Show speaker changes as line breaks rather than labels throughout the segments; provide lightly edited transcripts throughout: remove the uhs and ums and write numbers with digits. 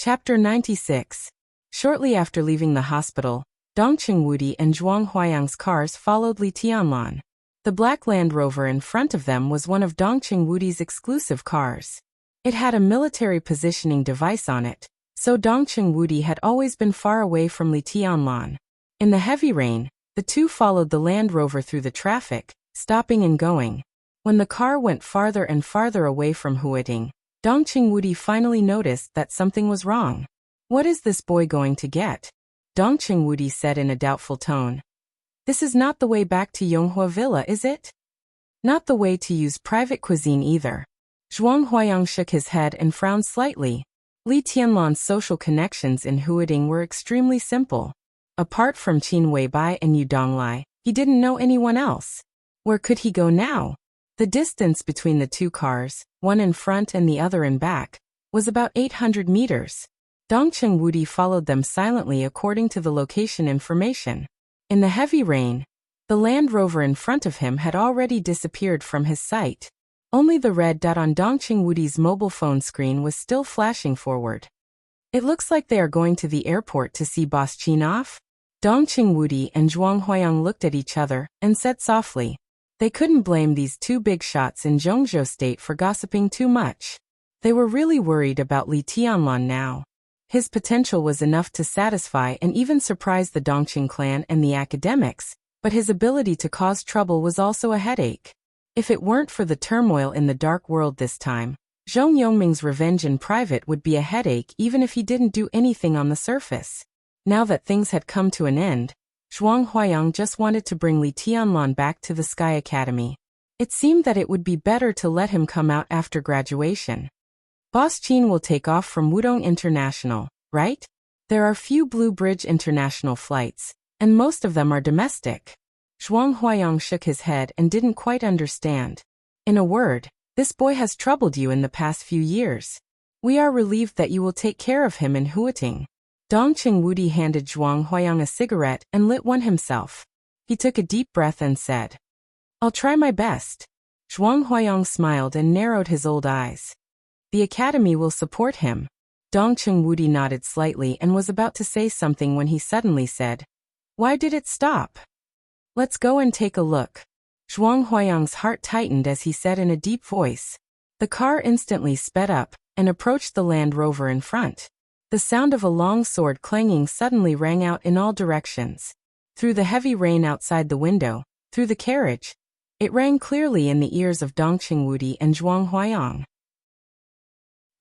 Chapter 96. Shortly after leaving the hospital, Dongqing Wudi and Zhuang Huayang's cars followed Li Tianlan. The black Land Rover in front of them was one of Dongqing Wudi's exclusive cars. It had a military positioning device on it, so Dongqing Wudi had always been far away from Li Tianlan. In the heavy rain, the two followed the Land Rover through the traffic, stopping and going. When the car went farther and farther away from Huiting, Dongqing Wudi finally noticed that something was wrong. "What is this boy going to get?" Dongqing Wudi said in a doubtful tone. "This is not the way back to Yonghua Villa, is it? Not the way to use private cuisine either." Zhuang Huayang shook his head and frowned slightly. Li Tianlan's social connections in Huiting were extremely simple. Apart from Qin Weibai and Yu Donglai, he didn't know anyone else. Where could he go now? The distance between the two cars, one in front and the other in back, was about 800 meters. Dongqing Wudi followed them silently according to the location information. In the heavy rain, the Land Rover in front of him had already disappeared from his sight. Only the red dot on Dongqing Wudi's mobile phone screen was still flashing forward. "It looks like they are going to the airport to see Boss Qin off." Dongqing Wudi and Zhuang Huayang looked at each other and said softly. They couldn't blame these two big shots in Zhongzhou State for gossiping too much. They were really worried about Li Tianlan now. His potential was enough to satisfy and even surprise the Dongqing clan and the academics, but his ability to cause trouble was also a headache. If it weren't for the turmoil in the dark world this time, Zhong Yongming's revenge in private would be a headache even if he didn't do anything on the surface. Now that things had come to an end, Zhuang Huayang just wanted to bring Li Tianlan back to the Sky Academy. It seemed that it would be better to let him come out after graduation. Boss Qin will take off from Wudong International, right? There are few Blue Bridge International flights, and most of them are domestic. Zhuang Huayang shook his head and didn't quite understand. "In a word, this boy has troubled you in the past few years. We are relieved that you will take care of him in Huiting." Dongqing Wudi handed Zhuang Huayang a cigarette and lit one himself. He took a deep breath and said, "I'll try my best." Zhuang Huayang smiled and narrowed his old eyes. "The academy will support him." Dongqing Wudi nodded slightly and was about to say something when he suddenly said, "Why did it stop? Let's go and take a look." Zhuang Huayang's heart tightened as he said in a deep voice. The car instantly sped up and approached the Land Rover in front. The sound of a long sword clanging suddenly rang out in all directions. Through the heavy rain outside the window, through the carriage, it rang clearly in the ears of Dongqing Wudi and Zhuang Huayang.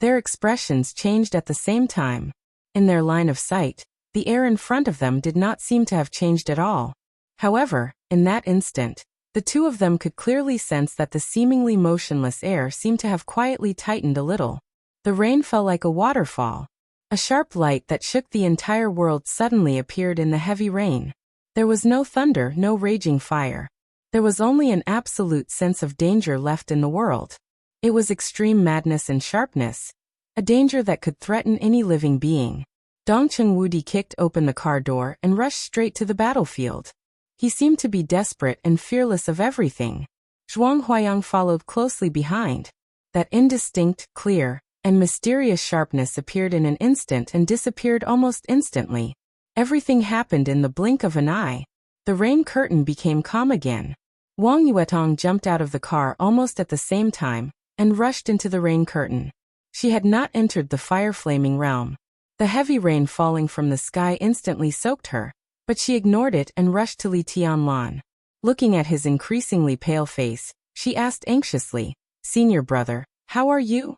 Their expressions changed at the same time. In their line of sight, the air in front of them did not seem to have changed at all. However, in that instant, the two of them could clearly sense that the seemingly motionless air seemed to have quietly tightened a little. The rain fell like a waterfall. A sharp light that shook the entire world suddenly appeared in the heavy rain. There was no thunder, no raging fire. There was only an absolute sense of danger left in the world. It was extreme madness and sharpness, a danger that could threaten any living being. Dongqing Wudi kicked open the car door and rushed straight to the battlefield. He seemed to be desperate and fearless of everything. Zhuang Huayang followed closely behind. That indistinct, clear, and mysterious sharpness appeared in an instant and disappeared almost instantly. Everything happened in the blink of an eye. The rain curtain became calm again. Wang Yuetong jumped out of the car almost at the same time and rushed into the rain curtain. She had not entered the fire-flaming realm. The heavy rain falling from the sky instantly soaked her, but she ignored it and rushed to Li Tianlan. Looking at his increasingly pale face, she asked anxiously, "Senior brother, how are you?"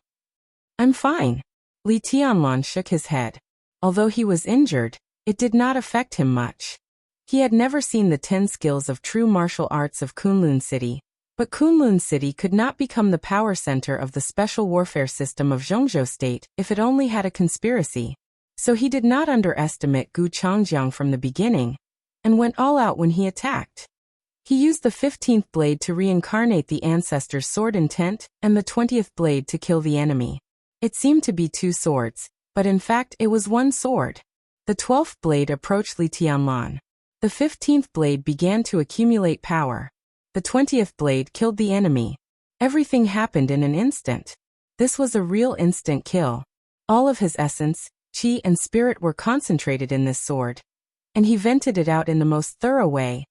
"I'm fine." Li Tianlan shook his head. Although he was injured, it did not affect him much. He had never seen the 10 skills of true martial arts of Kunlun City, but Kunlun City could not become the power center of the special warfare system of Zhongzhou State if it only had a conspiracy. So he did not underestimate Gu Changjiang from the beginning, and went all out when he attacked. He used the 15th blade to reincarnate the ancestor's sword intent, and the 20th blade to kill the enemy. It seemed to be 2 swords, but in fact it was 1 sword. The 12th blade approached Li Tianlan. The 15th blade began to accumulate power. The 20th blade killed the enemy. Everything happened in an instant. This was a real instant kill. All of his essence, Qi and spirit were concentrated in this sword, and he vented it out in the most thorough way,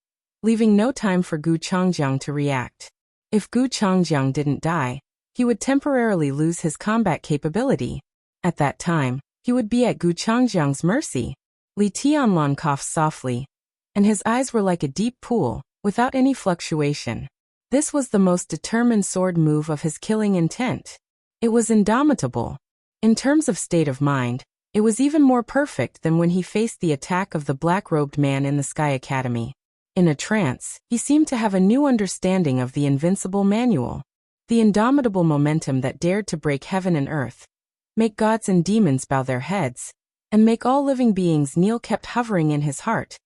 leaving no time for Gu Changjiang to react. If Gu Changjiang didn't die, he would temporarily lose his combat capability. At that time, he would be at Gu Changjiang's mercy. Li Tianlan coughed softly, and his eyes were like a deep pool, without any fluctuation. This was the most determined sword move of his killing intent. It was indomitable. In terms of state of mind, it was even more perfect than when he faced the attack of the black-robed man in the Sky Academy. In a trance, he seemed to have a new understanding of the invincible manual. The indomitable momentum that dared to break heaven and earth, make gods and demons bow their heads, and make all living beings kneel kept hovering in his heart,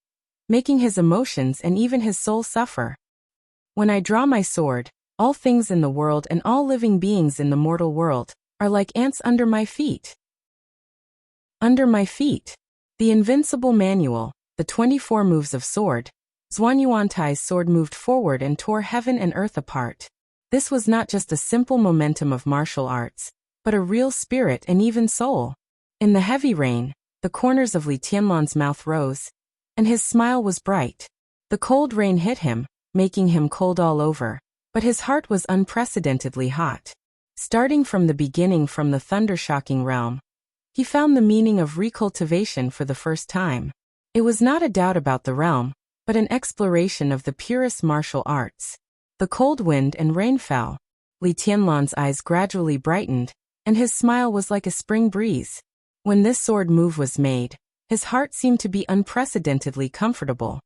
making his emotions and even his soul suffer. When I draw my sword, all things in the world and all living beings in the mortal world are like ants under my feet. Under my feet. The invincible manual, the 24 moves of sword. Zhuanyuantai's sword moved forward and tore heaven and earth apart. This was not just a simple momentum of martial arts, but a real spirit and even soul. In the heavy rain, the corners of Li Tianlan's mouth rose, and his smile was bright. The cold rain hit him, making him cold all over, but his heart was unprecedentedly hot. Starting from the beginning from the thunder-shocking realm, he found the meaning of recultivation for the first time. It was not a doubt about the realm, but an exploration of the purest martial arts. The cold wind and rain fell. Li Tianlan's eyes gradually brightened, and his smile was like a spring breeze. When this sword move was made, his heart seemed to be unprecedentedly comfortable.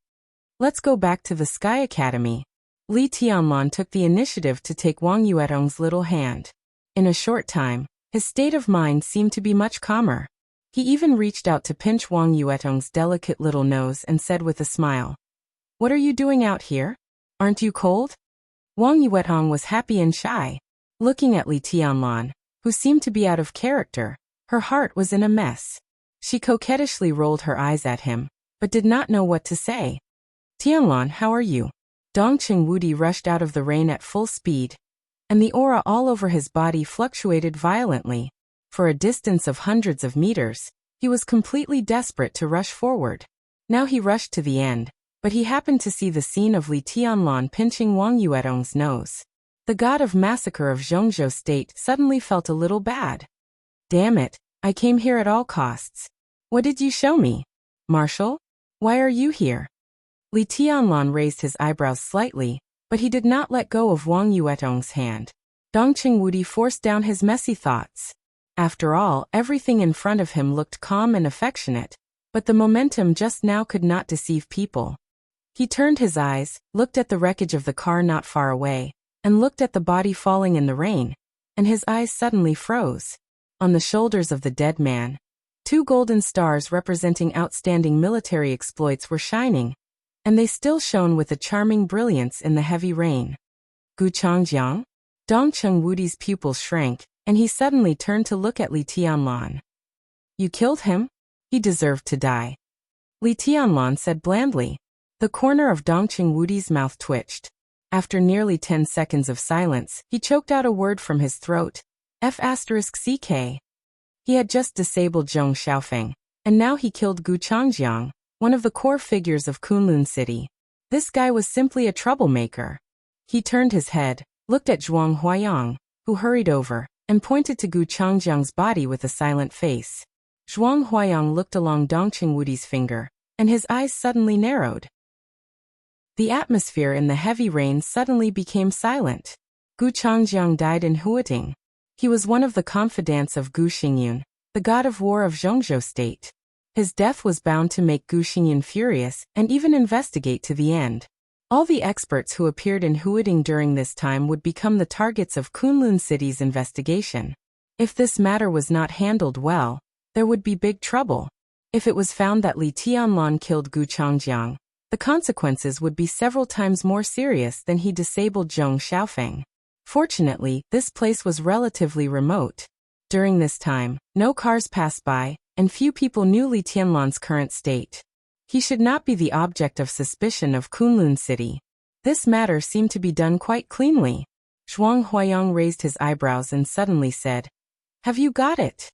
Let's go back to the Sky Academy. Li Tianlan took the initiative to take Wang Yuetong's little hand. In a short time, his state of mind seemed to be much calmer. He even reached out to pinch Wang Yuetong's delicate little nose and said with a smile, "What are you doing out here? Aren't you cold?" Wang Yuetong was happy and shy. Looking at Li Tianlan, who seemed to be out of character, her heart was in a mess. She coquettishly rolled her eyes at him, but did not know what to say. "Tianlan, how are you?" Dongqing Wudi rushed out of the rain at full speed, and the aura all over his body fluctuated violently. For a distance of hundreds of meters, he was completely desperate to rush forward. Now he rushed to the end, but he happened to see the scene of Li Tianlan pinching Wang Yuetong's nose. The god of massacre of Zhongzhou State suddenly felt a little bad. "Damn it, I came here at all costs. What did you show me? Marshal? Why are you here?" Li Tianlan raised his eyebrows slightly, but he did not let go of Wang Yuetong's hand. Dongqing Wudi forced down his messy thoughts. After all, everything in front of him looked calm and affectionate, but the momentum just now could not deceive people. He turned his eyes, looked at the wreckage of the car not far away, and looked at the body falling in the rain, and his eyes suddenly froze. On the shoulders of the dead man, 2 golden stars representing outstanding military exploits were shining, and they still shone with a charming brilliance in the heavy rain. "Gu Changjiang?" Dongqing Wudi's pupils shrank, and he suddenly turned to look at Li Tianlan. "You killed him? He deserved to die," Li Tianlan said blandly. The corner of Dongqing Wudi's mouth twitched. After nearly 10 seconds of silence, he choked out a word from his throat. F***CK. He had just disabled Zhong Xiaofeng, and now he killed Gu Changjiang, one of the core figures of Kunlun City. This guy was simply a troublemaker. He turned his head, looked at Zhuang Huayang, who hurried over, and pointed to Gu Changjiang's body with a silent face. Zhuang Huayang looked along Dongqing Wudi's finger, and his eyes suddenly narrowed. The atmosphere in the heavy rain suddenly became silent. Gu Changjiang died in Huating. He was one of the confidants of Gu Xingyun, the god of war of Zhongzhou State. His death was bound to make Gu Xingyun furious and even investigate to the end. All the experts who appeared in Huating during this time would become the targets of Kunlun City's investigation. If this matter was not handled well, there would be big trouble. If it was found that Li Tianlan killed Gu Changjiang, the consequences would be several times more serious than he disabled Zhong Xiaofeng. Fortunately, this place was relatively remote. During this time, no cars passed by, and few people knew Li Tianlan's current state. He should not be the object of suspicion of Kunlun City. This matter seemed to be done quite cleanly. Zhuang Huayang raised his eyebrows and suddenly said, "Have you got it?"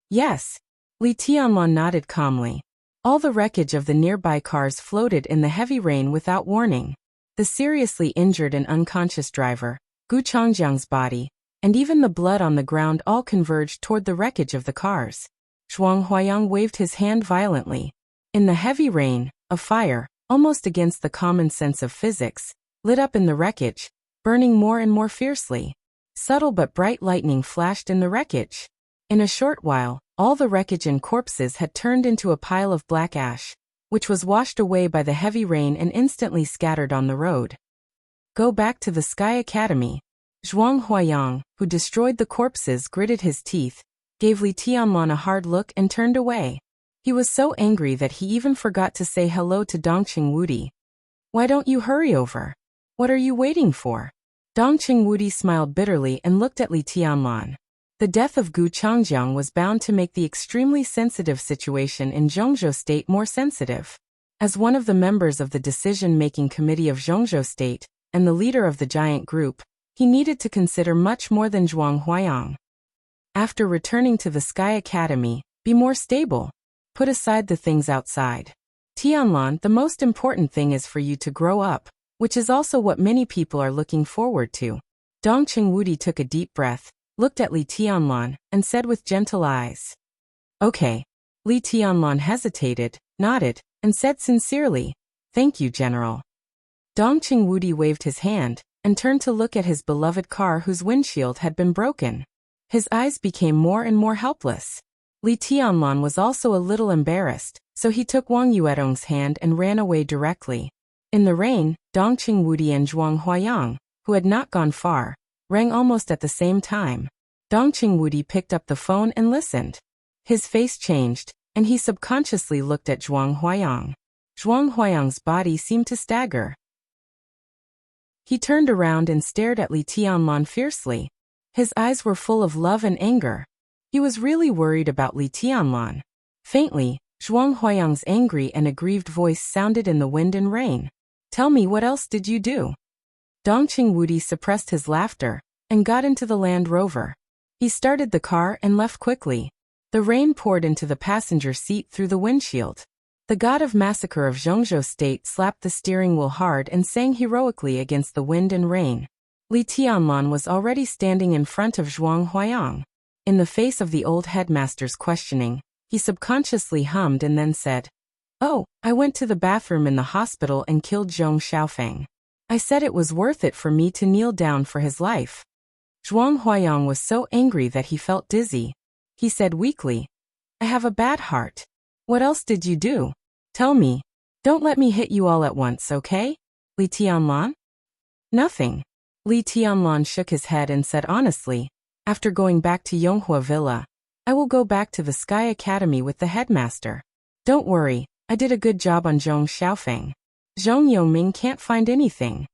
"Yes." Li Tianlan nodded calmly. All the wreckage of the nearby cars floated in the heavy rain without warning. The seriously injured and unconscious driver, Gu Changjiang's body, and even the blood on the ground all converged toward the wreckage of the cars. Zhuang Huayang waved his hand violently. In the heavy rain, a fire, almost against the common sense of physics, lit up in the wreckage, burning more and more fiercely. Subtle but bright lightning flashed in the wreckage. In a short while, all the wreckage and corpses had turned into a pile of black ash, which was washed away by the heavy rain and instantly scattered on the road. Go back to the Sky Academy. Zhuang Huayang, who destroyed the corpses, gritted his teeth, gave Li Tianlan a hard look and turned away. He was so angry that he even forgot to say hello to Dongqing Wudi. Why don't you hurry over? What are you waiting for? Dongqing Wudi smiled bitterly and looked at Li Tianlan. The death of Gu Changjiang was bound to make the extremely sensitive situation in Zhongzhou State more sensitive. As one of the members of the decision-making committee of Zhongzhou State, and the leader of the giant group, he needed to consider much more than Zhuang Huayang. After returning to the Sky Academy, be more stable. Put aside the things outside. Tianlan, the most important thing is for you to grow up, which is also what many people are looking forward to. Dongqing Wudi took a deep breath, looked at Li Tianlan, and said with gentle eyes. Okay. Li Tianlan hesitated, nodded, and said sincerely, Thank you, General. Dongqing Wudi waved his hand, and turned to look at his beloved car whose windshield had been broken. His eyes became more and more helpless. Li Tianlan was also a little embarrassed, so he took Wang Yuedong's hand and ran away directly. In the rain, Dongqing Wudi and Zhuang Huayang, who had not gone far, rang almost at the same time. Dongqing Wudi picked up the phone and listened. His face changed, and he subconsciously looked at Zhuang Huayang. Zhuang Huayang's body seemed to stagger. He turned around and stared at Li Tianlan fiercely. His eyes were full of love and anger. He was really worried about Li Tianlan. Faintly, Zhuang Huayang's angry and aggrieved voice sounded in the wind and rain. Tell me, what else did you do? Dongqing Wudi suppressed his laughter, and got into the Land Rover. He started the car and left quickly. The rain poured into the passenger seat through the windshield. The god of massacre of Zhongzhou State slapped the steering wheel hard and sang heroically against the wind and rain. Li Tianlan was already standing in front of Zhuang Huayang. In the face of the old headmaster's questioning, he subconsciously hummed and then said, Oh, I went to the bathroom in the hospital and killed Zhong Xiaofeng. I said it was worth it for me to kneel down for his life. Zhuang Huayang was so angry that he felt dizzy. He said weakly, I have a bad heart. What else did you do? Tell me. Don't let me hit you all at once, okay? Li Tianlan? Nothing. Li Tianlan shook his head and said honestly, after going back to Yonghua Villa, I will go back to the Sky Academy with the headmaster. Don't worry, I did a good job on Zhong Xiaofeng. Zhong Yongming can't find anything.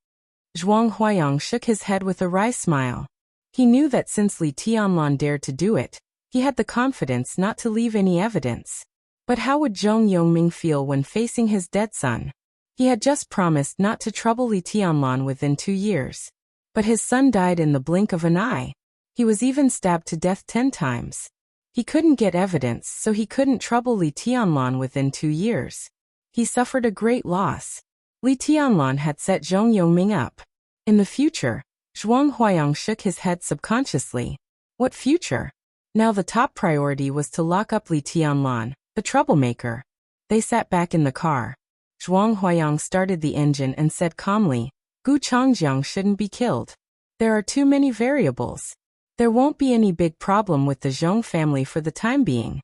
Zhuang Huayang shook his head with a wry smile. He knew that since Li Tianlan dared to do it, he had the confidence not to leave any evidence. But how would Zhong Yongming feel when facing his dead son? He had just promised not to trouble Li Tianlan within 2 years. But his son died in the blink of an eye. He was even stabbed to death 10 times. He couldn't get evidence, so he couldn't trouble Li Tianlan within 2 years. He suffered a great loss. Li Tianlan had set Zhong Yongming up. In the future, Zhuang Huayang shook his head subconsciously. What future? Now the top priority was to lock up Li Tianlan, the troublemaker. They sat back in the car. Zhuang Huayang started the engine and said calmly, Gu Changjiang shouldn't be killed. There are too many variables. There won't be any big problem with the Zhong family for the time being.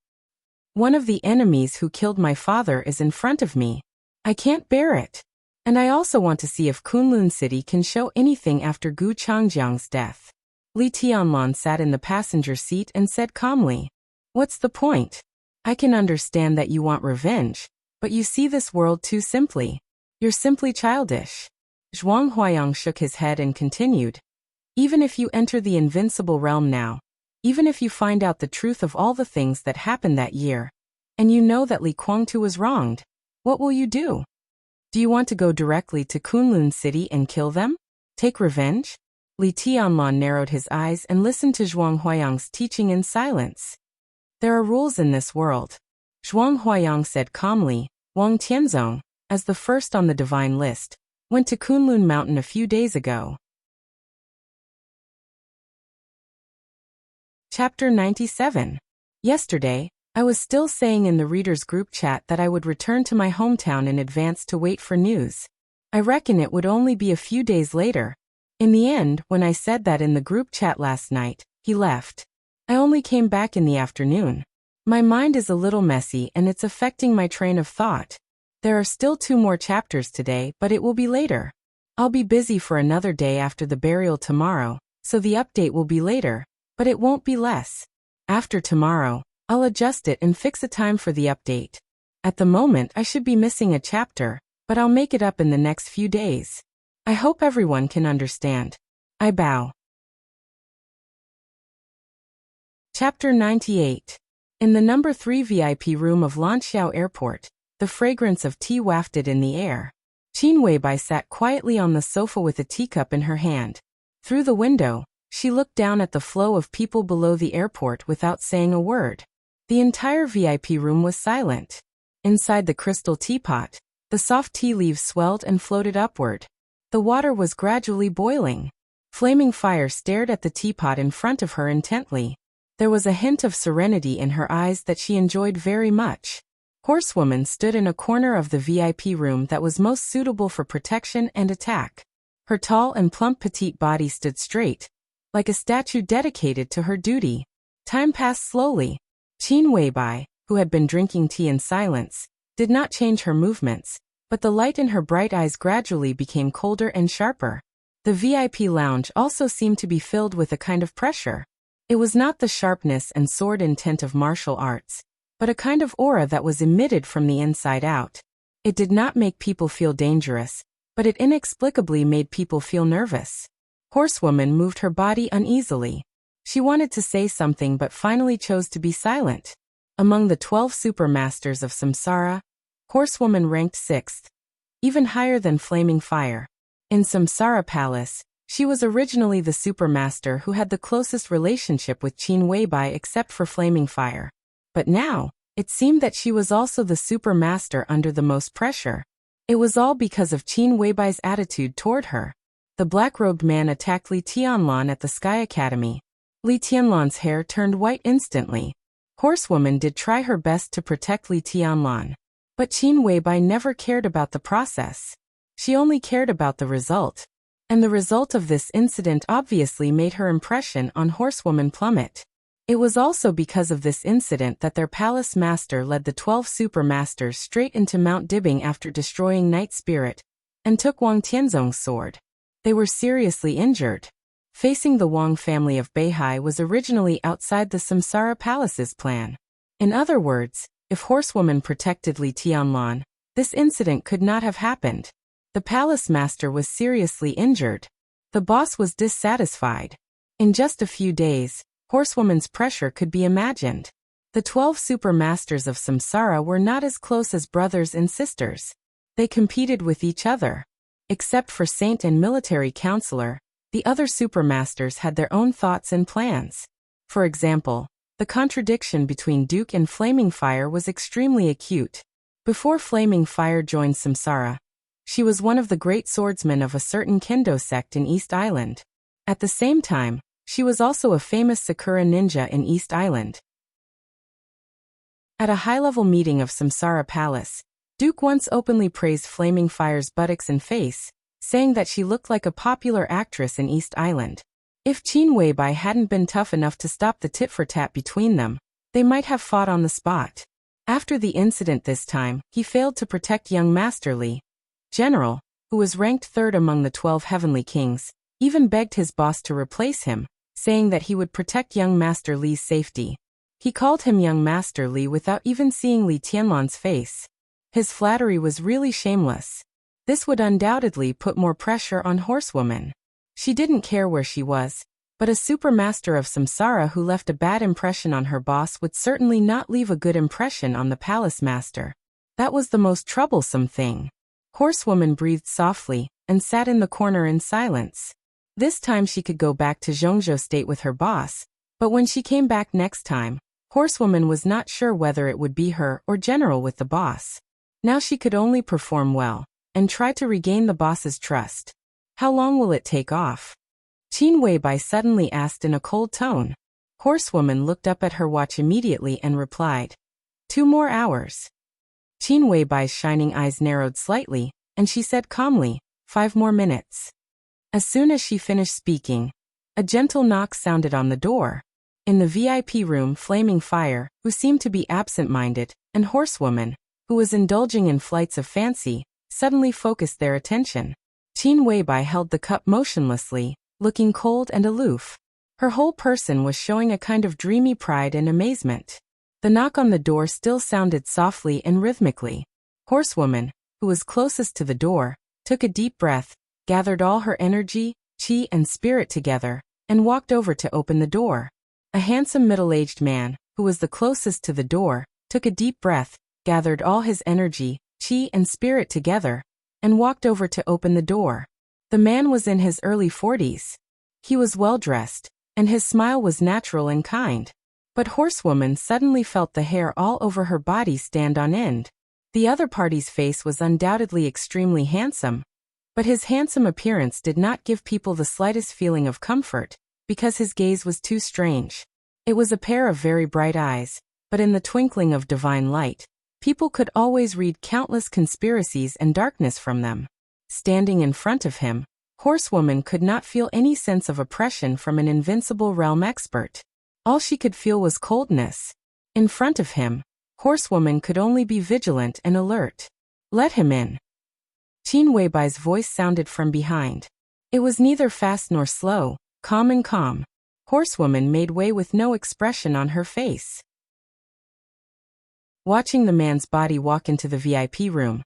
One of the enemies who killed my father is in front of me. I can't bear it. And I also want to see if Kunlun City can show anything after Gu Changjiang's death. Li Tianlan sat in the passenger seat and said calmly, What's the point? I can understand that you want revenge, but you see this world too simply. You're simply childish. Zhuang Huayang shook his head and continued, Even if you enter the invincible realm now, even if you find out the truth of all the things that happened that year, and you know that Li Guangtu was wronged, what will you do? Do you want to go directly to Kunlun City and kill them? Take revenge? Li Tianlan narrowed his eyes and listened to Zhuang Huayang's teaching in silence. There are rules in this world. Zhuang Huayang said calmly. Wang Tianzong, as the first on the divine list, went to Kunlun Mountain a few days ago. Chapter 97. Yesterday, I was still saying in the readers' group chat that I would return to my hometown in advance to wait for news. I reckon it would only be a few days later. In the end, when I said that in the group chat last night, he left. I only came back in the afternoon. My mind is a little messy and it's affecting my train of thought. There are still 2 more chapters today, but it will be later. I'll be busy for another day after the burial tomorrow, so the update will be later, but it won't be less. After tomorrow, I'll adjust it and fix a time for the update. At the moment I should be missing a chapter, but I'll make it up in the next few days. I hope everyone can understand. I bow. Chapter 98. In the number 3 VIP room of Lanxiao Airport, the fragrance of tea wafted in the air. Qin Weibai sat quietly on the sofa with a teacup in her hand. Through the window, she looked down at the flow of people below the airport without saying a word. The entire VIP room was silent. Inside the crystal teapot, the soft tea leaves swelled and floated upward. The water was gradually boiling. Flaming Fire stared at the teapot in front of her intently. There was a hint of serenity in her eyes that she enjoyed very much. Horsewoman stood in a corner of the VIP room that was most suitable for protection and attack. Her tall and plump petite body stood straight, like a statue dedicated to her duty. Time passed slowly. Qin Weibai, who had been drinking tea in silence, did not change her movements, but the light in her bright eyes gradually became colder and sharper. The VIP lounge also seemed to be filled with a kind of pressure. It was not the sharpness and sword intent of martial arts, but a kind of aura that was emitted from the inside out. It did not make people feel dangerous, but it inexplicably made people feel nervous. Horsewoman moved her body uneasily. She wanted to say something but finally chose to be silent. Among the 12 supermasters of Samsara, Horsewoman ranked 6th, even higher than Flaming Fire. In Samsara Palace, she was originally the supermaster who had the closest relationship with Qin Weibai except for Flaming Fire. But now, it seemed that she was also the supermaster under the most pressure. It was all because of Qin Weibai's attitude toward her. The black-robed man attacked Li Tianlan at the Sky Academy. Li Tianlan's hair turned white instantly. Horsewoman did try her best to protect Li Tianlan. But Qin Weibai never cared about the process. She only cared about the result. And the result of this incident obviously made her impression on Horsewoman plummet. It was also because of this incident that their palace master led the 12 supermasters straight into Mount Dibbing after destroying Night Spirit, and took Wang Tianzong's sword. They were seriously injured. Facing the Wang family of Beihai was originally outside the Samsara Palace's plan. In other words, if Horsewoman protected Li Tianlan, this incident could not have happened. The palace master was seriously injured. The boss was dissatisfied. In just a few days, Horsewoman's pressure could be imagined. The 12 supermasters of Samsara were not as close as brothers and sisters. They competed with each other. Except for Saint and Military Counselor, the other supermasters had their own thoughts and plans. For example, the contradiction between Duke and Flaming Fire was extremely acute. Before Flaming Fire joined Samsara, she was one of the great swordsmen of a certain Kendo sect in East Island. At the same time, she was also a famous Sakura ninja in East Island. At a high-level meeting of Samsara Palace, Duke once openly praised Flaming Fire's buttocks and face, saying that she looked like a popular actress in East Island. If Qin Weibai hadn't been tough enough to stop the tit-for-tat between them, they might have fought on the spot. After the incident this time, he failed to protect young Master Li. General, who was ranked 3rd among the 12 Heavenly Kings, even begged his boss to replace him, saying that he would protect young Master Li's safety. He called him young Master Li without even seeing Li Tianlan's face. His flattery was really shameless. This would undoubtedly put more pressure on Horsewoman. She didn't care where she was, but a supermaster of Samsara who left a bad impression on her boss would certainly not leave a good impression on the palace master. That was the most troublesome thing. Horsewoman breathed softly and sat in the corner in silence. This time she could go back to Zhongzhou State with her boss, but when she came back next time, Horsewoman was not sure whether it would be her or General with the boss. Now she could only perform well and try to regain the boss's trust. How long will it take off? Qin Weibai suddenly asked in a cold tone. Horsewoman looked up at her watch immediately and replied, 2 more hours. Qin Weibai's shining eyes narrowed slightly, and she said calmly, 5 more minutes. As soon as she finished speaking, a gentle knock sounded on the door. In the VIP room, Flaming Fire, who seemed to be absent-minded, and Horsewoman, who was indulging in flights of fancy, suddenly focused their attention. Qin Weibai held the cup motionlessly, looking cold and aloof. Her whole person was showing a kind of dreamy pride and amazement. The knock on the door still sounded softly and rhythmically. Horsewoman, who was closest to the door, took a deep breath, gathered all her energy, qi and spirit together, and walked over to open the door. A handsome middle-aged man, who was the closest to the door, took a deep breath, gathered all his energy, qi and spirit together, and walked over to open the door. The man was in his early 40s. He was well-dressed, and his smile was natural and kind. But Horsewoman suddenly felt the hair all over her body stand on end. The other party's face was undoubtedly extremely handsome, but his handsome appearance did not give people the slightest feeling of comfort, because his gaze was too strange. It was a pair of very bright eyes, but in the twinkling of divine light, people could always read countless conspiracies and darkness from them. Standing in front of him, Horsewoman could not feel any sense of oppression from an invincible realm expert. All she could feel was coldness. In front of him, Horsewoman could only be vigilant and alert. Let him in. Qin Weibai's voice sounded from behind. It was neither fast nor slow, calm and calm. Horsewoman made way with no expression on her face. Watching the man's body walk into the VIP room,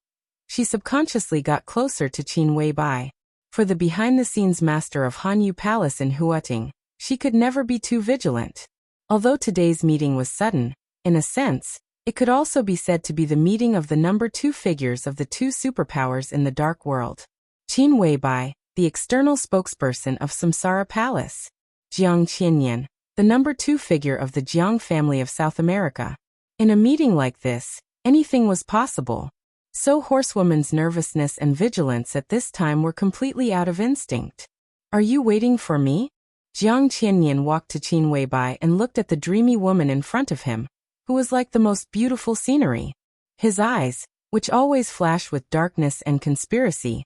she subconsciously got closer to Qin Weibai. For the behind-the-scenes master of Hanyu Palace in Huating, she could never be too vigilant. Although today's meeting was sudden, in a sense, it could also be said to be the meeting of the number 2 figures of the 2 superpowers in the dark world. Qin Weibai, the external spokesperson of Samsara Palace. Jiang Qianyan, the number 2 figure of the Jiang family of South America. In a meeting like this, anything was possible. So Horsewoman's nervousness and vigilance at this time were completely out of instinct. Are you waiting for me? Jiang Qianyan walked to Qin Weibai and looked at the dreamy woman in front of him, who was like the most beautiful scenery. His eyes, which always flashed with darkness and conspiracy,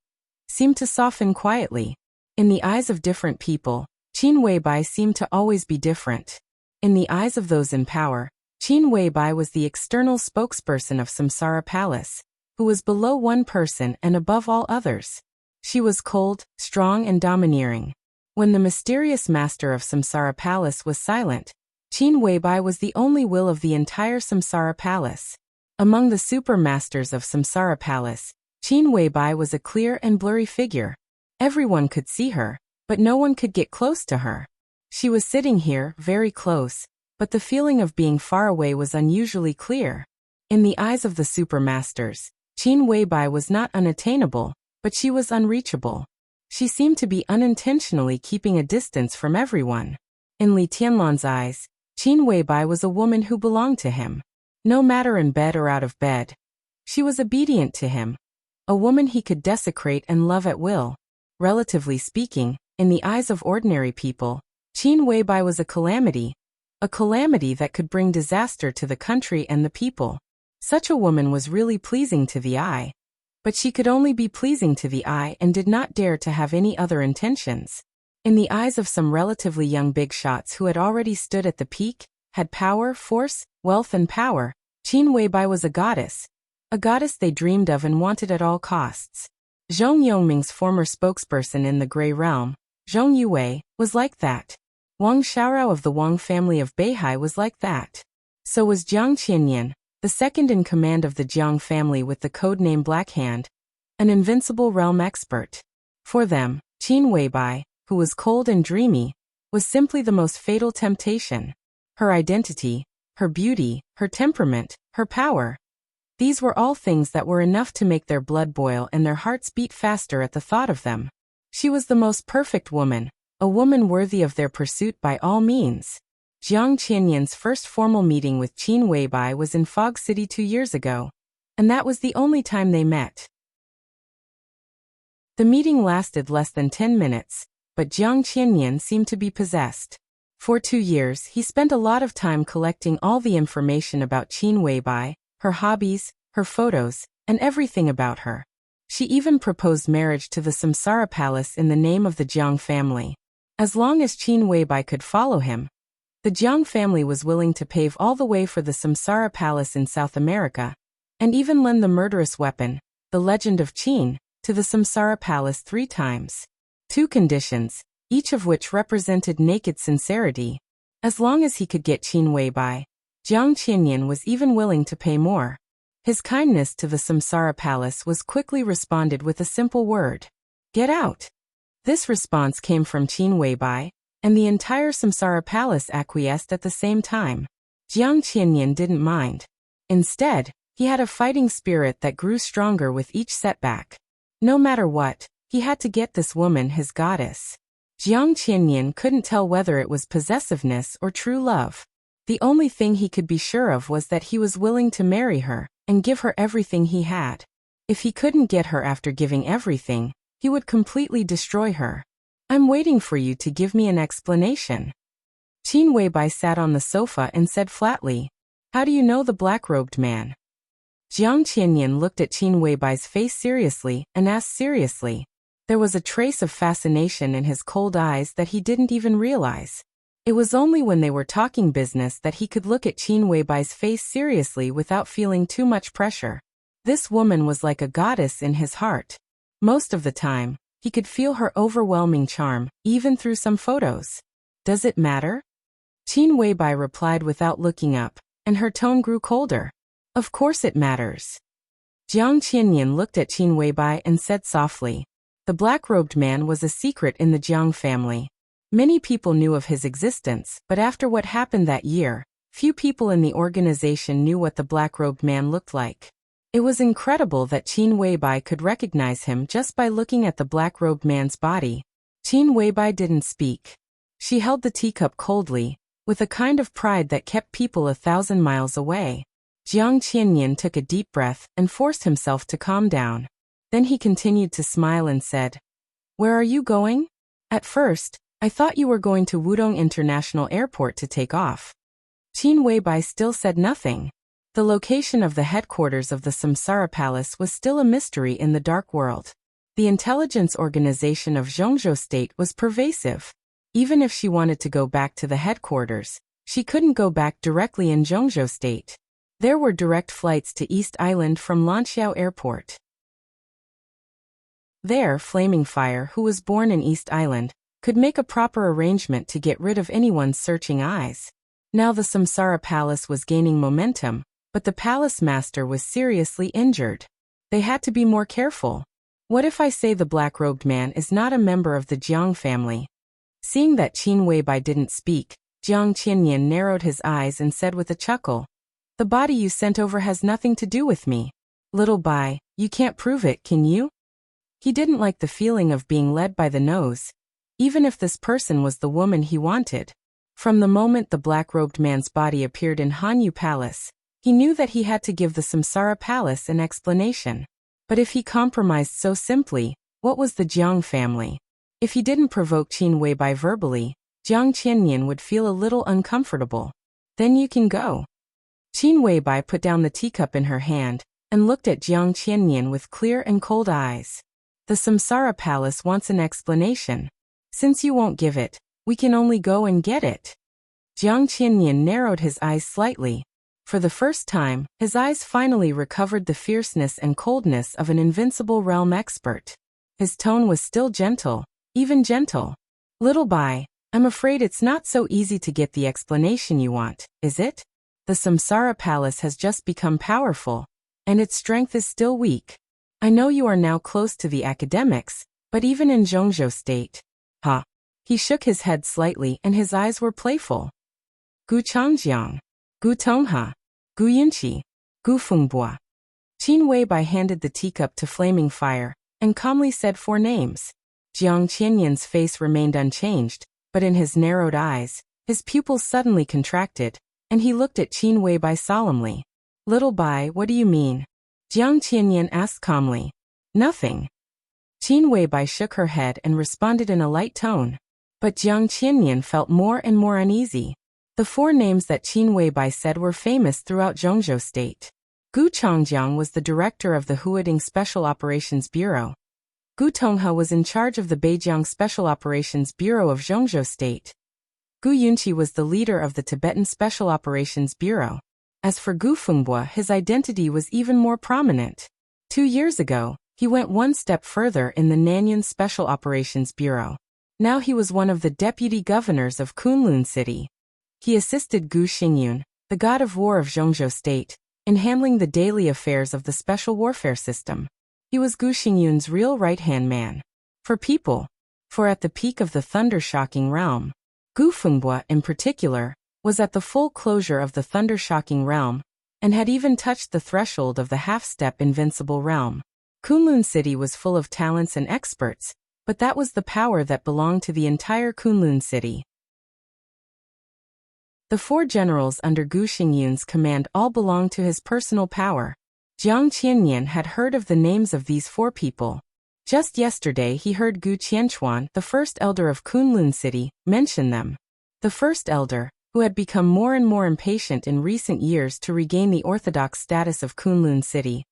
seemed to soften quietly. In the eyes of different people, Qin Weibai seemed to always be different. In the eyes of those in power, Qin Weibai was the external spokesperson of Samsara Palace, who was below one person and above all others. She was cold, strong and domineering. When the mysterious master of Samsara Palace was silent, Qin Weibai was the only will of the entire Samsara Palace. Among the super masters of Samsara Palace, Qin Weibai was a clear and blurry figure. Everyone could see her, but no one could get close to her. She was sitting here, very close, but the feeling of being far away was unusually clear. In the eyes of the super masters, Qin Weibai was not unattainable, but she was unreachable. She seemed to be unintentionally keeping a distance from everyone. In Li Tianlan's eyes, Qin Weibai was a woman who belonged to him. No matter in bed or out of bed, she was obedient to him. A woman he could desecrate and love at will. Relatively speaking, in the eyes of ordinary people, Qin Weibai was a calamity that could bring disaster to the country and the people. Such a woman was really pleasing to the eye. But she could only be pleasing to the eye and did not dare to have any other intentions. In the eyes of some relatively young big shots who had already stood at the peak, had power, force, wealth and power, Qin Weibai was a goddess they dreamed of and wanted at all costs. Zhong Yongming's former spokesperson in the Grey Realm, Zhong Yue, was like that. Wang Xiaorao of the Wang family of Beihai was like that. So was Jiang Qianyan, the second in command of the Jiang family with the codename Black Hand, an invincible realm expert. For them, Qin Weibai, who was cold and dreamy, was simply the most fatal temptation. Her identity, her beauty, her temperament, her power. These were all things that were enough to make their blood boil and their hearts beat faster at the thought of them. She was the most perfect woman, a woman worthy of their pursuit by all means. Jiang Qianyan's first formal meeting with Qin Weibai was in Fog City 2 years ago, and that was the only time they met. The meeting lasted less than 10 minutes, but Jiang Qianyan seemed to be possessed. For 2 years, he spent a lot of time collecting all the information about Qin Weibai, her hobbies, her photos, and everything about her. She even proposed marriage to the Samsara Palace in the name of the Jiang family. As long as Qin Weibai could follow him, the Jiang family was willing to pave all the way for the Samsara Palace in South America, and even lend the murderous weapon, the legend of Qin, to the Samsara Palace 3 times. 2 conditions, each of which represented naked sincerity. As long as he could get Qin Weibai, Jiang Qianyan was even willing to pay more. His kindness to the Samsara Palace was quickly responded with a simple word: get out. This response came from Qin Weibai, and the entire Samsara Palace acquiesced at the same time. Jiang Qianyan didn't mind. Instead, he had a fighting spirit that grew stronger with each setback. No matter what, he had to get this woman, his goddess. Jiang Qianyan couldn't tell whether it was possessiveness or true love. The only thing he could be sure of was that he was willing to marry her and give her everything he had. If he couldn't get her after giving everything, he would completely destroy her. I'm waiting for you to give me an explanation. Qin Weibai sat on the sofa and said flatly, how do you know the black-robed man? Jiang Qianyan looked at Qin Weibai's face seriously and asked seriously. There was a trace of fascination in his cold eyes that he didn't even realize. It was only when they were talking business that he could look at Qin Weibai's face seriously without feeling too much pressure. This woman was like a goddess in his heart. Most of the time, he could feel her overwhelming charm, even through some photos. Does it matter? Qin Weibai replied without looking up, and her tone grew colder. Of course it matters. Jiang Qianyan looked at Qin Weibai and said softly, the black-robed man was a secret in the Jiang family. Many people knew of his existence, but after what happened that year, few people in the organization knew what the black-robed man looked like. It was incredible that Qin Weibai could recognize him just by looking at the black-robed man's body. Qin Weibai didn't speak. She held the teacup coldly, with a kind of pride that kept people 1,000 miles away. Jiang Qianyan took a deep breath and forced himself to calm down. Then he continued to smile and said, where are you going? At first, I thought you were going to Wudong International Airport to take off. Qin Weibai still said nothing. The location of the headquarters of the Samsara Palace was still a mystery in the dark world. The intelligence organization of Zhongzhou State was pervasive. Even if she wanted to go back to the headquarters, she couldn't go back directly in Zhongzhou State. There were direct flights to East Island from Lanxiao Airport. There, Flaming Fire, who was born in East Island, could make a proper arrangement to get rid of anyone's searching eyes. Now the Samsara Palace was gaining momentum, but the palace master was seriously injured. They had to be more careful. What if I say the black-robed man is not a member of the Jiang family? Seeing that Qin Weibai didn't speak, Jiang Qianyan narrowed his eyes and said with a chuckle, the body you sent over has nothing to do with me. Little Bai, you can't prove it, can you? He didn't like the feeling of being led by the nose, even if this person was the woman he wanted. From the moment the black-robed man's body appeared in Hanyu Palace, he knew that he had to give the Samsara Palace an explanation. But if he compromised so simply, what was the Jiang family? If he didn't provoke Qin Weibai verbally, Jiang Qianyan would feel a little uncomfortable. Then you can go. Qin Weibai put down the teacup in her hand and looked at Jiang Qianyan with clear and cold eyes. The Samsara Palace wants an explanation. Since you won't give it, we can only go and get it. Jiang Qianyan narrowed his eyes slightly. For the first time, his eyes finally recovered the fierceness and coldness of an invincible realm expert. His tone was still gentle, even gentle. Little Bai, I'm afraid it's not so easy to get the explanation you want, is it? The Samsara Palace has just become powerful, and its strength is still weak. I know you are now close to the academics, but even in Zhongzhou State. Ha! He shook his head slightly and his eyes were playful. Gu Changjiang. Gu Tongha. Gu Yunqi. Gu Fengbua. Qin Weibai handed the teacup to Flaming Fire, and calmly said 4 names. Jiang Qianyan's face remained unchanged, but in his narrowed eyes, His pupils suddenly contracted, and he looked at Qin Weibai solemnly. Little Bai, what do you mean? Jiang Qianyan asked calmly. Nothing. Qin Weibai shook her head and responded in a light tone. But Jiang Qianyan felt more and more uneasy. The four names that Qin Weibai said were famous throughout Zhongzhou State. Gu Chongjiang was the director of the Huading Special Operations Bureau. Gu Tonghe was in charge of the Beijiang Special Operations Bureau of Zhongzhou State. Gu Yunqi was the leader of the Tibetan Special Operations Bureau. As for Gu Fengbo, his identity was even more prominent. 2 years ago, he went one step further in the Nanyuan Special Operations Bureau. Now he was one of the deputy governors of Kunlun City. He assisted Gu Xingyun, the god of war of Zhongzhou State, in handling the daily affairs of the special warfare system. He was Gu Xingyun's real right-hand man. For people. For at the peak of the thunder-shocking realm, Gu Fengbo, in particular, was at the full closure of the thunder-shocking realm, and had even touched the threshold of the half-step invincible realm. Kunlun City was full of talents and experts, but that was the power that belonged to the entire Kunlun City. The four generals under Gu Xingyun's command all belonged to his personal power. Jiang Qianyan had heard of the names of these four people. Just yesterday he heard Gu Qianchuan, the first elder of Kunlun City, mention them. The first elder, who had become more and more impatient in recent years to regain the orthodox status of Kunlun City,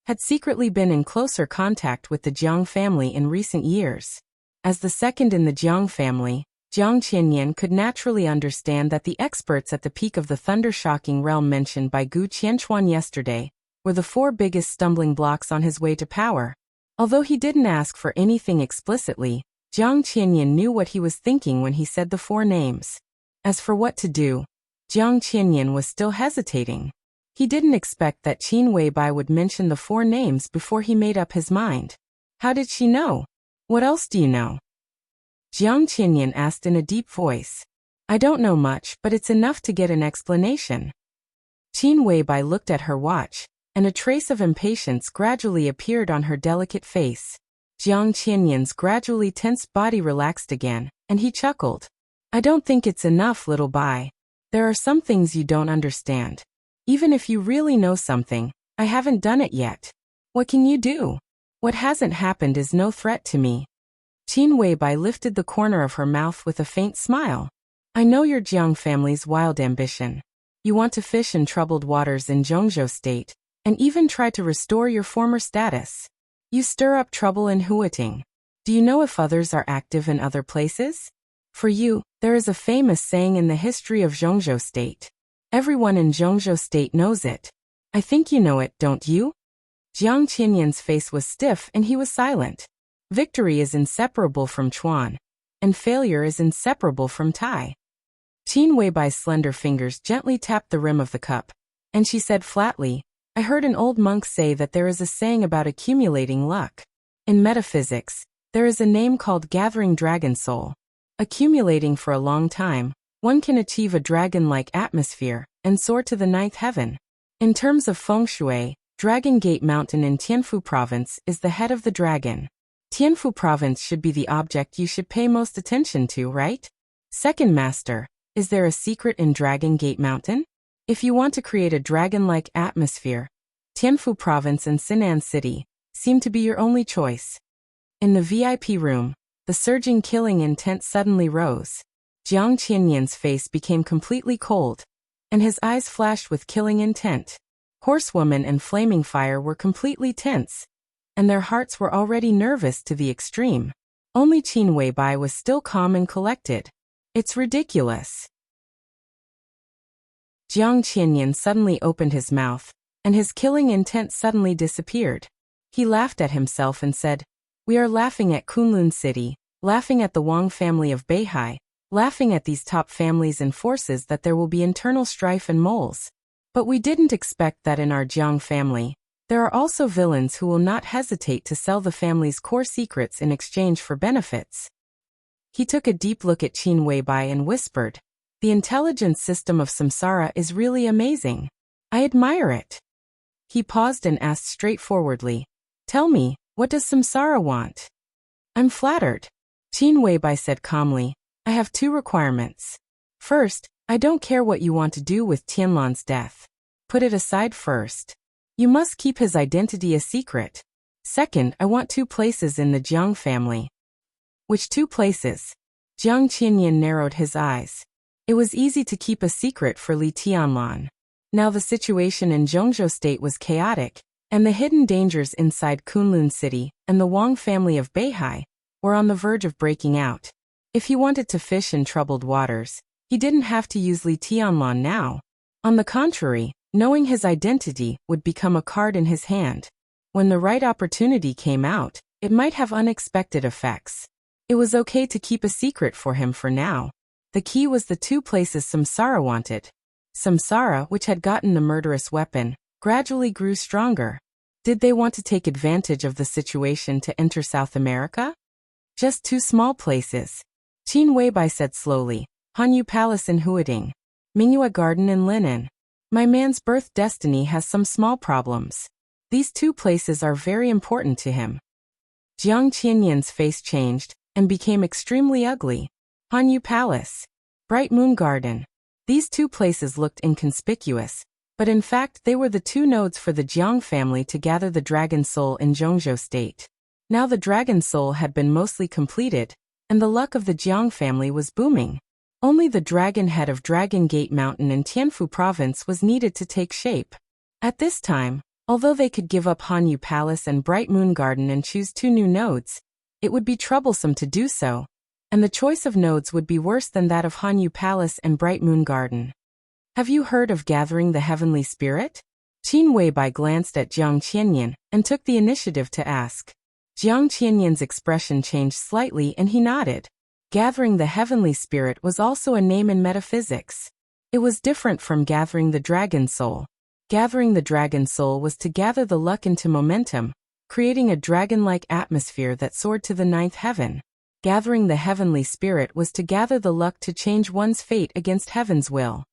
had secretly been in closer contact with the Jiang family in recent years. As the second in the Jiang family, Jiang Qianyan could naturally understand that the experts at the peak of the thunder-shocking realm mentioned by Gu Qianchuan yesterday were the four biggest stumbling blocks on his way to power. Although he didn't ask for anything explicitly, Jiang Qianyan knew what he was thinking when he said the four names. As for what to do, Jiang Qianyan was still hesitating. He didn't expect that Qin Weibai would mention the four names before he made up his mind. How did she know? What else do you know? Jiang Qianyan asked in a deep voice. I don't know much, but it's enough to get an explanation. Qin Weibai looked at her watch, and a trace of impatience gradually appeared on her delicate face. Jiang Qianyan's gradually tensed body relaxed again, and he chuckled. I don't think it's enough, little Bai. There are some things you don't understand. Even if you really know something, I haven't done it yet. What can you do? What hasn't happened is no threat to me. Qin Weibai lifted the corner of her mouth with a faint smile. I know your Jiang family's wild ambition. You want to fish in troubled waters in Zhongzhou State, and even try to restore your former status. You stir up trouble in Huating. Do you know if others are active in other places? For you, there is a famous saying in the history of Zhongzhou State. Everyone in Zhongzhou State knows it. I think you know it, don't you? Jiang Qianyan's face was stiff and he was silent. Victory is inseparable from Chuan, and failure is inseparable from Tai. Qin Weibai's slender fingers gently tapped the rim of the cup, and she said flatly, I heard an old monk say that there is a saying about accumulating luck. In metaphysics, there is a name called gathering dragon soul. Accumulating for a long time, one can achieve a dragon-like atmosphere and soar to the ninth heaven. In terms of feng shui, Dragon Gate Mountain in Tianfu Province is the head of the dragon. Tianfu Province should be the object you should pay most attention to, right? Second Master, is there a secret in Dragon Gate Mountain? If you want to create a dragon-like atmosphere, Tianfu Province and Sinan City seem to be your only choice. In the VIP room, the surging killing intent suddenly rose. Jiang Qianyan's face became completely cold, and his eyes flashed with killing intent. Horsewoman and Flaming Fire were completely tense, and their hearts were already nervous to the extreme. Only Qin Weibai was still calm and collected. It's ridiculous. Jiang Qianyan suddenly opened his mouth, and his killing intent suddenly disappeared. He laughed at himself and said, We are laughing at Kunlun City, laughing at the Wang family of Beihai, laughing at these top families and forces that there will be internal strife and moles. But we didn't expect that in our Jiang family. There are also villains who will not hesitate to sell the family's core secrets in exchange for benefits. He took a deep look at Qin Weibai and whispered, The intelligence system of samsara is really amazing. I admire it. He paused and asked straightforwardly, Tell me, what does samsara want? I'm flattered. Qin Weibai said calmly, I have two requirements. First, I don't care what you want to do with Tianlan's death. Put it aside first. You must keep his identity a secret. Second, I want 2 places in the Jiang family. Which 2 places? Jiang Qianyan narrowed his eyes. It was easy to keep a secret for Li Tianlan. Now the situation in Zhongzhou State was chaotic, and the hidden dangers inside Kunlun City and the Wang family of Beihai were on the verge of breaking out. If he wanted to fish in troubled waters, he didn't have to use Li Tianlan now. On the contrary, knowing his identity would become a card in his hand. When the right opportunity came out, it might have unexpected effects. It was okay to keep a secret for him for now. The key was the 2 places Samsara wanted. Samsara, which had gotten the murderous weapon, gradually grew stronger. Did they want to take advantage of the situation to enter South America? Just 2 small places. Qin Weibai said slowly. Hanyu Palace in Huading. Mingyue Garden in Linen. My man's birth destiny has some small problems. These 2 places are very important to him. Jiang Qianyan's face changed and became extremely ugly. Hanyu Palace. Bright Moon Garden. These 2 places looked inconspicuous, but in fact they were the 2 nodes for the Jiang family to gather the Dragon Soul in Zhongzhou State. Now the Dragon Soul had been mostly completed, and the luck of the Jiang family was booming. Only the dragon head of Dragon Gate Mountain in Tianfu Province was needed to take shape. At this time, although they could give up Hanyu Palace and Bright Moon Garden and choose 2 new nodes, it would be troublesome to do so, and the choice of nodes would be worse than that of Hanyu Palace and Bright Moon Garden. Have you heard of gathering the heavenly spirit? Qin Weibai glanced at Jiang Qianyan and took the initiative to ask. Jiang Qianyan's expression changed slightly and he nodded. Gathering the heavenly spirit was also a name in metaphysics. It was different from gathering the dragon soul. Gathering the dragon soul was to gather the luck into momentum, creating a dragon-like atmosphere that soared to the 9th heaven. Gathering the heavenly spirit was to gather the luck to change one's fate against heaven's will.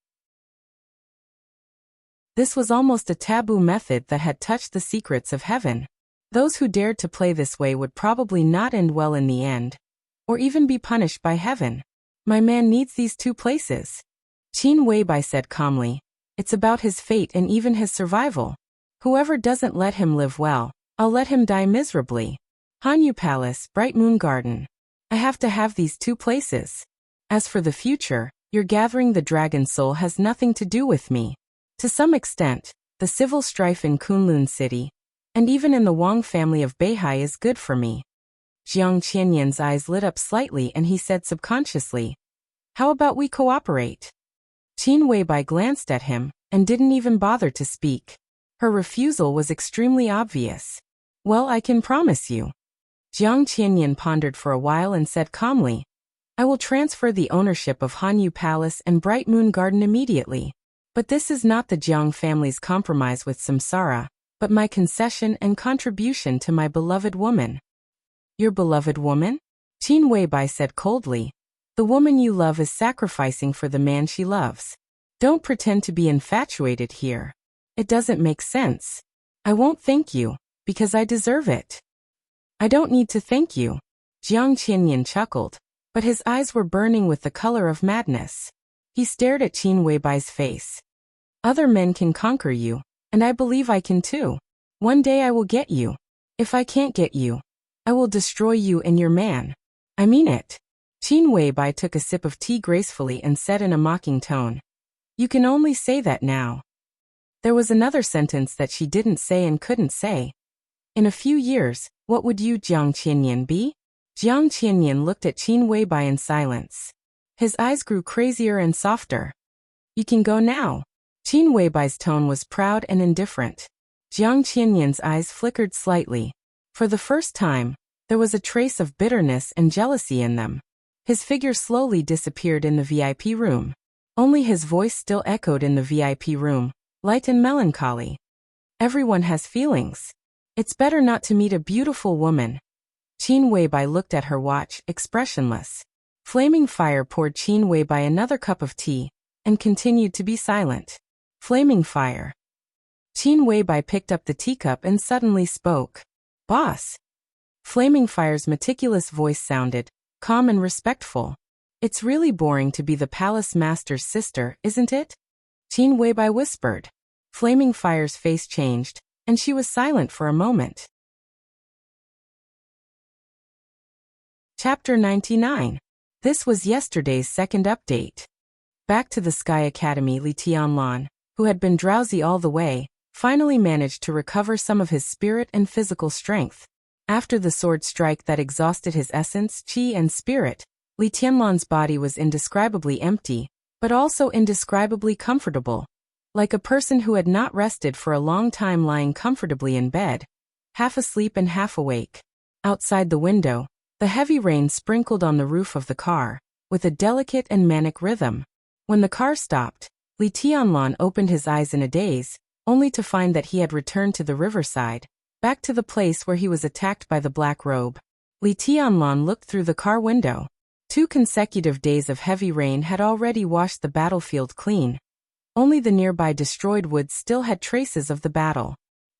This was almost a taboo method that had touched the secrets of heaven. Those who dared to play this way would probably not end well in the end, or even be punished by heaven. My man needs these 2 places. Qin Weibai said calmly. It's about his fate and even his survival. Whoever doesn't let him live well, I'll let him die miserably. Hanyu Palace, Bright Moon Garden. I have to have these 2 places. As for the future, your gathering the dragon soul has nothing to do with me. To some extent, the civil strife in Kunlun City, and even in the Wang family of Beihai is good for me. Jiang Qianyan's eyes lit up slightly and he said subconsciously, how about we cooperate? Qin Weibai glanced at him and didn't even bother to speak. Her refusal was extremely obvious. Well, I can promise you. Jiang Qianyan pondered for a while and said calmly, I will transfer the ownership of Hanyu Palace and Bright Moon Garden immediately. But this is not the Jiang family's compromise with Samsara, but my concession and contribution to my beloved woman. Your beloved woman? Qin Weibai said coldly. The woman you love is sacrificing for the man she loves. Don't pretend to be infatuated here. It doesn't make sense. I won't thank you, because I deserve it. I don't need to thank you. Jiang Qianyan chuckled, but his eyes were burning with the color of madness. He stared at Qin Weibai's face. Other men can conquer you, and I believe I can too. One day I will get you. If I can't get you, I will destroy you and your man. I mean it. Qin Weibai took a sip of tea gracefully and said in a mocking tone, You can only say that now. There was another sentence that she didn't say and couldn't say. In a few years, what would you, Jiang Qianyan, be? Jiang Qianyan looked at Qin Weibai in silence. His eyes grew crazier and softer. You can go now. Qin Weibai's tone was proud and indifferent. Jiang Qianyan's eyes flickered slightly. For the first time, there was a trace of bitterness and jealousy in them. His figure slowly disappeared in the VIP room. Only his voice still echoed in the VIP room, light and melancholy. Everyone has feelings. It's better not to meet a beautiful woman. Qin Weibai looked at her watch, expressionless. Flaming Fire poured Qin Weibai another cup of tea, and continued to be silent. Flaming Fire. Qin Weibai picked up the teacup and suddenly spoke. Boss. Flaming Fire's meticulous voice sounded calm and respectful. It's really boring to be the palace master's sister, isn't it? Qin Weibai whispered. Flaming Fire's face changed, and she was silent for a moment. Chapter 99. This was yesterday's second update. Back to the Sky Academy, Li Tianlan, who had been drowsy all the way, finally managed to recover some of his spirit and physical strength. After the sword strike that exhausted his essence, chi and spirit, Li Tianlan's body was indescribably empty, but also indescribably comfortable, like a person who had not rested for a long time lying comfortably in bed, half asleep and half awake. Outside the window, the heavy rain sprinkled on the roof of the car, with a delicate and manic rhythm. When the car stopped, Li Tianlan opened his eyes in a daze, only to find that he had returned to the riverside, back to the place where he was attacked by the Black Robe. Li Tianlan looked through the car window. 2 consecutive days of heavy rain had already washed the battlefield clean. Only the nearby destroyed woods still had traces of the battle.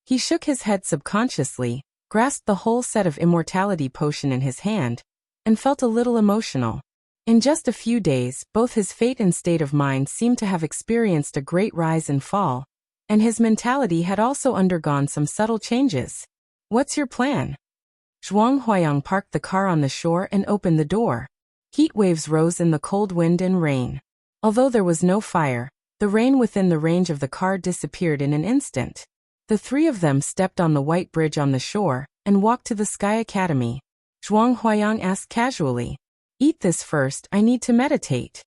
He shook his head subconsciously, grasped the whole set of immortality potion in his hand, and felt a little emotional. In just a few days, both his fate and state of mind seemed to have experienced a great rise and fall, and his mentality had also undergone some subtle changes. What's your plan? Zhuang Huayang parked the car on the shore and opened the door. Heat waves rose in the cold wind and rain. Although there was no fire, the rain within the range of the car disappeared in an instant. The 3 of them stepped on the white bridge on the shore and walked to the Sky Academy. Zhuang Huayang asked casually, "Eat this first, I need to meditate."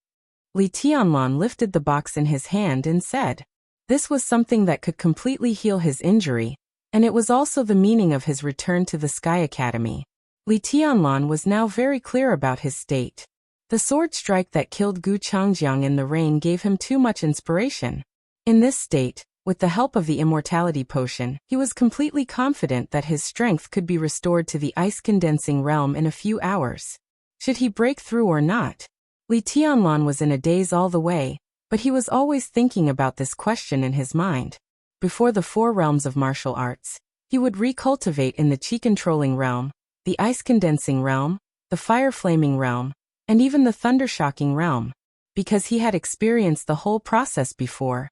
Li Tianlan lifted the box in his hand and said, this was something that could completely heal his injury, and it was also the meaning of his return to the Sky Academy. Li Tianlan was now very clear about his state. The sword strike that killed Gu Changjiang in the rain gave him too much inspiration. In this state, with the help of the immortality potion, he was completely confident that his strength could be restored to the ice-condensing realm in a few hours. Should he break through or not? Li Tianlan was in a daze all the way, but he was always thinking about this question in his mind. Before the 4 realms of martial arts, he would recultivate in the chi-controlling realm, the ice-condensing realm, the fire-flaming realm, and even the thunder-shocking realm. Because he had experienced the whole process before,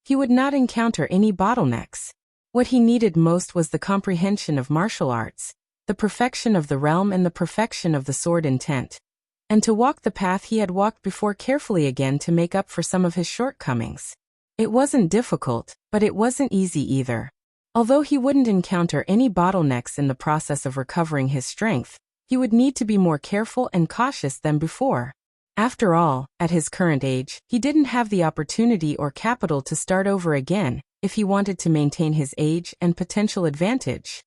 he would not encounter any bottlenecks. What he needed most was the comprehension of martial arts, the perfection of the realm and the perfection of the sword intent, and to walk the path he had walked before carefully again to make up for some of his shortcomings. It wasn't difficult, but it wasn't easy either. Although he wouldn't encounter any bottlenecks in the process of recovering his strength, he would need to be more careful and cautious than before. After all, at his current age, he didn't have the opportunity or capital to start over again if he wanted to maintain his age and potential advantage.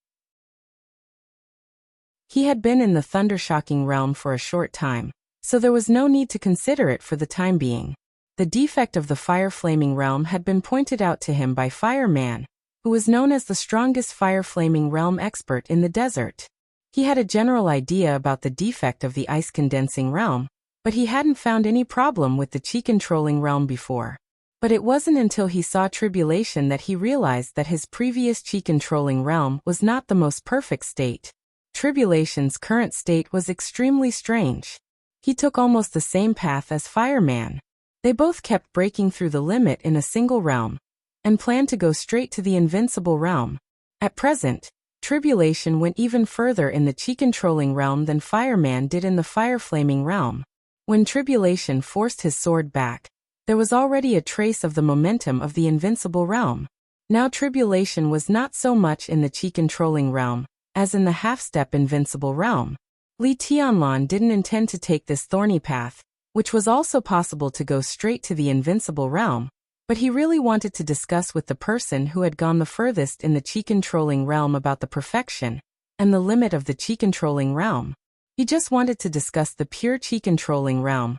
He had been in the thunder-shocking realm for a short time, so there was no need to consider it for the time being. The defect of the fire-flaming realm had been pointed out to him by Fireman, who was known as the strongest fire-flaming realm expert in the desert. He had a general idea about the defect of the ice-condensing realm, but he hadn't found any problem with the chi-controlling realm before. But it wasn't until he saw Tribulation that he realized that his previous chi-controlling realm was not the most perfect state. Tribulation's current state was extremely strange. He took almost the same path as Fireman. They both kept breaking through the limit in a single realm, and planned to go straight to the invincible realm. At present, Tribulation went even further in the chi-controlling realm than Fireman did in the fire-flaming realm. When Tribulation forced his sword back, there was already a trace of the momentum of the invincible realm. Now Tribulation was not so much in the chi-controlling realm as in the half-step invincible realm. Li Tianlan didn't intend to take this thorny path, which was also possible to go straight to the invincible realm, but he really wanted to discuss with the person who had gone the furthest in the chi-controlling realm about the perfection and the limit of the chi-controlling realm. He just wanted to discuss the pure chi-controlling realm,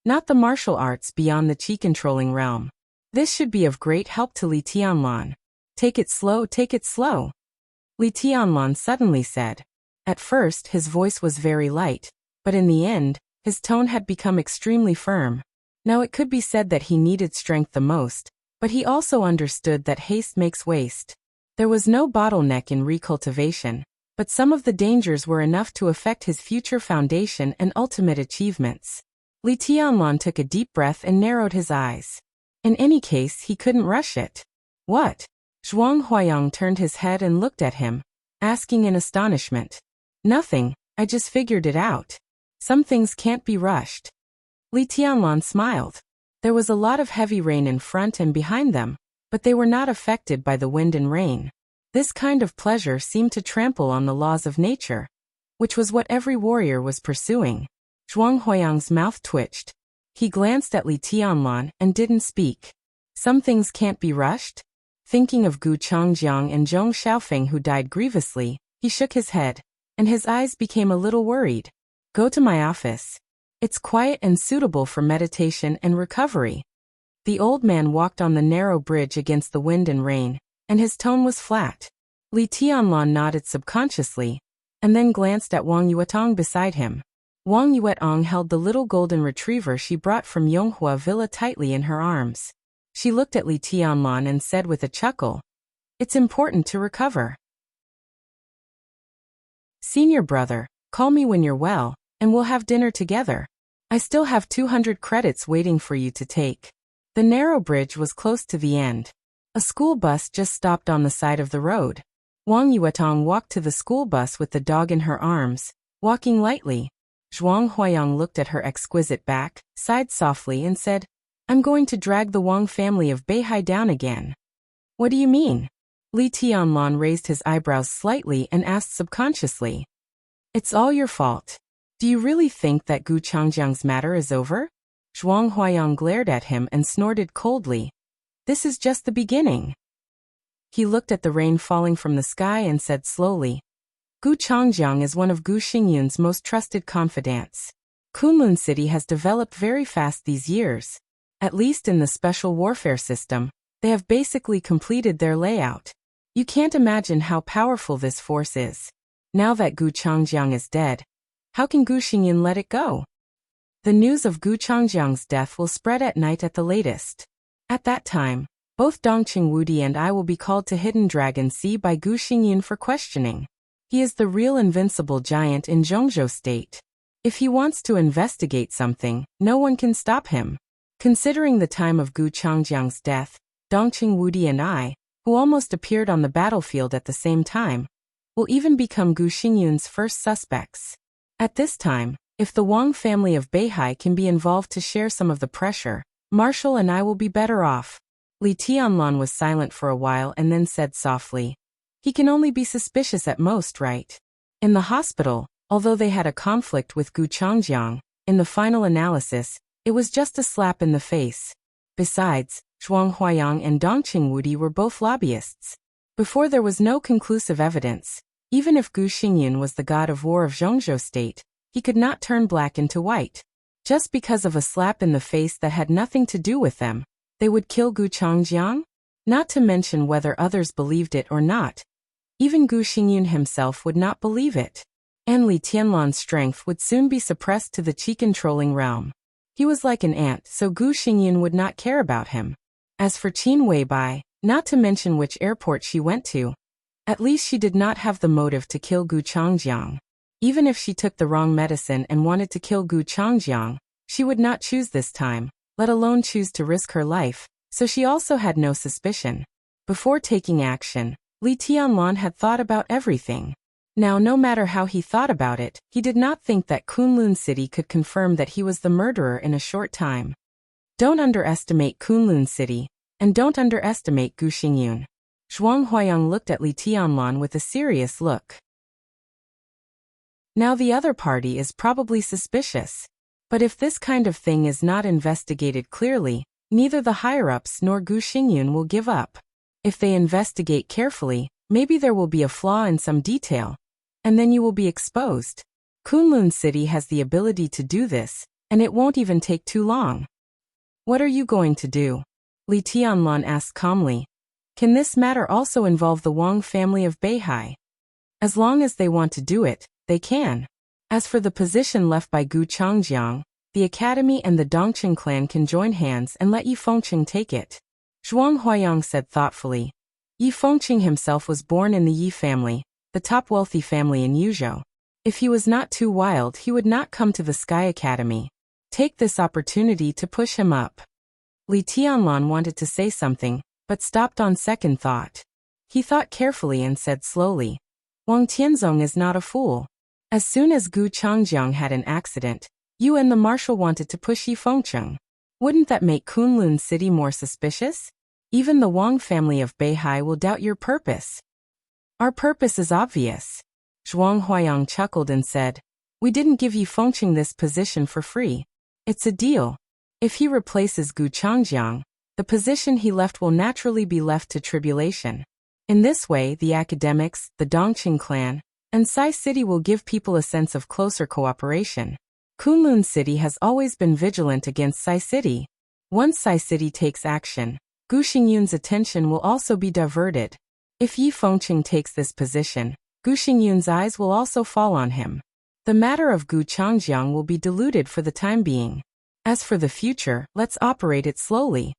not the martial arts beyond the chi-controlling realm. This should be of great help to Li Tianlan. Take it slow, take it slow, Li Tianlan suddenly said. At first his voice was very light, but in the end, his tone had become extremely firm. Now it could be said that he needed strength the most, but he also understood that haste makes waste. There was no bottleneck in recultivation, but some of the dangers were enough to affect his future foundation and ultimate achievements. Li Tianlan took a deep breath and narrowed his eyes. In any case, he couldn't rush it. What? Zhuang Huayang turned his head and looked at him, asking in astonishment. Nothing, I just figured it out. Some things can't be rushed. Li Tianlan smiled. There was a lot of heavy rain in front and behind them, but they were not affected by the wind and rain. This kind of pleasure seemed to trample on the laws of nature, which was what every warrior was pursuing. Zhuang Huayang's mouth twitched. He glanced at Li Tianlan and didn't speak. Some things can't be rushed? Thinking of Gu Changjiang and Zhong Xiaofeng who died grievously, he shook his head, and his eyes became a little worried. Go to my office. It's quiet and suitable for meditation and recovery. The old man walked on the narrow bridge against the wind and rain, and his tone was flat. Li Tianlan nodded subconsciously, and then glanced at Wang Yuetong beside him. Wang Yuetong held the little golden retriever she brought from Yonghua Villa tightly in her arms. She looked at Li Tianlan and said with a chuckle, "It's important to recover. Senior brother, call me when you're well, and we'll have dinner together. I still have 200 credits waiting for you to take." The narrow bridge was close to the end. A school bus just stopped on the side of the road. Wang Yuetong walked to the school bus with the dog in her arms, walking lightly. Zhuang Huayang looked at her exquisite back, sighed softly and said, "I'm going to drag the Wang family of Beihai down again." What do you mean? Li Tianlan raised his eyebrows slightly and asked subconsciously. It's all your fault. Do you really think that Gu Changjiang's matter is over? Zhuang Huayang glared at him and snorted coldly. This is just the beginning. He looked at the rain falling from the sky and said slowly, Gu Changjiang is one of Gu Xingyun's most trusted confidants. Kunlun City has developed very fast these years. At least in the special warfare system, they have basically completed their layout. You can't imagine how powerful this force is. Now that Gu Changjiang is dead, how can Gu Xingyun let it go? The news of Gu Changjiang's death will spread at night at the latest. At that time, both Dongqing Wudi and I will be called to Hidden Dragon Sea by Gu Xingyun for questioning. He is the real invincible giant in Zhongzhou State. If he wants to investigate something, no one can stop him. Considering the time of Gu Changjiang's death, Dongqing Wudi and I, who almost appeared on the battlefield at the same time, will even become Gu Xingyun's first suspects. At this time, if the Wang family of Beihai can be involved to share some of the pressure, Marshall and I will be better off. Li Tianlan was silent for a while and then said softly, he can only be suspicious at most, right? In the hospital, although they had a conflict with Gu Changjiang, in the final analysis, it was just a slap in the face. Besides, Zhuang Huayang and Dongqing Wudi were both lobbyists. Before there was no conclusive evidence, even if Gu Xingyun was the god of war of Zhongzhou State, he could not turn black into white. Just because of a slap in the face that had nothing to do with them, they would kill Gu Changjiang? Not to mention whether others believed it or not. Even Gu Xingyun himself would not believe it. And Li Tianlan's strength would soon be suppressed to the qi-controlling realm. He was like an ant, so Gu Xingyun would not care about him. As for Qin Weibai, not to mention which airport she went to, at least she did not have the motive to kill Gu Changjiang. Even if she took the wrong medicine and wanted to kill Gu Changjiang, she would not choose this time, let alone choose to risk her life, so she also had no suspicion. Before taking action, Li Tianlan had thought about everything. Now, no matter how he thought about it, he did not think that Kunlun City could confirm that he was the murderer in a short time. Don't underestimate Kunlun City, and don't underestimate Gu Xingyun. Zhuang Huayang looked at Li Tianlan with a serious look. Now the other party is probably suspicious. But if this kind of thing is not investigated clearly, neither the higher-ups nor Gu Xingyun will give up. If they investigate carefully, maybe there will be a flaw in some detail, and then you will be exposed. Kunlun City has the ability to do this, and it won't even take too long. What are you going to do? Li Tianlan asked calmly. Can this matter also involve the Wang family of Beihai? As long as they want to do it, they can. As for the position left by Gu Changjiang, the academy and the Dongqing clan can join hands and let Yi Fengqing take it. Zhuang Huayang said thoughtfully. Yi Fengqing himself was born in the Yi family, the top wealthy family in Yuzhou. If he was not too wild, he would not come to the Sky Academy. Take this opportunity to push him up. Li Tianlan wanted to say something, but stopped on second thought. He thought carefully and said slowly, Wang Tianzong is not a fool. As soon as Gu Changjiang had an accident, you and the marshal wanted to push Yi Fengcheng. Wouldn't that make Kunlun City more suspicious? Even the Wang family of Beihai will doubt your purpose. Our purpose is obvious. Zhuang Huayang chuckled and said, we didn't give Yi Fengcheng this position for free. It's a deal. If he replaces Gu Changjiang, the position he left will naturally be left to Tribulation. In this way, the academics, the Dongqing clan, and Sai City will give people a sense of closer cooperation. Kunlun City has always been vigilant against Sai City. Once Sai City takes action, Gu Xingyun's attention will also be diverted. If Yi Fengcheng takes this position, Gu Xingyun's eyes will also fall on him. The matter of Gu Changjiang will be diluted for the time being. As for the future, let's operate it slowly.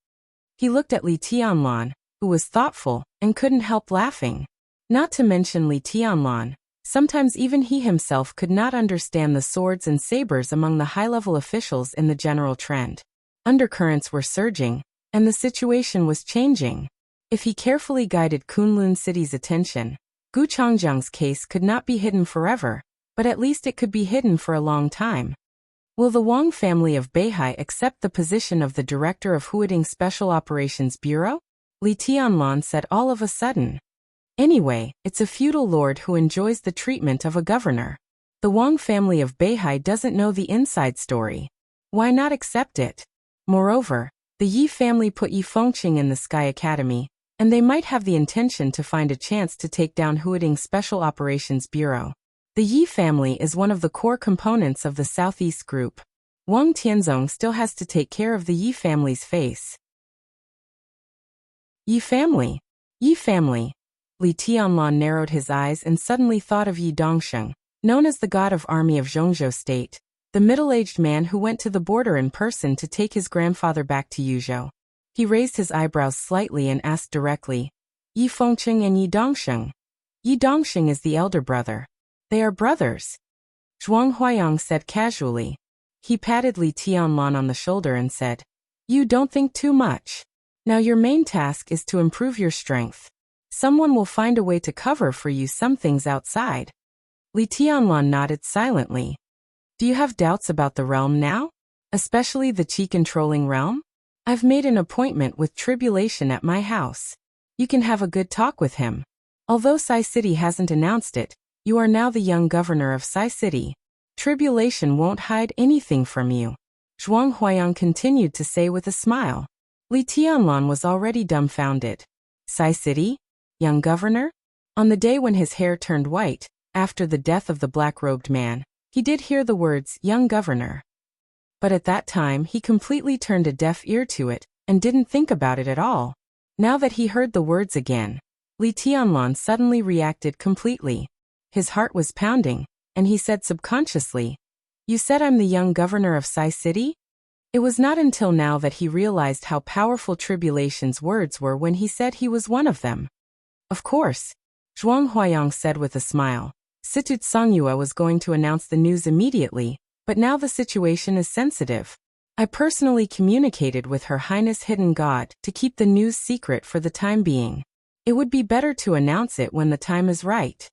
He looked at Li Tianlan, who was thoughtful, and couldn't help laughing. Not to mention Li Tianlan, sometimes even he himself could not understand the swords and sabers among the high-level officials in the general trend. Undercurrents were surging, and the situation was changing. If he carefully guided Kunlun City's attention, Gu Changjiang's case could not be hidden forever, but at least it could be hidden for a long time. Will the Wang family of Beihai accept the position of the director of Huading Special Operations Bureau? Li Tianlan said all of a sudden. Anyway, it's a feudal lord who enjoys the treatment of a governor. The Wang family of Beihai doesn't know the inside story. Why not accept it? Moreover, the Yi family put Yi Fengcheng in the Sky Academy, and they might have the intention to find a chance to take down Huading Special Operations Bureau. The Yi family is one of the core components of the Southeast Group. Wang Tianzong still has to take care of the Yi family's face. Yi family. Yi family. Li Tianlan narrowed his eyes and suddenly thought of Yi Dongsheng, known as the god of army of Zhongzhou State, the middle-aged man who went to the border in person to take his grandfather back to Yuzhou. He raised his eyebrows slightly and asked directly, Yi Fengcheng and Yi Dongsheng. Yi Dongsheng is the elder brother. They are brothers. Zhuang Huayang said casually. He patted Li Tianlan on the shoulder and said, you don't think too much. Now your main task is to improve your strength. Someone will find a way to cover for you some things outside. Li Tianlan nodded silently. Do you have doubts about the realm now? Especially the Qi-controlling realm? I've made an appointment with Tribulation at my house. You can have a good talk with him. Although Sai City hasn't announced it, you are now the young governor of Sai City. Tribulation won't hide anything from you. Zhuang Huayang continued to say with a smile. Li Tianlan was already dumbfounded. Sai City? Young governor? On the day when his hair turned white, after the death of the black-robed man, he did hear the words, young governor. But at that time he completely turned a deaf ear to it, and didn't think about it at all. Now that he heard the words again, Li Tianlan suddenly reacted completely. His heart was pounding, and he said subconsciously, you said I'm the young governor of Sai City? It was not until now that he realized how powerful Tribulation's words were when he said he was one of them. Of course, Zhuang Huayang said with a smile. Situ Songyue was going to announce the news immediately, but now the situation is sensitive. I personally communicated with Her Highness Hidden God to keep the news secret for the time being. It would be better to announce it when the time is right.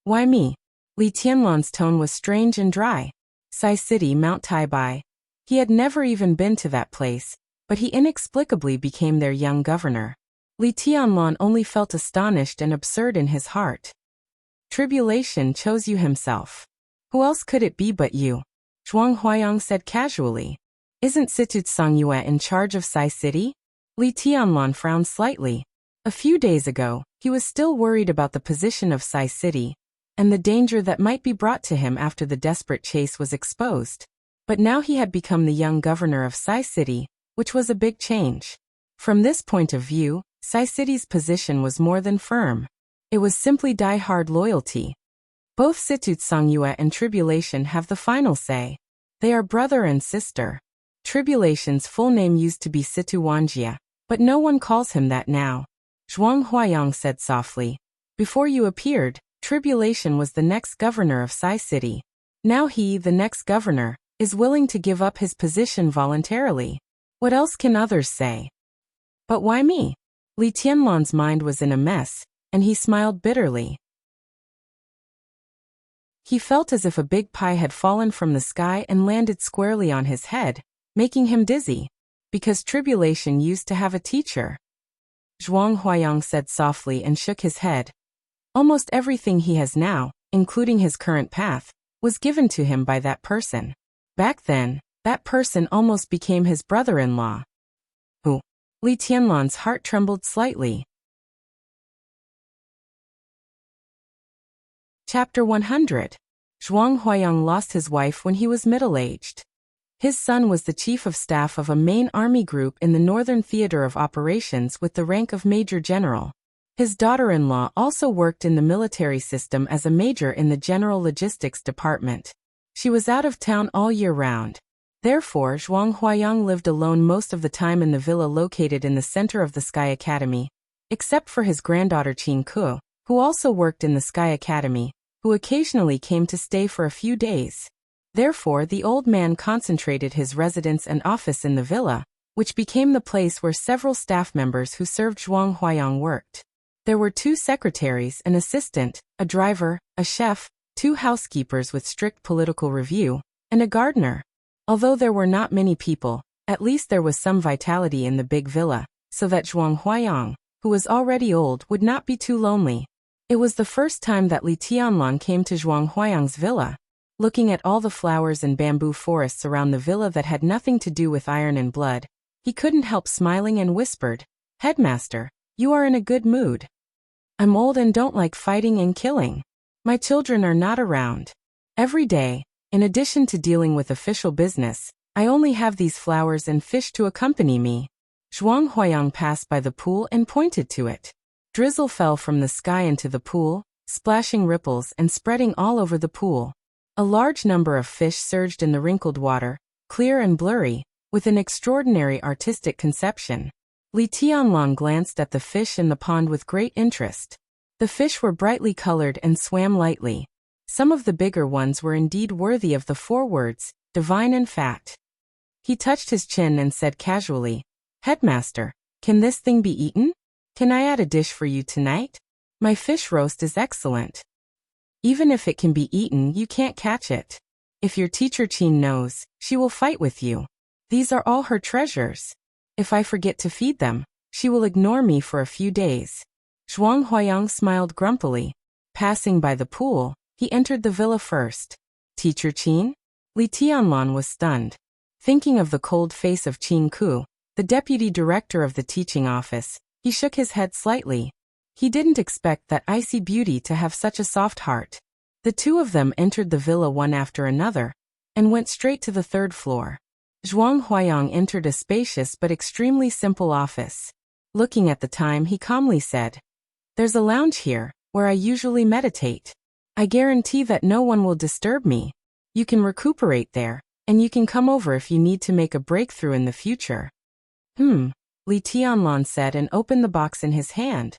Why me? Li Tianlan's tone was strange and dry. Sai City, Mount Taibai. He had never even been to that place, but he inexplicably became their young governor. Li Tianlan only felt astonished and absurd in his heart. Tribulation chose you himself. Who else could it be but you? Zhuang Huayang said casually. Isn't Situ Songyue in charge of Sai City? Li Tianlan frowned slightly. A few days ago, he was still worried about the position of Sai City, and the danger that might be brought to him after the desperate chase was exposed. But now he had become the young governor of Sai City, which was a big change. From this point of view, Sai City's position was more than firm. It was simply die-hard loyalty. Both Situ Songyue and Tribulation have the final say. They are brother and sister. Tribulation's full name used to be Situ Wanjia, but no one calls him that now. Zhuang Huayang said softly. Before you appeared, Tribulation was the next governor of Sai City. Now he, the next governor, is willing to give up his position voluntarily. What else can others say? But why me? Li Tianlan's mind was in a mess, and he smiled bitterly. He felt as if a big pie had fallen from the sky and landed squarely on his head, making him dizzy. Because tribulation used to have a teacher. Zhuang Huayang said softly and shook his head. Almost everything he has now, including his current path, was given to him by that person. Back then, that person almost became his brother-in-law. Who? Li Tianlan's heart trembled slightly. Chapter 100. Zhuang Huayang lost his wife when he was middle-aged. His son was the chief of staff of a main army group in the Northern Theater of Operations with the rank of Major General. His daughter-in-law also worked in the military system as a major in the General Logistics Department. She was out of town all year round. Therefore, Zhuang Huayang lived alone most of the time in the villa located in the center of the Sky Academy, except for his granddaughter Qin Ke, who also worked in the Sky Academy, who occasionally came to stay for a few days. Therefore, the old man concentrated his residence and office in the villa, which became the place where several staff members who served Zhuang Huayang worked. There were 2 secretaries, an assistant, a driver, a chef, 2 housekeepers with strict political review, and a gardener. Although there were not many people, at least there was some vitality in the big villa, so that Zhuang Huayang, who was already old, would not be too lonely. It was the first time that Li Tianlan came to Zhuang Huayang's villa. Looking at all the flowers and bamboo forests around the villa that had nothing to do with iron and blood, he couldn't help smiling and whispered, "Headmaster, you are in a good mood. I'm old and don't like fighting and killing. My children are not around. Every day, in addition to dealing with official business, I only have these flowers and fish to accompany me." Zhuang Huayang passed by the pool and pointed to it. Drizzle fell from the sky into the pool, splashing ripples and spreading all over the pool. A large number of fish surged in the wrinkled water, clear and blurry, with an extraordinary artistic conception. Li Tianlan glanced at the fish in the pond with great interest. The fish were brightly colored and swam lightly. Some of the bigger ones were indeed worthy of the 4 words, divine and fat. He touched his chin and said casually, "Headmaster, can this thing be eaten? Can I add a dish for you tonight? My fish roast is excellent." "Even if it can be eaten, you can't catch it. If your teacher Qin knows, she will fight with you. These are all her treasures. If I forget to feed them, she will ignore me for a few days." Zhuang Huayang smiled grumpily. Passing by the pool, he entered the villa first. "Teacher Qin?" Li Tianlan was stunned. Thinking of the cold face of Qin Ke, the deputy director of the teaching office, he shook his head slightly. He didn't expect that icy beauty to have such a soft heart. The 2 of them entered the villa one after another, and went straight to the 3rd floor. Zhuang Huayang entered a spacious but extremely simple office. Looking at the time, he calmly said, "There's a lounge here, where I usually meditate. I guarantee that no one will disturb me. You can recuperate there, and you can come over if you need to make a breakthrough in the future." Li Tianlan said and opened the box in his hand.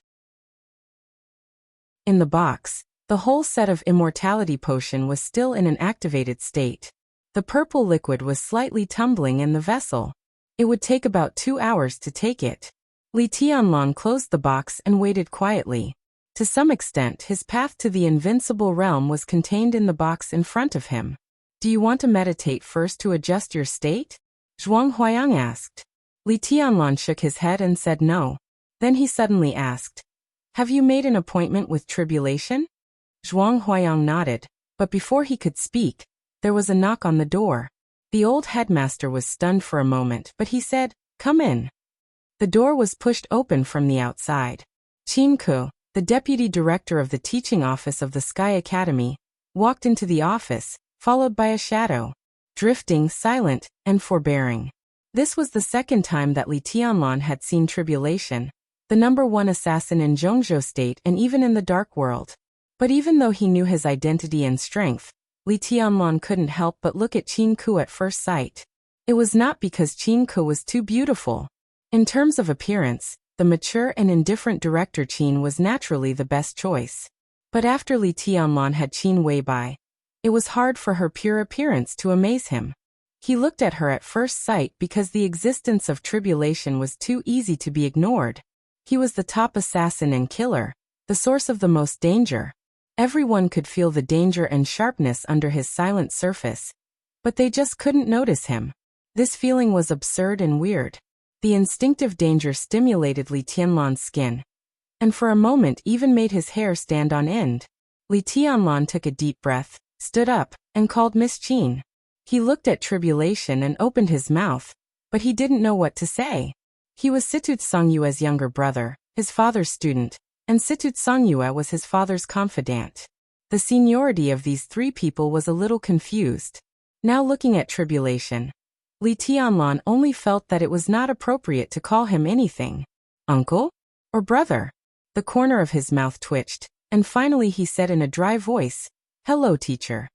In the box, the whole set of immortality potion was still in an activated state. The purple liquid was slightly tumbling in the vessel. It would take about 2 hours to take it. Li Tianlan closed the box and waited quietly. To some extent, his path to the invincible realm was contained in the box in front of him. "Do you want to meditate first to adjust your state?" Zhuang Huayang asked. Li Tianlan shook his head and said no. Then he suddenly asked, "Have you made an appointment with tribulation?" Zhuang Huayang nodded, but before he could speak, there was a knock on the door. The old headmaster was stunned for a moment, but he said, "Come in." The door was pushed open from the outside. Qin Ke, the deputy director of the teaching office of the Sky Academy, walked into the office, followed by a shadow, drifting, silent, and forbearing. This was the 2nd time that Li Tianlan had seen tribulation, the #1 assassin in Zhongzhou State and even in the Dark World. But even though he knew his identity and strength, Li Tianlan couldn't help but look at Qin Ke at first sight. It was not because Qin Ke was too beautiful. In terms of appearance, the mature and indifferent director Qin was naturally the best choice. But after Li Tianlan had Qin Wei by, it was hard for her pure appearance to amaze him. He looked at her at first sight because the existence of tribulation was too easy to be ignored. He was the top assassin and killer, the source of the most danger. Everyone could feel the danger and sharpness under his silent surface, but they just couldn't notice him. This feeling was absurd and weird. The instinctive danger stimulated Li Tianlan's skin, and for a moment even made his hair stand on end. Li Tianlan took a deep breath, stood up, and called Miss Qin. He looked at tribulation and opened his mouth, but he didn't know what to say. He was Situt Songyue's younger brother, his father's student, and Situt Songyue was his father's confidant. The seniority of these three people was a little confused. Now looking at tribulation, Li Tianlan only felt that it was not appropriate to call him anything. Uncle? Or brother? The corner of his mouth twitched, and finally he said in a dry voice, "Hello, teacher."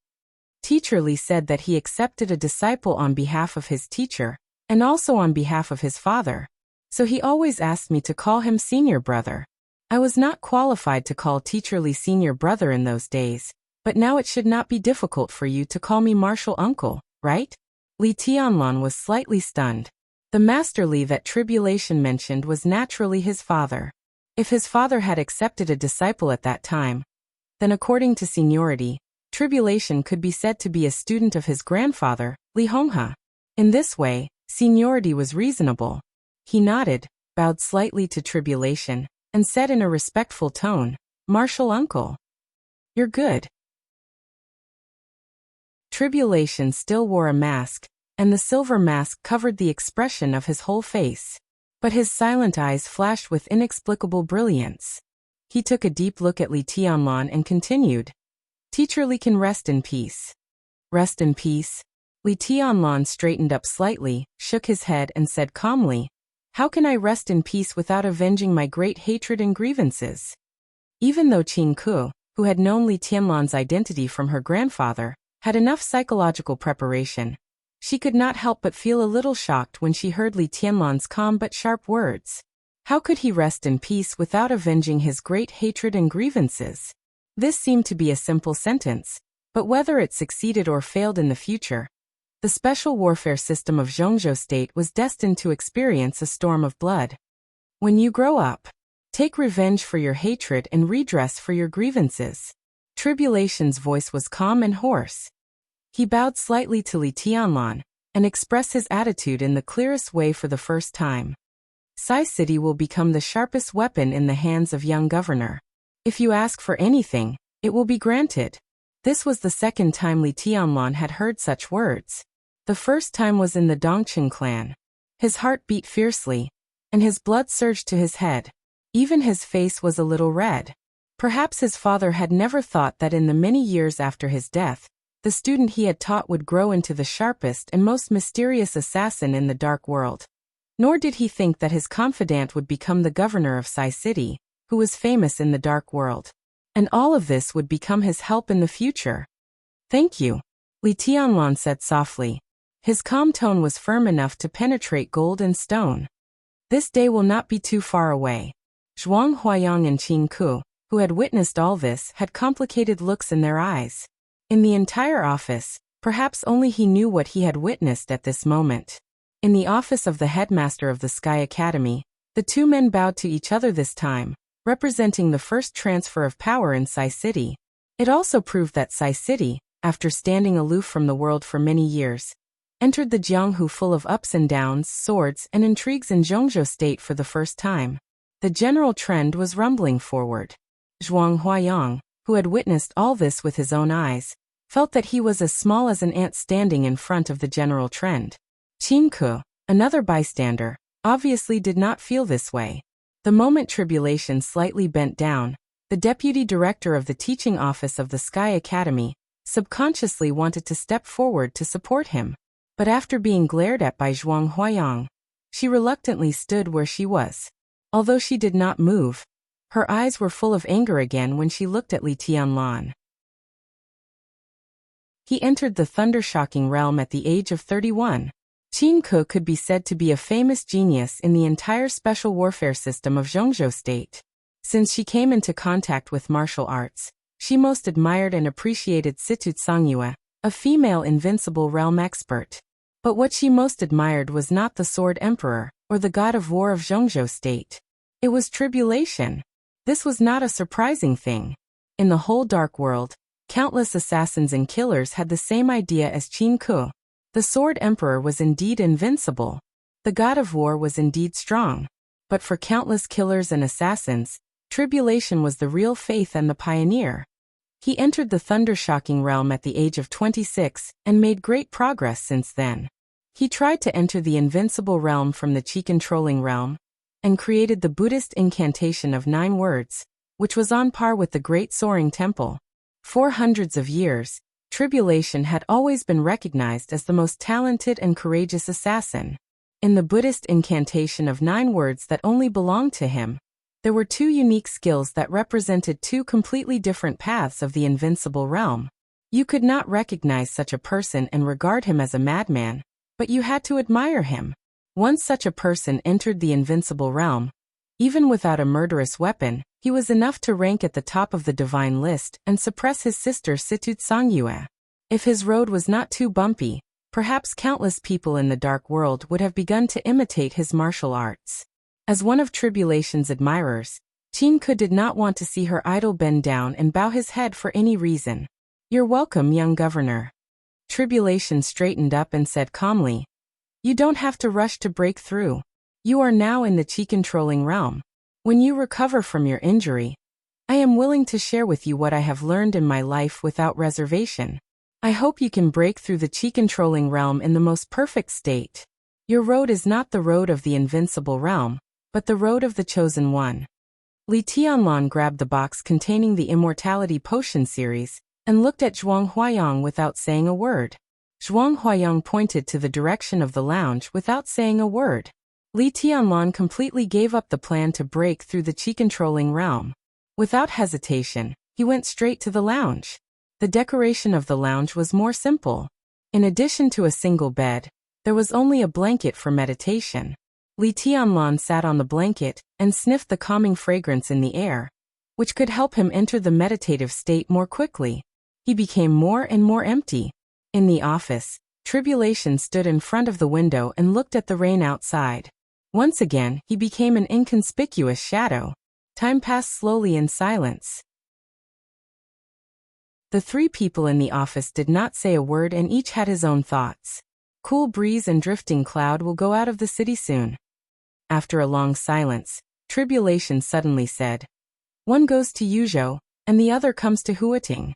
Teacher Li said that he accepted a disciple on behalf of his teacher, and also on behalf of his father. So he always asked me to call him senior brother. I was not qualified to call Teacher Li senior brother in those days, but now it should not be difficult for you to call me Martial Uncle, right? Li Tianlan was slightly stunned. The Master Li that tribulation mentioned was naturally his father. If his father had accepted a disciple at that time, then according to seniority, tribulation could be said to be a student of his grandfather, Li Honghe. In this way, seniority was reasonable. He nodded, bowed slightly to tribulation, and said in a respectful tone, "Martial Uncle. You're good." Tribulation still wore a mask, and the silver mask covered the expression of his whole face. But his silent eyes flashed with inexplicable brilliance. He took a deep look at Li Tianlan and continued, "Teacher Li can rest in peace." Rest in peace? Li Tianlan straightened up slightly, shook his head and said calmly, "How can I rest in peace without avenging my great hatred and grievances?" Even though Qin Ku, who had known Li Tianlan's identity from her grandfather, had enough psychological preparation, she could not help but feel a little shocked when she heard Li Tianlan's calm but sharp words. How could he rest in peace without avenging his great hatred and grievances? This seemed to be a simple sentence, but whether it succeeded or failed in the future, the special warfare system of Zhongzhou State was destined to experience a storm of blood. When you grow up, take revenge for your hatred and redress for your grievances. Tribulation's voice was calm and hoarse. He bowed slightly to Li Tianlan and expressed his attitude in the clearest way for the first time. Sai City will become the sharpest weapon in the hands of young governor. If you ask for anything, it will be granted. This was the second time Li Tianlan had heard such words. The first time was in the Dongqing clan. His heart beat fiercely, and his blood surged to his head. Even his face was a little red. Perhaps his father had never thought that in the many years after his death, the student he had taught would grow into the sharpest and most mysterious assassin in the dark world. Nor did he think that his confidant would become the governor of Sai City, who was famous in the dark world. And all of this would become his help in the future. "Thank you," Li Tianlan said softly. His calm tone was firm enough to penetrate gold and stone. This day will not be too far away. Zhuang Huayang and Qin Ku, who had witnessed all this, had complicated looks in their eyes. In the entire office, perhaps only he knew what he had witnessed at this moment. In the office of the headmaster of the Sky Academy, the two men bowed to each other this time, representing the first transfer of power in Sai City. It also proved that Sai City, after standing aloof from the world for many years, entered the Jianghu full of ups and downs, swords, and intrigues in Zhongzhou State for the first time. The general trend was rumbling forward. Zhuang Huayang, who had witnessed all this with his own eyes, felt that he was as small as an ant standing in front of the general trend. Qin Ku, another bystander, obviously did not feel this way. The moment tribulation slightly bent down, the deputy director of the teaching office of the Sky Academy subconsciously wanted to step forward to support him. But after being glared at by Zhuang Huayang, she reluctantly stood where she was. Although she did not move, her eyes were full of anger again when she looked at Li Tianlan. He entered the thunder-shocking realm at the age of 31. Qin Ku could be said to be a famous genius in the entire special warfare system of Zhongzhou State. Since she came into contact with martial arts, she most admired and appreciated Situt Songyue, a female invincible realm expert. But what she most admired was not the Sword Emperor, or the god of war of Zhongzhou state. It was tribulation. This was not a surprising thing. In the whole dark world, countless assassins and killers had the same idea as Qin Ke. The Sword Emperor was indeed invincible. The god of war was indeed strong. But for countless killers and assassins, tribulation was the real faith and the pioneer. He entered the thunder-shocking realm at the age of 26 and made great progress since then. He tried to enter the invincible realm from the Qi-controlling realm and created the Buddhist incantation of 9 words, which was on par with the Great Soaring Temple. For hundreds of years, tribulation had always been recognized as the most talented and courageous assassin. In the Buddhist incantation of 9 words that only belonged to him, there were 2 unique skills that represented 2 completely different paths of the invincible realm. You could not recognize such a person and regard him as a madman, but you had to admire him. Once such a person entered the invincible realm, even without a murderous weapon, he was enough to rank at the top of the divine list and suppress his sister Situ Tsangyue. If his road was not too bumpy, perhaps countless people in the dark world would have begun to imitate his martial arts. As one of tribulation's admirers, Qin Ke did not want to see her idol bend down and bow his head for any reason. "You're welcome, young governor." Tribulation straightened up and said calmly, "You don't have to rush to break through. You are now in the Qi-controlling realm. When you recover from your injury, I am willing to share with you what I have learned in my life without reservation. I hope you can break through the Qi-controlling realm in the most perfect state. Your road is not the road of the invincible realm, but the road of the chosen one." Li Tianlan grabbed the box containing the Immortality Potion series and looked at Zhuang Huayang without saying a word. Zhuang Huayang pointed to the direction of the lounge without saying a word. Li Tianlan completely gave up the plan to break through the Qi-controlling realm. Without hesitation, he went straight to the lounge. The decoration of the lounge was more simple. In addition to a single bed, there was only a blanket for meditation. Li Tianlan sat on the blanket and sniffed the calming fragrance in the air, which could help him enter the meditative state more quickly. He became more and more empty. In the office, Tribulation stood in front of the window and looked at the rain outside. Once again, he became an inconspicuous shadow. Time passed slowly in silence. The 3 people in the office did not say a word and each had his own thoughts. Cool breeze and drifting cloud will go out of the city soon. After a long silence, Tribulation suddenly said, "One goes to Yuzhou, and the other comes to Huating."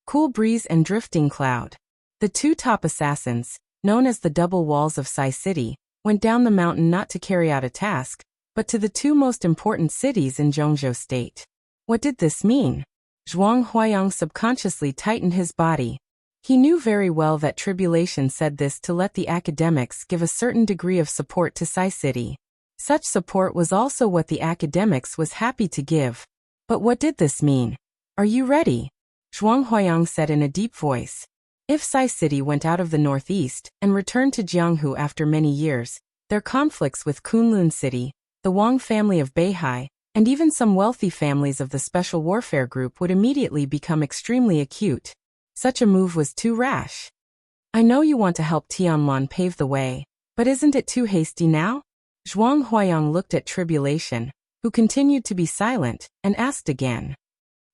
Cool breeze and drifting cloud. The 2 top assassins, known as the double walls of Sai City, went down the mountain not to carry out a task, but to the 2 most important cities in Zhongzhou state. What did this mean? Zhuang Huayang subconsciously tightened his body. He knew very well that Tribulation said this to let the academics give a certain degree of support to Sai City. Such support was also what the academics was happy to give. But what did this mean? "Are you ready?" Zhuang Huayang said in a deep voice. If Sai City went out of the northeast and returned to Jianghu after many years, their conflicts with Kunlun City, the Wang family of Beihai, and even some wealthy families of the Special Warfare Group would immediately become extremely acute. Such a move was too rash. "I know you want to help Tianlan pave the way, but isn't it too hasty now?" Zhuang Huayang looked at Tribulation, who continued to be silent, and asked again.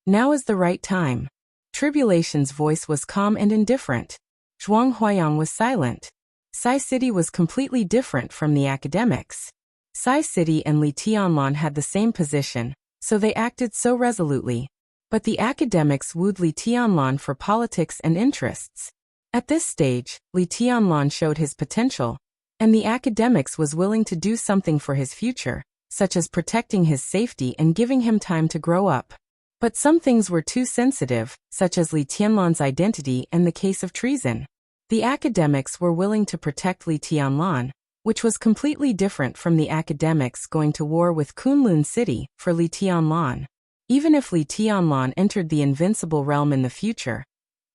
"Now is the right time." Tribulation's voice was calm and indifferent. Zhuang Huayang was silent. Sai City was completely different from the academics. Sai City and Li Tianlan had the same position, so they acted so resolutely. But the academics wooed Li Tianlan for politics and interests. At this stage, Li Tianlan showed his potential, and the academics was willing to do something for his future, such as protecting his safety and giving him time to grow up. But some things were too sensitive, such as Li Tianlan's identity and the case of treason. The academics were willing to protect Li Tianlan, which was completely different from the academics going to war with Kunlun City for Li Tianlan. Even if Li Tianlan entered the invincible realm in the future,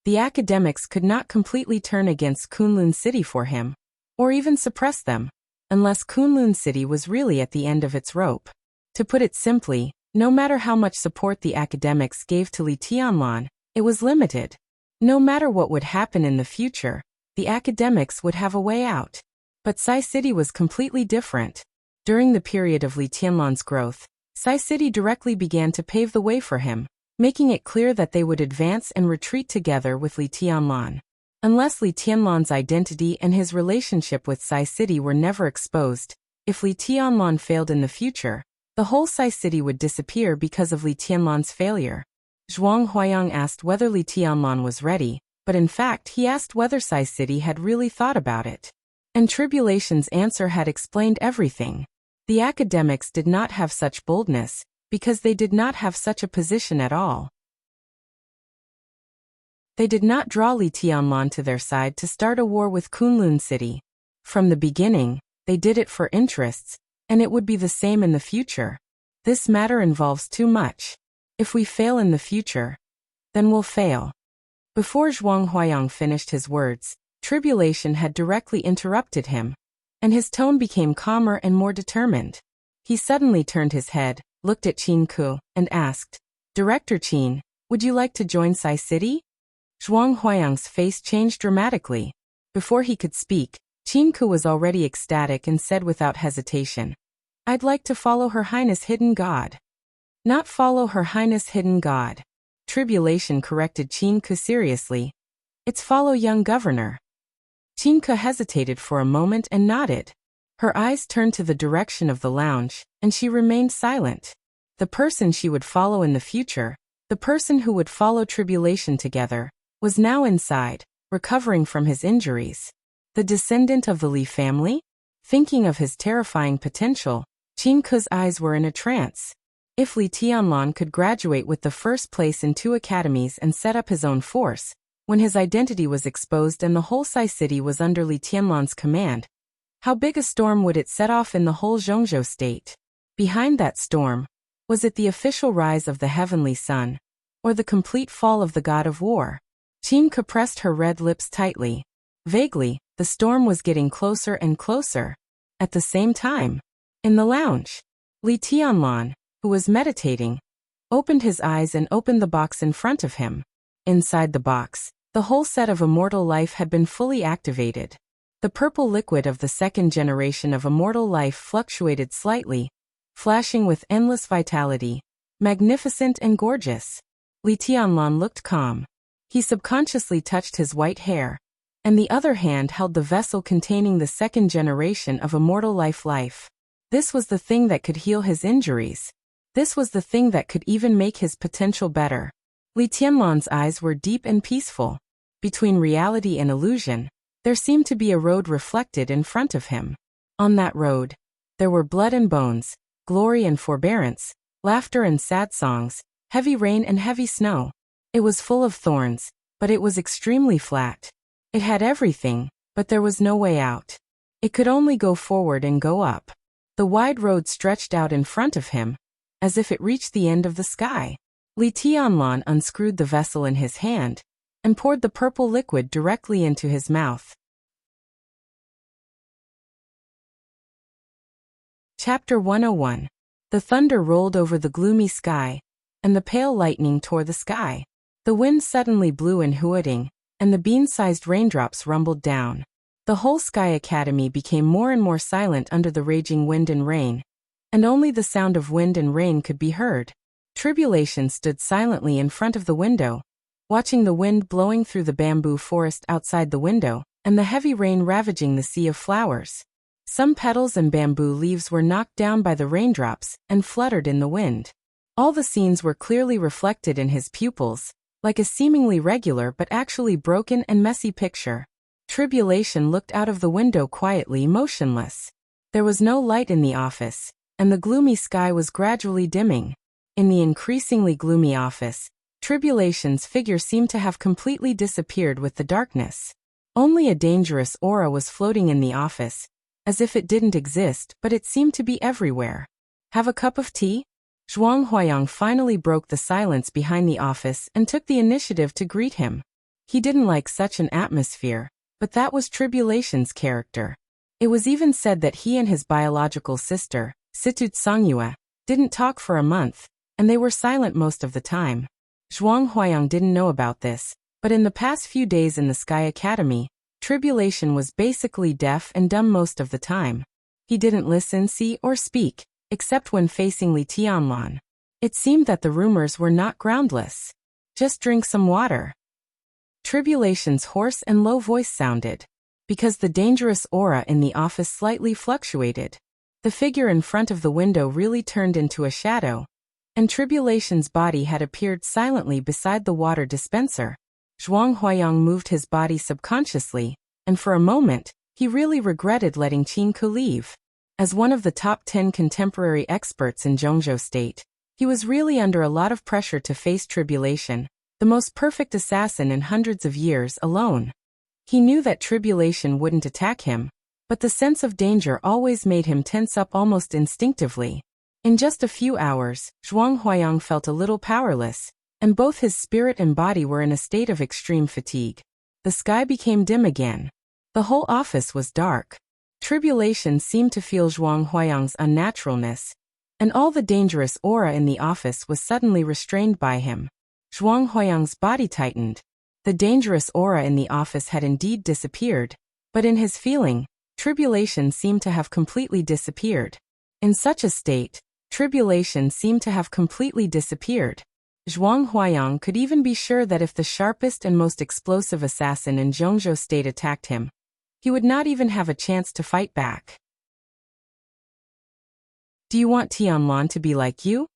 the academics could not completely turn against Kunlun City for him, or even suppress them, unless Kunlun City was really at the end of its rope. To put it simply, no matter how much support the academics gave to Li Tianlan, it was limited. No matter what would happen in the future, the academics would have a way out. But Sai City was completely different. During the period of Li Tianlan's growth, Sai City directly began to pave the way for him, making it clear that they would advance and retreat together with Li Tianlan. Unless Li Tianlan's identity and his relationship with Sai City were never exposed, if Li Tianlan failed in the future, the whole Sai City would disappear because of Li Tianlan's failure. Zhuang Huayang asked whether Li Tianlan was ready, but in fact he asked whether Sai City had really thought about it. And Tribulation's answer had explained everything. The academics did not have such boldness, because they did not have such a position at all. They did not draw Li Tianlan to their side to start a war with Kunlun City. From the beginning, they did it for interests, and it would be the same in the future. This matter involves too much. If we fail in the future, then we'll fail. Before Zhuang Huayang finished his words, Tribulation had directly interrupted him, and his tone became calmer and more determined. He suddenly turned his head, looked at Qin Ku, and asked, "Director Qin, would you like to join Sai City?" Zhuang Huayang's face changed dramatically. Before he could speak, Qin Ku was already ecstatic and said without hesitation, "I'd like to follow Her Highness Hidden God." "Not follow Her Highness Hidden God." Tribulation corrected Qin Ku seriously. "It's follow Young Governor." Qin Ku hesitated for a moment and nodded. Her eyes turned to the direction of the lounge, and she remained silent. The person she would follow in the future, the person who would follow Tribulation together, was now inside, recovering from his injuries. The descendant of the Li family? Thinking of his terrifying potential, Qin Ku's eyes were in a trance. If Li Tianlan could graduate with the first place in 2 academies and set up his own force, when his identity was exposed and the whole Sai City was under Li Tianlan's command, how big a storm would it set off in the whole Zhongzhou state? Behind that storm, was it the official rise of the heavenly sun, or the complete fall of the god of war? Qin Ku pressed her red lips tightly. Vaguely, the storm was getting closer and closer. At the same time, in the lounge, Li Tianlan, who was meditating, opened his eyes and opened the box in front of him. Inside the box, the whole set of immortal life had been fully activated. The purple liquid of the second generation of immortal life fluctuated slightly, flashing with endless vitality, magnificent and gorgeous. Li Tianlan looked calm. He subconsciously touched his white hair, and the other hand held the vessel containing the second generation of immortal life. This was the thing that could heal his injuries. This was the thing that could even make his potential better. Li Tianlan's eyes were deep and peaceful. Between reality and illusion, there seemed to be a road reflected in front of him. On that road, there were blood and bones, glory and forbearance, laughter and sad songs, heavy rain and heavy snow. It was full of thorns, but it was extremely flat. It had everything, but there was no way out. It could only go forward and go up. The wide road stretched out in front of him, as if it reached the end of the sky. Li Tianlan unscrewed the vessel in his hand, and poured the purple liquid directly into his mouth. Chapter 101. The thunder rolled over the gloomy sky, and the pale lightning tore the sky. The wind suddenly blew in hooting, and the bean-sized raindrops rumbled down. The whole Sky Academy became more and more silent under the raging wind and rain, and only the sound of wind and rain could be heard. Tribulation stood silently in front of the window, watching the wind blowing through the bamboo forest outside the window, and the heavy rain ravaging the sea of flowers. Some petals and bamboo leaves were knocked down by the raindrops and fluttered in the wind. All the scenes were clearly reflected in his pupils, like a seemingly regular but actually broken and messy picture. Tribulation looked out of the window quietly motionless. There was no light in the office, and the gloomy sky was gradually dimming. In the increasingly gloomy office, Tribulation's figure seemed to have completely disappeared with the darkness. Only a dangerous aura was floating in the office, as if it didn't exist, but it seemed to be everywhere. "Have a cup of tea?" Zhuang Huayang finally broke the silence behind the office and took the initiative to greet him. He didn't like such an atmosphere, but that was Tribulation's character. It was even said that he and his biological sister, Situt Songyue, didn't talk for a month, and they were silent most of the time. Zhuang Huayang didn't know about this, but in the past few days in the Sky Academy, Tribulation was basically deaf and dumb most of the time. He didn't listen, see, or speak, except when facing Li Tianlan. It seemed that the rumors were not groundless. Just drink some water. Tribulation's hoarse and low voice sounded, because the dangerous aura in the office slightly fluctuated. The figure in front of the window really turned into a shadow, and Tribulation's body had appeared silently beside the water dispenser. Zhuang Huayang moved his body subconsciously, and for a moment, he really regretted letting Qin Ku leave. As one of the top 10 contemporary experts in Zhongzhou State, he was really under a lot of pressure to face Tribulation, the most perfect assassin in hundreds of years, alone. He knew that Tribulation wouldn't attack him, but the sense of danger always made him tense up almost instinctively. In just a few hours, Zhuang Huayang felt a little powerless, and both his spirit and body were in a state of extreme fatigue. The sky became dim again. The whole office was dark. Tribulation seemed to feel Zhuang Huayang's unnaturalness, and all the dangerous aura in the office was suddenly restrained by him. Zhuang Huayang's body tightened. The dangerous aura in the office had indeed disappeared, but in his feeling, Tribulation seemed to have completely disappeared. In such a state, Tribulation seemed to have completely disappeared. Zhuang Huayang could even be sure that if the sharpest and most explosive assassin in Zhongzhou State attacked him, he would not even have a chance to fight back. Do you want Tianlan to be like you?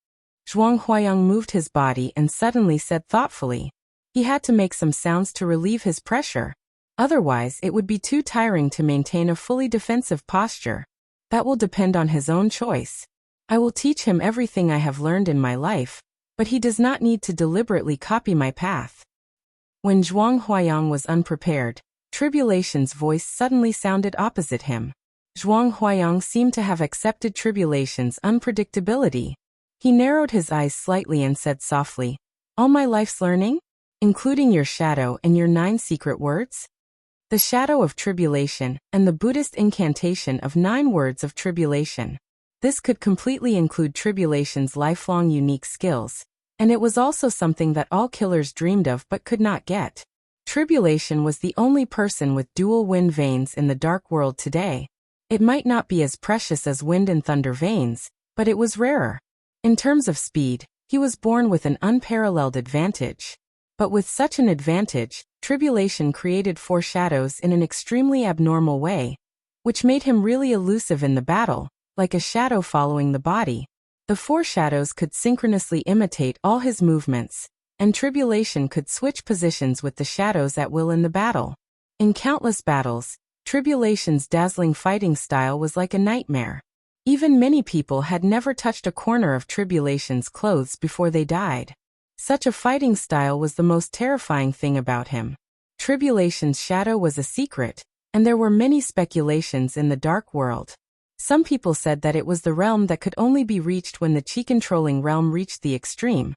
Zhuang Huayang moved his body and suddenly said thoughtfully. He had to make some sounds to relieve his pressure. Otherwise, it would be too tiring to maintain a fully defensive posture. That will depend on his own choice. I will teach him everything I have learned in my life, but he does not need to deliberately copy my path. When Zhuang Huayang was unprepared, Tribulation's voice suddenly sounded opposite him. Zhuang Huayang seemed to have accepted Tribulation's unpredictability. He narrowed his eyes slightly and said softly, "All my life's learning? Including your shadow and your 9 secret words?" The shadow of Tribulation and the Buddhist incantation of 9 words of Tribulation. This could completely include Tribulation's lifelong unique skills, and it was also something that all killers dreamed of but could not get. Tribulation was the only person with dual wind veins in the dark world today. It might not be as precious as wind and thunder veins, but it was rarer. In terms of speed, he was born with an unparalleled advantage. But with such an advantage, Tribulation created 4 shadows in an extremely abnormal way, which made him really elusive in the battle, like a shadow following the body. The 4 shadows could synchronously imitate all his movements, and Tribulation could switch positions with the shadows at will in the battle. In countless battles, Tribulation's dazzling fighting style was like a nightmare. Even many people had never touched a corner of Tribulation's clothes before they died. Such a fighting style was the most terrifying thing about him. Tribulation's shadow was a secret, and there were many speculations in the dark world. Some people said that it was the realm that could only be reached when the chi-controlling realm reached the extreme,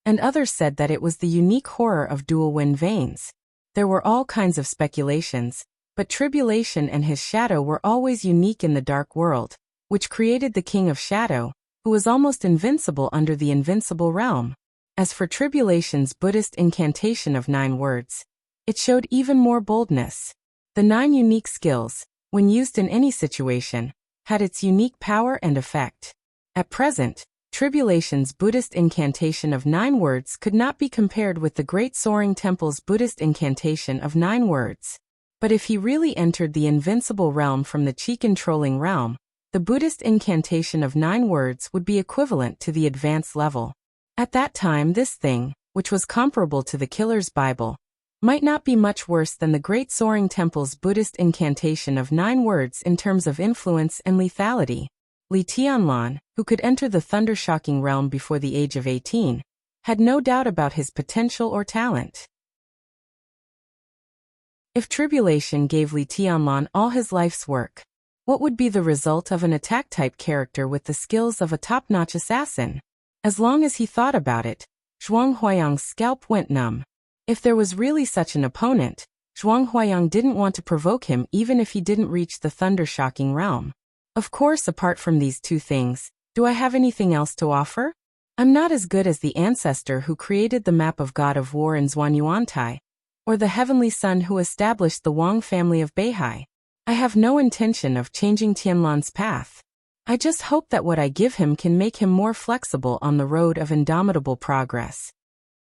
and others said that it was the unique horror of dual wind veins. There were all kinds of speculations, but Tribulation and his shadow were always unique in the dark world, which created the King of Shadow, who was almost invincible under the invincible realm. As for Tribulation's Buddhist incantation of 9 words, it showed even more boldness. The 9 unique skills, when used in any situation, had its unique power and effect. At present, Tribulation's Buddhist incantation of 9 words could not be compared with the Great Soaring Temple's Buddhist incantation of 9 words. But if he really entered the invincible realm from the chi-controlling realm, the Buddhist incantation of 9 words would be equivalent to the advanced level. At that time, this thing, which was comparable to the Killer's Bible, might not be much worse than the Great Soaring Temple's Buddhist incantation of 9 words in terms of influence and lethality. Li Tianlan, who could enter the thunder-shocking realm before the age of 18, had no doubt about his potential or talent. If Tribulation gave Li Tianlan all his life's work, what would be the result of an attack-type character with the skills of a top-notch assassin? As long as he thought about it, Zhuang Huayang's scalp went numb. If there was really such an opponent, Zhuang Huayang didn't want to provoke him even if he didn't reach the thunder-shocking realm. Of course, apart from these 2 things, do I have anything else to offer? I'm not as good as the ancestor who created the map of God of War in Zhuanyuantai, or the heavenly son who established the Wang family of Beihai. I have no intention of changing Tianlan's path. I just hope that what I give him can make him more flexible on the road of indomitable progress.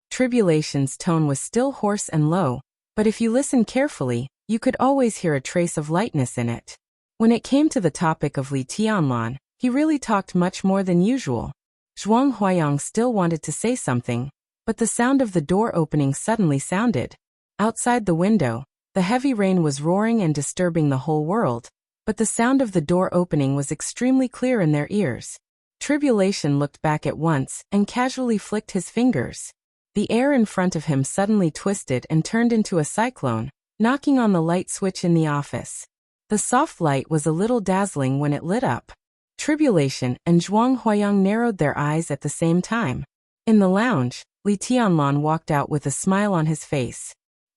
Tribulation's tone was still hoarse and low, but if you listen carefully, you could always hear a trace of lightness in it. When it came to the topic of Li Tianlan, he really talked much more than usual. Zhuang Huayang still wanted to say something, but the sound of the door opening suddenly sounded. Outside the window, the heavy rain was roaring and disturbing the whole world, but the sound of the door opening was extremely clear in their ears. Tribulation looked back at once and casually flicked his fingers. The air in front of him suddenly twisted and turned into a cyclone, knocking on the light switch in the office. The soft light was a little dazzling when it lit up. Tribulation and Zhuang Huayang narrowed their eyes at the same time. In the lounge, Li Tianlan walked out with a smile on his face.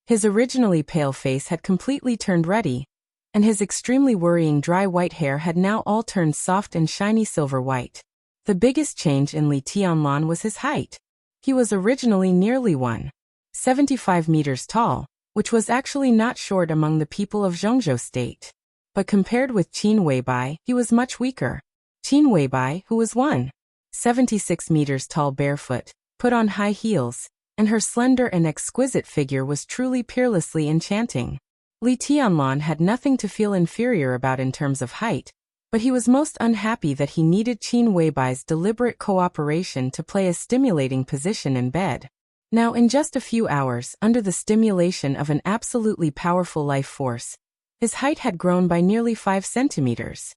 His originally pale face had completely turned ruddy, and his extremely worrying dry white hair had now all turned soft and shiny silver white. The biggest change in Li Tianlan was his height. He was originally nearly 1.75 meters tall, which was actually not short among the people of Zhengzhou State. But compared with Qin Weibai, he was much weaker. Qin Weibai, who was 1.76 meters tall barefoot, put on high heels, and her slender and exquisite figure was truly peerlessly enchanting. Li Tianlan had nothing to feel inferior about in terms of height, but he was most unhappy that he needed Qin Weibai's deliberate cooperation to play a stimulating position in bed. Now in just a few hours, under the stimulation of an absolutely powerful life force, his height had grown by nearly 5 centimeters.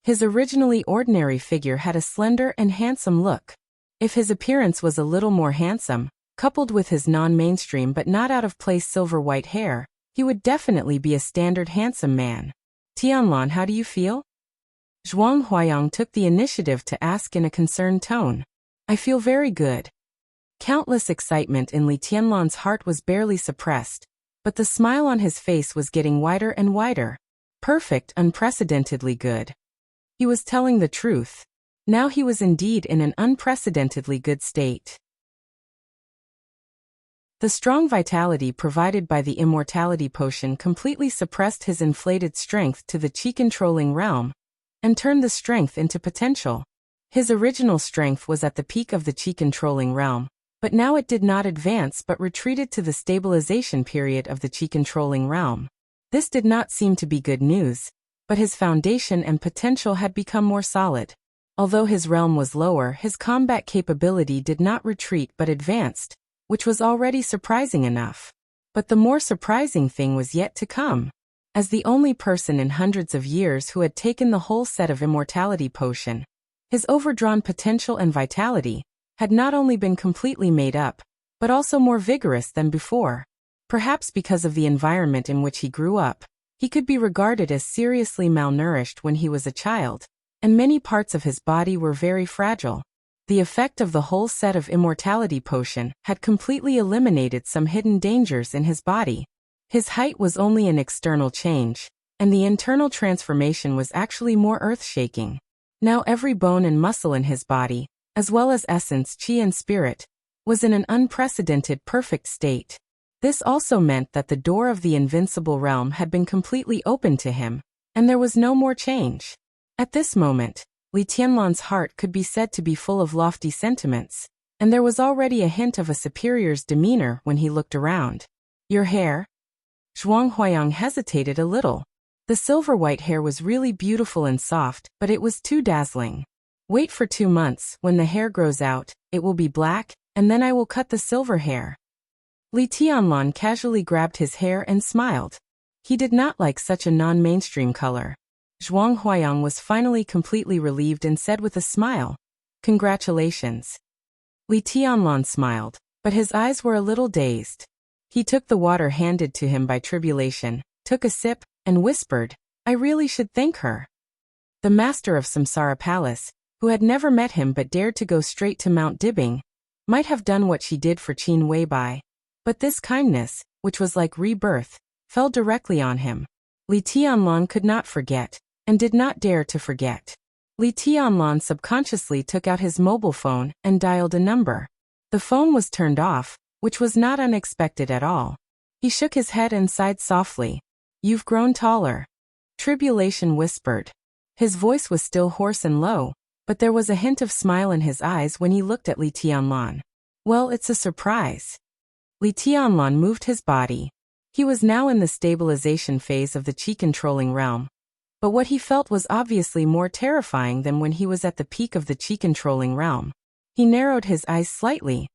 His originally ordinary figure had a slender and handsome look. If his appearance was a little more handsome, coupled with his non-mainstream but not out-of-place silver white hair, he would definitely be a standard handsome man. Tianlan, how do you feel? Zhuang Huayang took the initiative to ask in a concerned tone. I feel very good. Countless excitement in Li Tianlan's heart was barely suppressed, but the smile on his face was getting wider and wider. Perfect, unprecedentedly good. He was telling the truth. Now he was indeed in an unprecedentedly good state. The strong vitality provided by the immortality potion completely suppressed his inflated strength to the chi-controlling realm, and turned the strength into potential. His original strength was at the peak of the chi-controlling realm, but now it did not advance but retreated to the stabilization period of the chi-controlling realm. This did not seem to be good news, but his foundation and potential had become more solid. Although his realm was lower, his combat capability did not retreat but advanced, which was already surprising enough. But the more surprising thing was yet to come. As the only person in hundreds of years who had taken the whole set of immortality potion, his overdrawn potential and vitality had not only been completely made up, but also more vigorous than before. Perhaps because of the environment in which he grew up, he could be regarded as seriously malnourished when he was a child, and many parts of his body were very fragile. The effect of the whole set of immortality potion had completely eliminated some hidden dangers in his body. His height was only an external change, and the internal transformation was actually more earth-shaking. Now every bone and muscle in his body, as well as essence, chi and spirit, was in an unprecedented perfect state. This also meant that the door of the invincible realm had been completely opened to him, and there was no more change. At this moment, Li Tianlan's heart could be said to be full of lofty sentiments, and there was already a hint of a superior's demeanor when he looked around. Your hair? Zhuang Huayang hesitated a little. The silver white hair was really beautiful and soft, but it was too dazzling. Wait for 2 months, when the hair grows out, it will be black, and then I will cut the silver hair. Li Tianlan casually grabbed his hair and smiled. He did not like such a non-mainstream color. Zhuang Huayang was finally completely relieved and said with a smile, Congratulations. Li Tianlan smiled, but his eyes were a little dazed. He took the water handed to him by Tribulation, took a sip, and whispered, I really should thank her. The master of Samsara Palace, who had never met him but dared to go straight to Mount Dibbing, might have done what she did for Qin Weibai. But this kindness, which was like rebirth, fell directly on him. Li Tianlan could not forget, and did not dare to forget. Li Tianlan subconsciously took out his mobile phone and dialed a number. The phone was turned off, which was not unexpected at all. He shook his head and sighed softly. You've grown taller. Tribulation whispered. His voice was still hoarse and low, but there was a hint of smile in his eyes when he looked at Li Tianlan. Well, it's a surprise. Li Tianlan moved his body. He was now in the stabilization phase of the chi-controlling realm. But what he felt was obviously more terrifying than when he was at the peak of the chi-controlling realm. He narrowed his eyes slightly.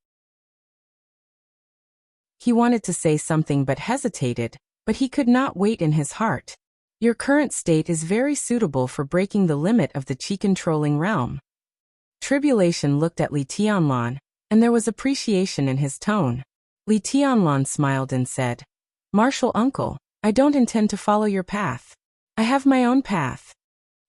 He wanted to say something but hesitated, but he could not wait in his heart. Your current state is very suitable for breaking the limit of the chi-controlling realm. Tribulation looked at Li Tianlan, and there was appreciation in his tone. Li Tianlan smiled and said, Martial uncle, I don't intend to follow your path. I have my own path.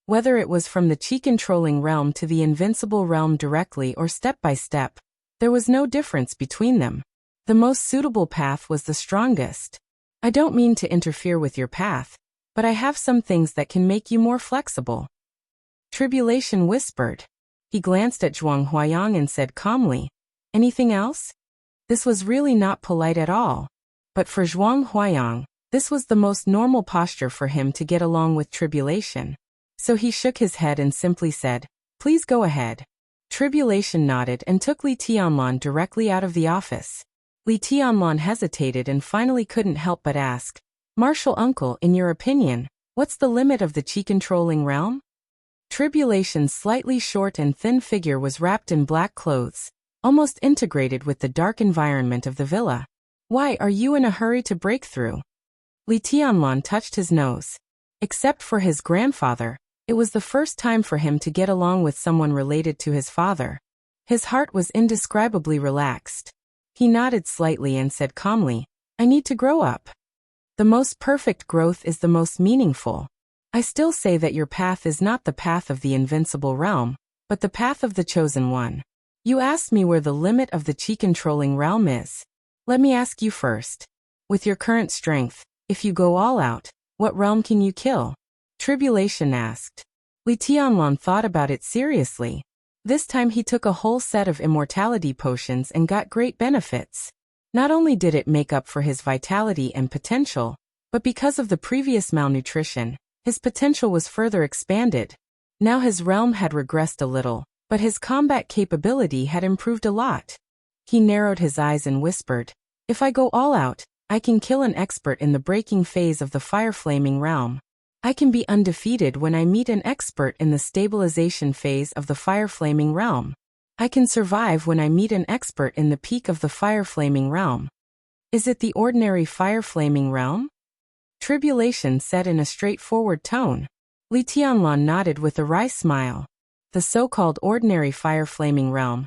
Whether it was from the chi-controlling realm to the invincible realm directly or step by step, there was no difference between them. The most suitable path was the strongest. I don't mean to interfere with your path, but I have some things that can make you more flexible. Tribulation whispered. He glanced at Zhuang Huayang and said calmly, Anything else? This was really not polite at all. But for Zhuang Huayang, this was the most normal posture for him to get along with Tribulation. So he shook his head and simply said, Please go ahead. Tribulation nodded and took Li Tianlan directly out of the office. Li Tianlan hesitated and finally couldn't help but ask, Martial uncle, in your opinion, what's the limit of the chi-controlling realm? Tribulation's slightly short and thin figure was wrapped in black clothes, almost integrated with the dark environment of the villa. Why are you in a hurry to break through? Li Tianlan touched his nose. Except for his grandfather, it was the first time for him to get along with someone related to his father. His heart was indescribably relaxed. He nodded slightly and said calmly, I need to grow up. The most perfect growth is the most meaningful. I still say that your path is not the path of the invincible realm, but the path of the chosen one. You asked me where the limit of the chi-controlling realm is. Let me ask you first. With your current strength, if you go all out, what realm can you kill? Tribulation asked. Li Tianlan thought about it seriously. This time he took a whole set of immortality potions and got great benefits. Not only did it make up for his vitality and potential, but because of the previous malnutrition, his potential was further expanded. Now his realm had regressed a little, but his combat capability had improved a lot. He narrowed his eyes and whispered, If I go all out, I can kill an expert in the breaking phase of the fire-flaming realm. I can be undefeated when I meet an expert in the stabilization phase of the fire-flaming realm. I can survive when I meet an expert in the peak of the fire-flaming realm. Is it the ordinary fire-flaming realm? Tribulation said in a straightforward tone. Li Tianlan nodded with a wry smile. The so-called ordinary fire-flaming realm,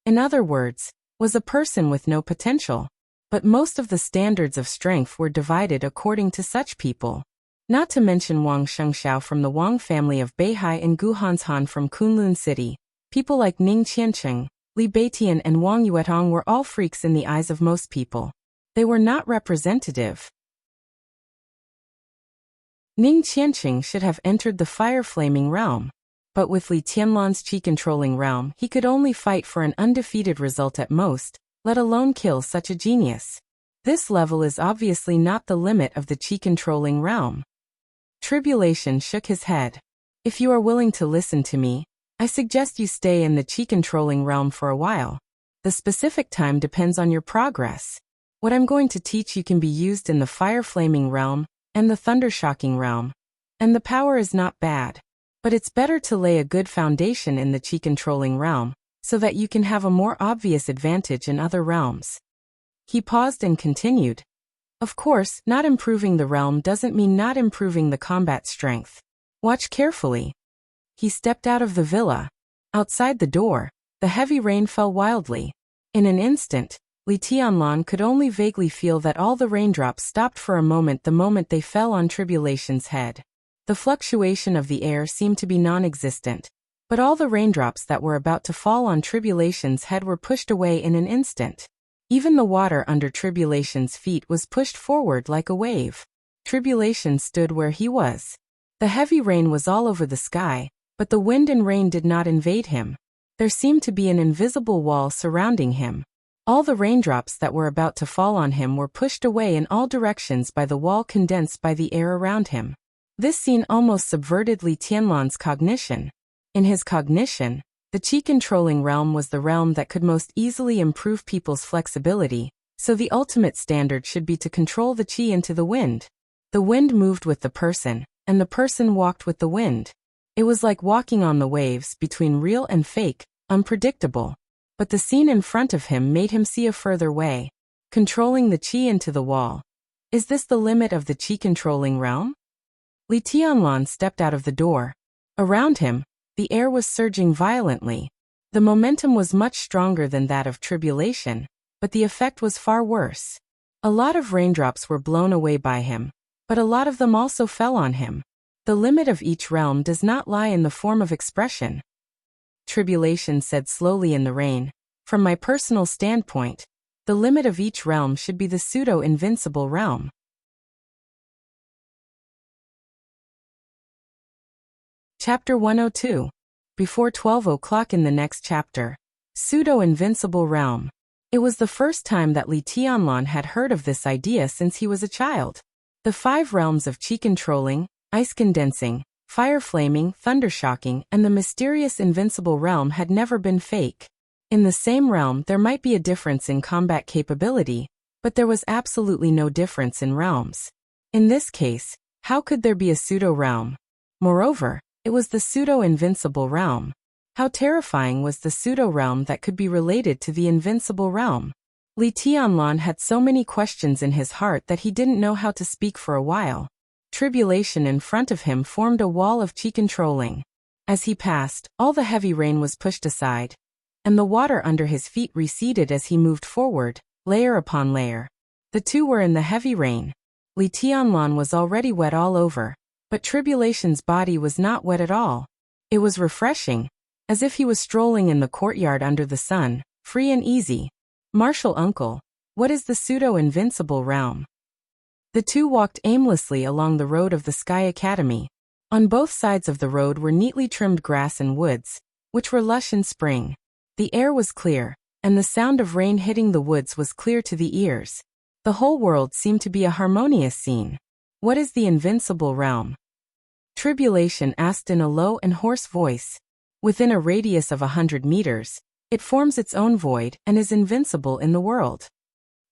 in other words, was a person with no potential. But most of the standards of strength were divided according to such people. Not to mention Wang Shengxiao from the Wang family of Beihai and Gu Hanshan from Kunlun City. People like Ning Qiancheng, Li Beitian and Wang Yuetong were all freaks in the eyes of most people. They were not representative. Ning Qiancheng should have entered the fire-flaming realm. But with Li Tianlan's chi-controlling realm, he could only fight for an undefeated result at most, let alone kill such a genius. This level is obviously not the limit of the chi-controlling realm. Tribulation shook his head. If you are willing to listen to me, I suggest you stay in the chi-controlling realm for a while. The specific time depends on your progress. What I'm going to teach you can be used in the fire-flaming realm and the thunder-shocking realm. And the power is not bad. But it's better to lay a good foundation in the chi-controlling realm, so that you can have a more obvious advantage in other realms. He paused and continued. Of course, not improving the realm doesn't mean not improving the combat strength. Watch carefully. He stepped out of the villa. Outside the door, the heavy rain fell wildly. In an instant, Li Tianlan could only vaguely feel that all the raindrops stopped for a moment the moment they fell on Tribulation's head. The fluctuation of the air seemed to be non-existent, but all the raindrops that were about to fall on Tribulation's head were pushed away in an instant. Even the water under Tribulation's feet was pushed forward like a wave. Tribulation stood where he was. The heavy rain was all over the sky, but the wind and rain did not invade him. There seemed to be an invisible wall surrounding him. All the raindrops that were about to fall on him were pushed away in all directions by the wall condensed by the air around him. This scene almost subverted Li Tianlan's cognition. In his cognition, the qi-controlling realm was the realm that could most easily improve people's flexibility, so the ultimate standard should be to control the qi into the wind. The wind moved with the person, and the person walked with the wind. It was like walking on the waves between real and fake, unpredictable. But the scene in front of him made him see a further way. Controlling the qi into the wall. Is this the limit of the qi-controlling realm? Li Tianlan stepped out of the door. Around him, the air was surging violently. The momentum was much stronger than that of tribulation, but the effect was far worse. A lot of raindrops were blown away by him, but a lot of them also fell on him. The limit of each realm does not lie in the form of expression. Tribulation said slowly in the rain, from my personal standpoint, the limit of each realm should be the pseudo-invincible realm. Chapter 102. Before 12 o'clock in the next chapter. Pseudo-invincible realm. It was the first time that Li Tianlan had heard of this idea since he was a child. The 5 realms of qi controlling, ice condensing, fire flaming, thunder shocking, and the mysterious invincible realm had never been fake. In the same realm there might be a difference in combat capability, but there was absolutely no difference in realms. In this case, how could there be a pseudo-realm? Moreover, it was the pseudo-invincible realm. How terrifying was the pseudo-realm that could be related to the invincible realm? Li Tianlan had so many questions in his heart that he didn't know how to speak for a while. Tribulation in front of him formed a wall of qi controlling. As he passed, all the heavy rain was pushed aside, and the water under his feet receded as he moved forward, layer upon layer. The two were in the heavy rain. Li Tianlan was already wet all over, but Tribulation's body was not wet at all. It was refreshing, as if he was strolling in the courtyard under the sun, free and easy. Martial uncle, what is the pseudo-invincible realm? The two walked aimlessly along the road of the Sky Academy. On both sides of the road were neatly trimmed grass and woods, which were lush in spring. The air was clear, and the sound of rain hitting the woods was clear to the ears. The whole world seemed to be a harmonious scene. What is the invincible realm? Tribulation asked in a low and hoarse voice. Within a radius of 100 meters, it forms its own void and is invincible in the world.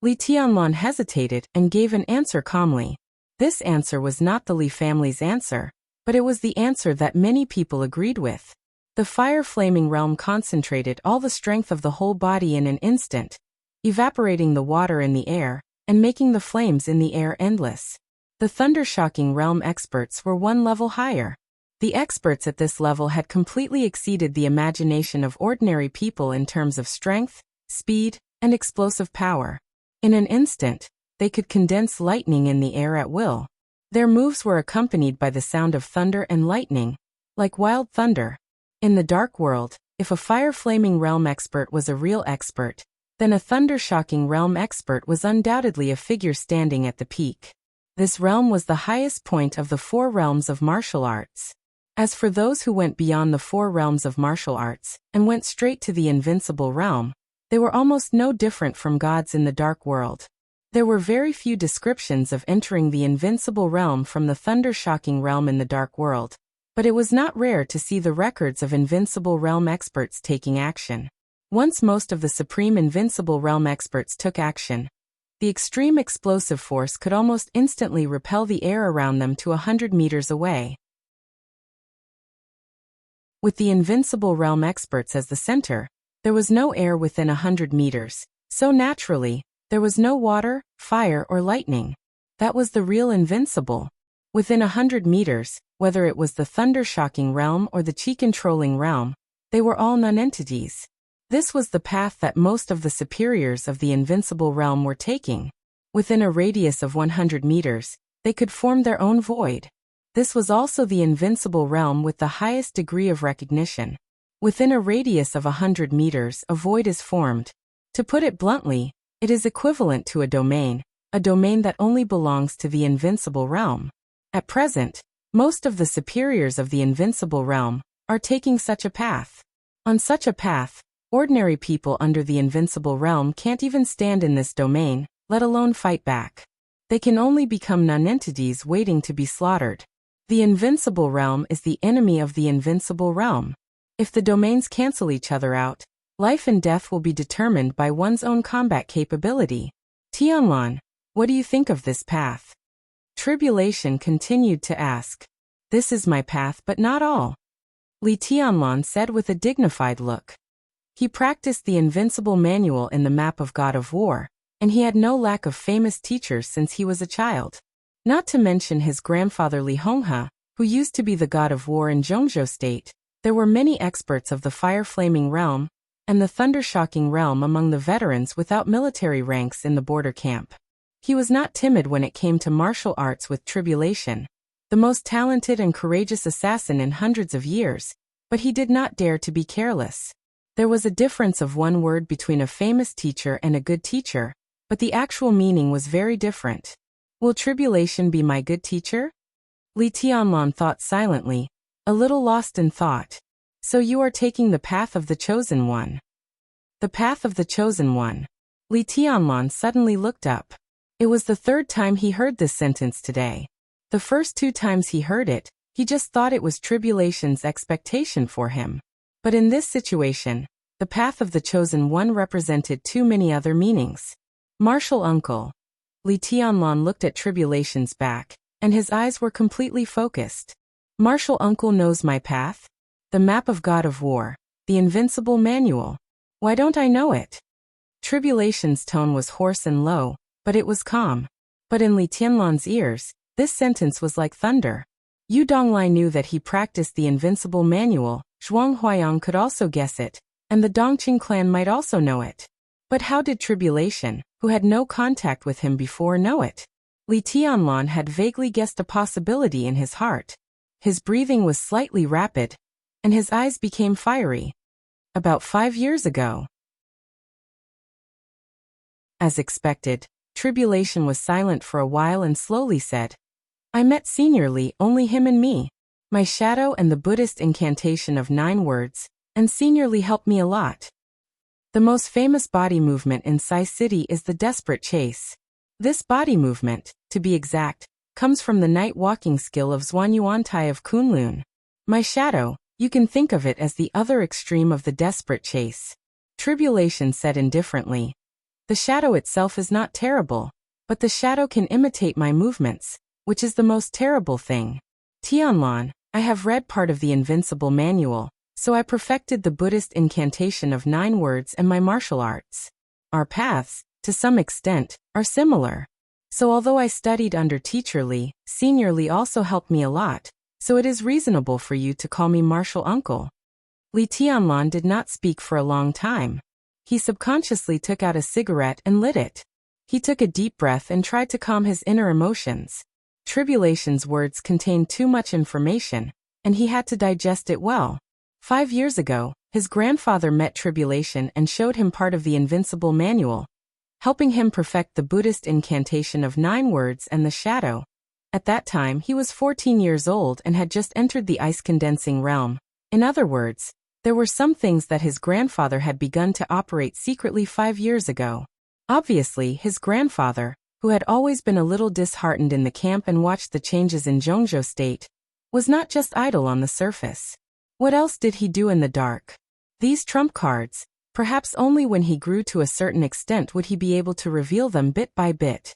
Li Tianlan hesitated and gave an answer calmly. This answer was not the Li family's answer, but it was the answer that many people agreed with. The fire-flaming realm concentrated all the strength of the whole body in an instant, evaporating the water in the air, and making the flames in the air endless. The thunder-shocking realm experts were one level higher. The experts at this level had completely exceeded the imagination of ordinary people in terms of strength, speed, and explosive power. In an instant, they could condense lightning in the air at will. Their moves were accompanied by the sound of thunder and lightning, like wild thunder. In the dark world, if a fire-flaming realm expert was a real expert, then a thunder-shocking realm expert was undoubtedly a figure standing at the peak. This realm was the highest point of the 4 realms of martial arts. As for those who went beyond the 4 realms of martial arts and went straight to the invincible realm, they were almost no different from gods in the dark world. There were very few descriptions of entering the invincible realm from the thunder-shocking realm in the dark world, but it was not rare to see the records of invincible realm experts taking action. Once most of the supreme invincible realm experts took action, the extreme explosive force could almost instantly repel the air around them to 100 meters away. With the invincible realm experts as the center, there was no air within 100 meters, so naturally, there was no water, fire, or lightning. That was the real invincible. Within 100 meters, whether it was the thunder-shocking realm or the qi-controlling realm, they were all nonentities. This was the path that most of the superiors of the invincible realm were taking. Within a radius of 100 meters, they could form their own void. This was also the invincible realm with the highest degree of recognition. Within a radius of 100 meters, a void is formed. To put it bluntly, it is equivalent to a domain that only belongs to the invincible realm. At present, most of the superiors of the invincible realm are taking such a path. On such a path, Ordinary people under the invincible realm can't even stand in this domain, let alone fight back. They can only become nonentities waiting to be slaughtered. The invincible realm is the enemy of the invincible realm. If the domains cancel each other out, life and death will be determined by one's own combat capability. Tianlan, what do you think of this path? Tribulation continued to ask. This is my path but not all. Li Tianlan said with a dignified look. He practiced the invincible manual in the map of God of War, and he had no lack of famous teachers since he was a child. Not to mention his grandfather Li Honghe, who used to be the God of War in Zhongzhou State. There were many experts of the fire-flaming realm and the thunder-shocking realm among the veterans without military ranks in the border camp. He was not timid when it came to martial arts with Tribulation, the most talented and courageous assassin in hundreds of years, but he did not dare to be careless. There was a difference of one word between a famous teacher and a good teacher, but the actual meaning was very different. Will Tribulation be my good teacher? Li Tianlan thought silently, a little lost in thought. So you are taking the path of the chosen one. The path of the chosen one. Li Tianlan suddenly looked up. It was the third time he heard this sentence today. The first 2 times he heard it, he just thought it was Tribulation's expectation for him. But in this situation, the path of the chosen one represented too many other meanings. Martial uncle. Li Tianlan looked at Tribulation's back, and his eyes were completely focused. Martial uncle knows my path? The map of God of War, the invincible manual. Why don't I know it? Tribulation's tone was hoarse and low, but it was calm. But in Li Tianlan's ears, this sentence was like thunder. Yu Donglai knew that he practiced the invincible manual. Zhuang Huayang could also guess it, and the Dongqing clan might also know it. But how did Tribulation, who had no contact with him before, know it? Li Tianlan had vaguely guessed a possibility in his heart. His breathing was slightly rapid, and his eyes became fiery. About 5 years ago. As expected, Tribulation was silent for a while and slowly said, I met Senior Li, only him and me. My shadow and the Buddhist incantation of 9 words, and Senior Li helped me a lot. The most famous body movement in Sai City is the desperate chase. This body movement, to be exact, comes from the night walking skill of Zhuanyuantai of Kunlun. My shadow, you can think of it as the other extreme of the desperate chase. Tribulation said indifferently. The shadow itself is not terrible, but the shadow can imitate my movements, which is the most terrible thing. Tianlan, I have read part of the Invincible Manual, so I perfected the Buddhist incantation of 9 words and my martial arts. Our paths, to some extent, are similar. So although I studied under Teacher Li, Senior Li also helped me a lot, so it is reasonable for you to call me martial uncle. Li Tianlan did not speak for a long time. He subconsciously took out a cigarette and lit it. He took a deep breath and tried to calm his inner emotions. Tribulation's words contained too much information, and he had to digest it well. 5 years ago, his grandfather met Tribulation and showed him part of the Invincible Manual, helping him perfect the Buddhist incantation of 9 words and the shadow. At that time he was 14 years old and had just entered the ice-condensing realm. In other words, there were some things that his grandfather had begun to operate secretly 5 years ago. Obviously, his grandfather, who had always been a little disheartened in the camp and watched the changes in Zhongzhou State, was not just idle on the surface. What else did he do in the dark? These trump cards, perhaps only when he grew to a certain extent would he be able to reveal them bit by bit.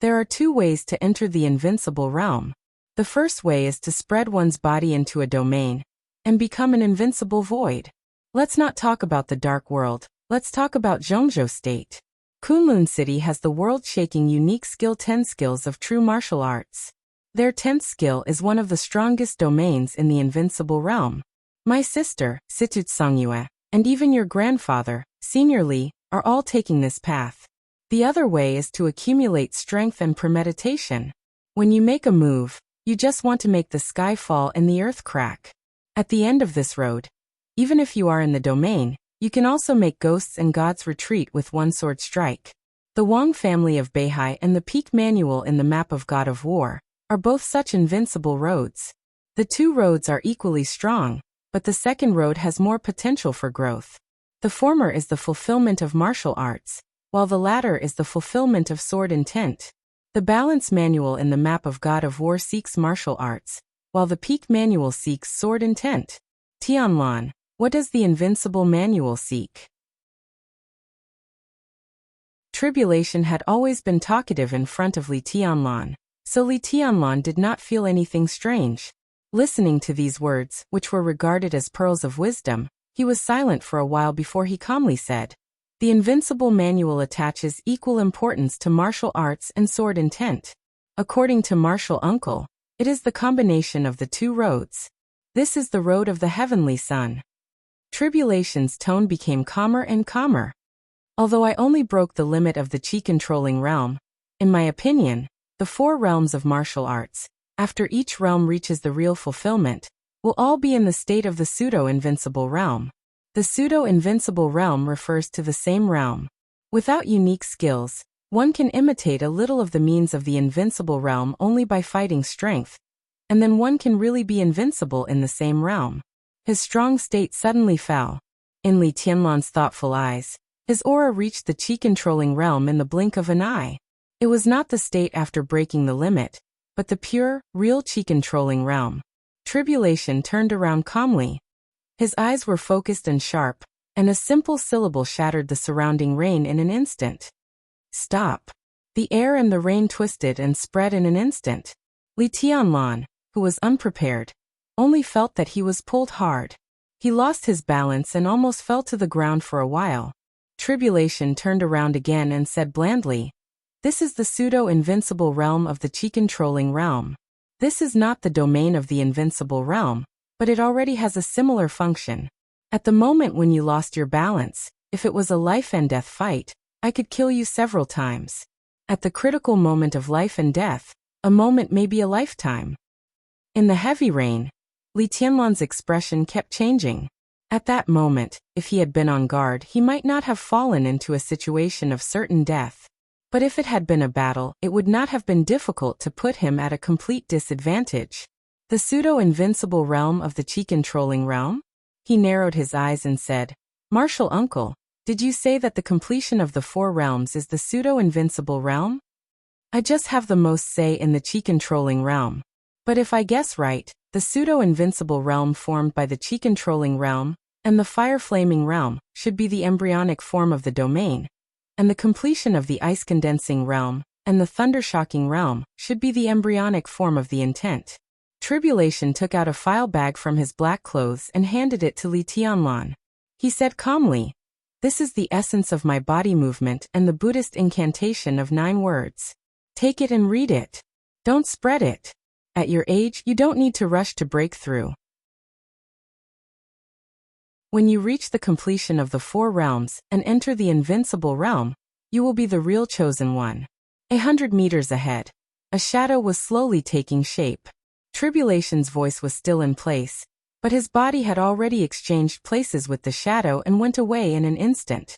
There are 2 ways to enter the invincible realm. The first way is to spread one's body into a domain and become an invincible void. Let's not talk about the dark world, let's talk about Zhongzhou State. Kunlun City has the world-shaking unique skill 10 skills of true martial arts. Their 10th skill is one of the strongest domains in the invincible realm. My sister, Situt Songyue, and even your grandfather, Senior Li, are all taking this path. The other way is to accumulate strength and premeditation. When you make a move, you just want to make the sky fall and the earth crack. At the end of this road, even if you are in the domain, you can also make ghosts and gods retreat with one sword strike. The Wang family of Beihai and the Peak Manual in the map of God of War are both such invincible roads. The 2 roads are equally strong, but the second road has more potential for growth. The former is the fulfillment of martial arts, while the latter is the fulfillment of sword intent. The balance manual in the map of God of War seeks martial arts, while the peak manual seeks sword intent. Tianlan, what does the invincible manual seek? Tribulation had always been talkative in front of Li Tianlan, so Li Tianlan did not feel anything strange. Listening to these words, which were regarded as pearls of wisdom, he was silent for a while before he calmly said, "The invincible manual attaches equal importance to martial arts and sword intent. According to martial uncle, it is the combination of the two roads. This is the road of the heavenly sun." Tribulation's tone became calmer and calmer. Although I only broke the limit of the chi-controlling realm, in my opinion, the 4 realms of martial arts, after each realm reaches the real fulfillment, will all be in the state of the pseudo-invincible realm. The pseudo-invincible realm refers to the same realm. Without unique skills, one can imitate a little of the means of the invincible realm only by fighting strength, and then one can really be invincible in the same realm. His strong state suddenly fell. In Li Tianlan's thoughtful eyes, his aura reached the chi-controlling realm in the blink of an eye. It was not the state after breaking the limit, but the pure, real chi-controlling realm. Tribulation turned around calmly. His eyes were focused and sharp, and a simple syllable shattered the surrounding rain in an instant. "Stop." The air and the rain twisted and spread in an instant. Li Tianlan, who was unprepared, only felt that he was pulled hard. He lost his balance and almost fell to the ground for a while. Tribulation turned around again and said blandly, "This is the pseudo-invincible realm of the chi-controlling realm. This is not the domain of the invincible realm, but it already has a similar function. At the moment when you lost your balance, if it was a life and death fight, I could kill you several times. At the critical moment of life and death, a moment may be a lifetime." In the heavy rain, Li Tianlan's expression kept changing. At that moment, if he had been on guard, he might not have fallen into a situation of certain death. But if it had been a battle, it would not have been difficult to put him at a complete disadvantage. The pseudo-invincible realm of the chi-controlling realm? He narrowed his eyes and said, "Martial uncle, did you say that the completion of the 4 realms is the pseudo-invincible realm?" "I just have the most say in the chi-controlling realm. But if I guess right, the pseudo-invincible realm formed by the chi-controlling realm and the fire-flaming realm should be the embryonic form of the domain, and the completion of the ice-condensing realm and the thunder-shocking realm should be the embryonic form of the intent." Tribulation took out a file bag from his black clothes and handed it to Li Tianlan. He said calmly, "This is the essence of my body movement and the Buddhist incantation of 9 words. Take it and read it. Don't spread it. At your age, you don't need to rush to break through. When you reach the completion of the 4 realms and enter the invincible realm, you will be the real chosen one." 100 meters ahead, a shadow was slowly taking shape. Tribulation's voice was still in place, but his body had already exchanged places with the shadow and went away in an instant.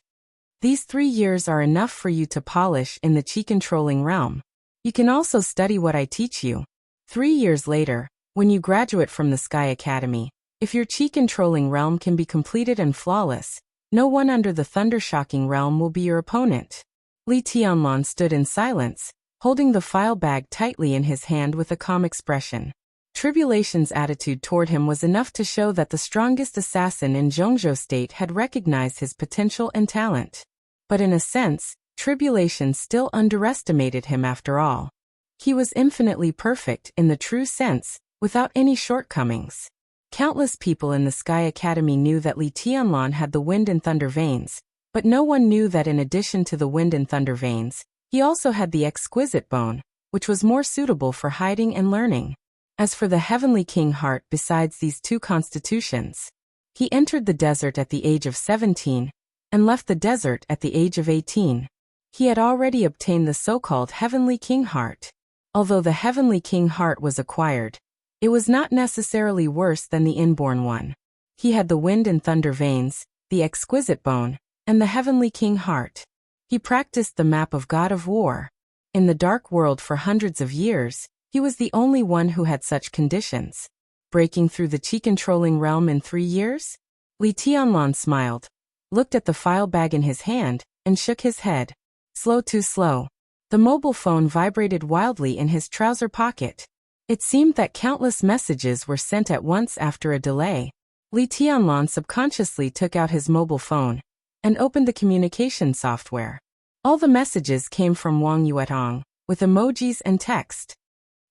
"These 3 years are enough for you to polish in the chi-controlling realm. You can also study what I teach you. 3 years later, when you graduate from the Sky Academy, if your chi-controlling realm can be completed and flawless, no one under the thunder-shocking realm will be your opponent." Li Tianlan stood in silence, holding the file bag tightly in his hand with a calm expression. Tribulation's attitude toward him was enough to show that the strongest assassin in Zhongzhou State had recognized his potential and talent. But in a sense, Tribulation still underestimated him after all. He was infinitely perfect in the true sense, without any shortcomings. Countless people in the Sky Academy knew that Li Tianlan had the wind and thunder veins, but no one knew that in addition to the wind and thunder veins, he also had the exquisite bone, which was more suitable for hiding and learning. As for the Heavenly King heart, besides these 2 constitutions, he entered the desert at the age of 17, and left the desert at the age of 18. He had already obtained the so-called Heavenly King heart. Although the Heavenly King heart was acquired, it was not necessarily worse than the inborn one. He had the wind and thunder veins, the exquisite bone, and the Heavenly King heart. He practiced the map of God of War. In the dark world for hundreds of years, he was the only one who had such conditions. Breaking through the chi-controlling realm in 3 years? Li Tianlan smiled. looked at the file bag in his hand, and shook his head. Slow, too slow. The mobile phone vibrated wildly in his trouser pocket. It seemed that countless messages were sent at once after a delay. Li Tianlan subconsciously took out his mobile phone and opened the communication software. All the messages came from Wang Yuetong, with emojis and text.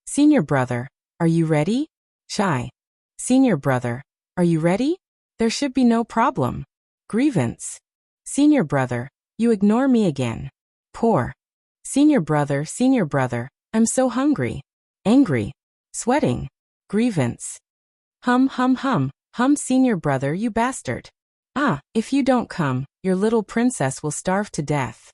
Senior brother, are you ready? Shy. Senior brother, are you ready? There should be no problem. Grievance. Senior brother, you ignore me again. Poor. Senior brother, I'm so hungry. Angry. Sweating. Grievance. Hum, senior brother, you bastard. Ah, if you don't come, your little princess will starve to death.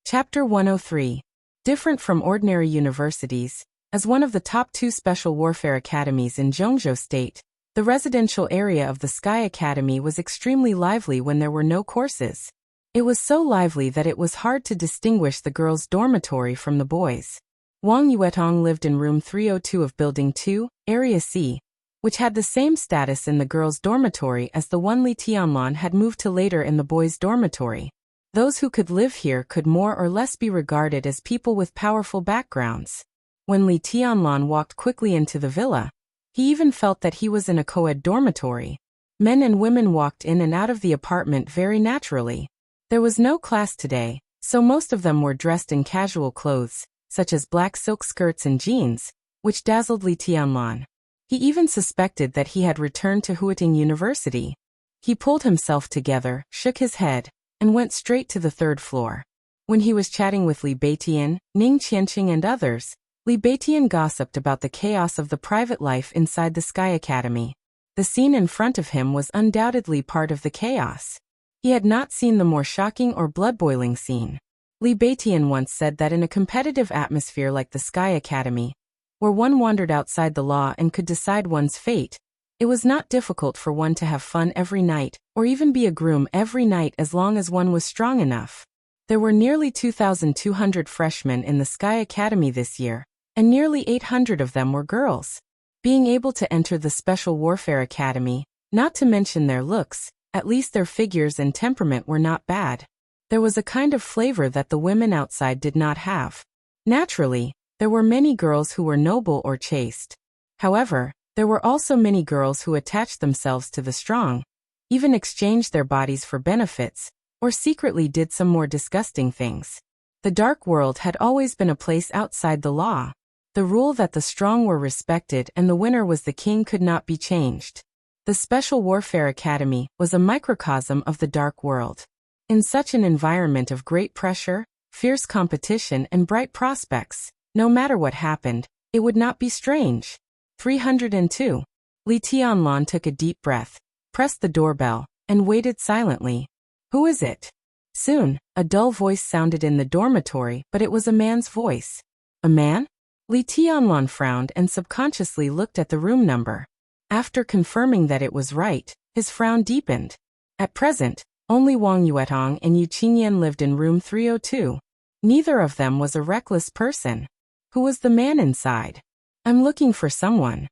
Chapter 103. Different from ordinary universities, as one of the top 2 special warfare academies in Zhengzhou State, the residential area of the Sky Academy was extremely lively when there were no courses. It was so lively that it was hard to distinguish the girls' dormitory from the boys'. Wang Yuetong lived in room 302 of Building 2, Area C, which had the same status in the girls' dormitory as the one Li Tianlan had moved to later in the boys' dormitory. Those who could live here could more or less be regarded as people with powerful backgrounds. When Li Tianlan walked quickly into the villa, he even felt that he was in a co-ed dormitory. Men and women walked in and out of the apartment very naturally. There was no class today, so most of them were dressed in casual clothes, such as black silk skirts and jeans, which dazzled Li Tianlan. He even suspected that he had returned to Huiting University. He pulled himself together, shook his head, and went straight to the 3rd floor. When he was chatting with Li Beitian, Ning Qianqing and others, Li Beitian gossiped about the chaos of the private life inside the Sky Academy. The scene in front of him was undoubtedly part of the chaos. He had not seen the more shocking or blood-boiling scene. Li Beitian once said that in a competitive atmosphere like the Sky Academy, where one wandered outside the law and could decide one's fate, it was not difficult for one to have fun every night, or even be a groom every night as long as one was strong enough. There were nearly 2,200 freshmen in the Sky Academy this year, and nearly 800 of them were girls. Being able to enter the Special Warfare Academy, not to mention their looks, at least their figures and temperament were not bad. There was a kind of flavor that the women outside did not have. Naturally, there were many girls who were noble or chaste. However, there were also many girls who attached themselves to the strong, even exchanged their bodies for benefits, or secretly did some more disgusting things. The dark world had always been a place outside the law. The rule that the strong were respected and the winner was the king could not be changed. The Special Warfare Academy was a microcosm of the dark world. In such an environment of great pressure, fierce competition and bright prospects, no matter what happened, it would not be strange. 302. Li Tianlan took a deep breath, pressed the doorbell, and waited silently. Who is it? Soon, a dull voice sounded in the dormitory, but it was a man's voice. A man? Li Tianlan frowned and subconsciously looked at the room number. After confirming that it was right, his frown deepened. At present, only Wang Yuetong and Yu Qingyan lived in room 302. Neither of them was a reckless person. Who was the man inside? I'm looking for someone.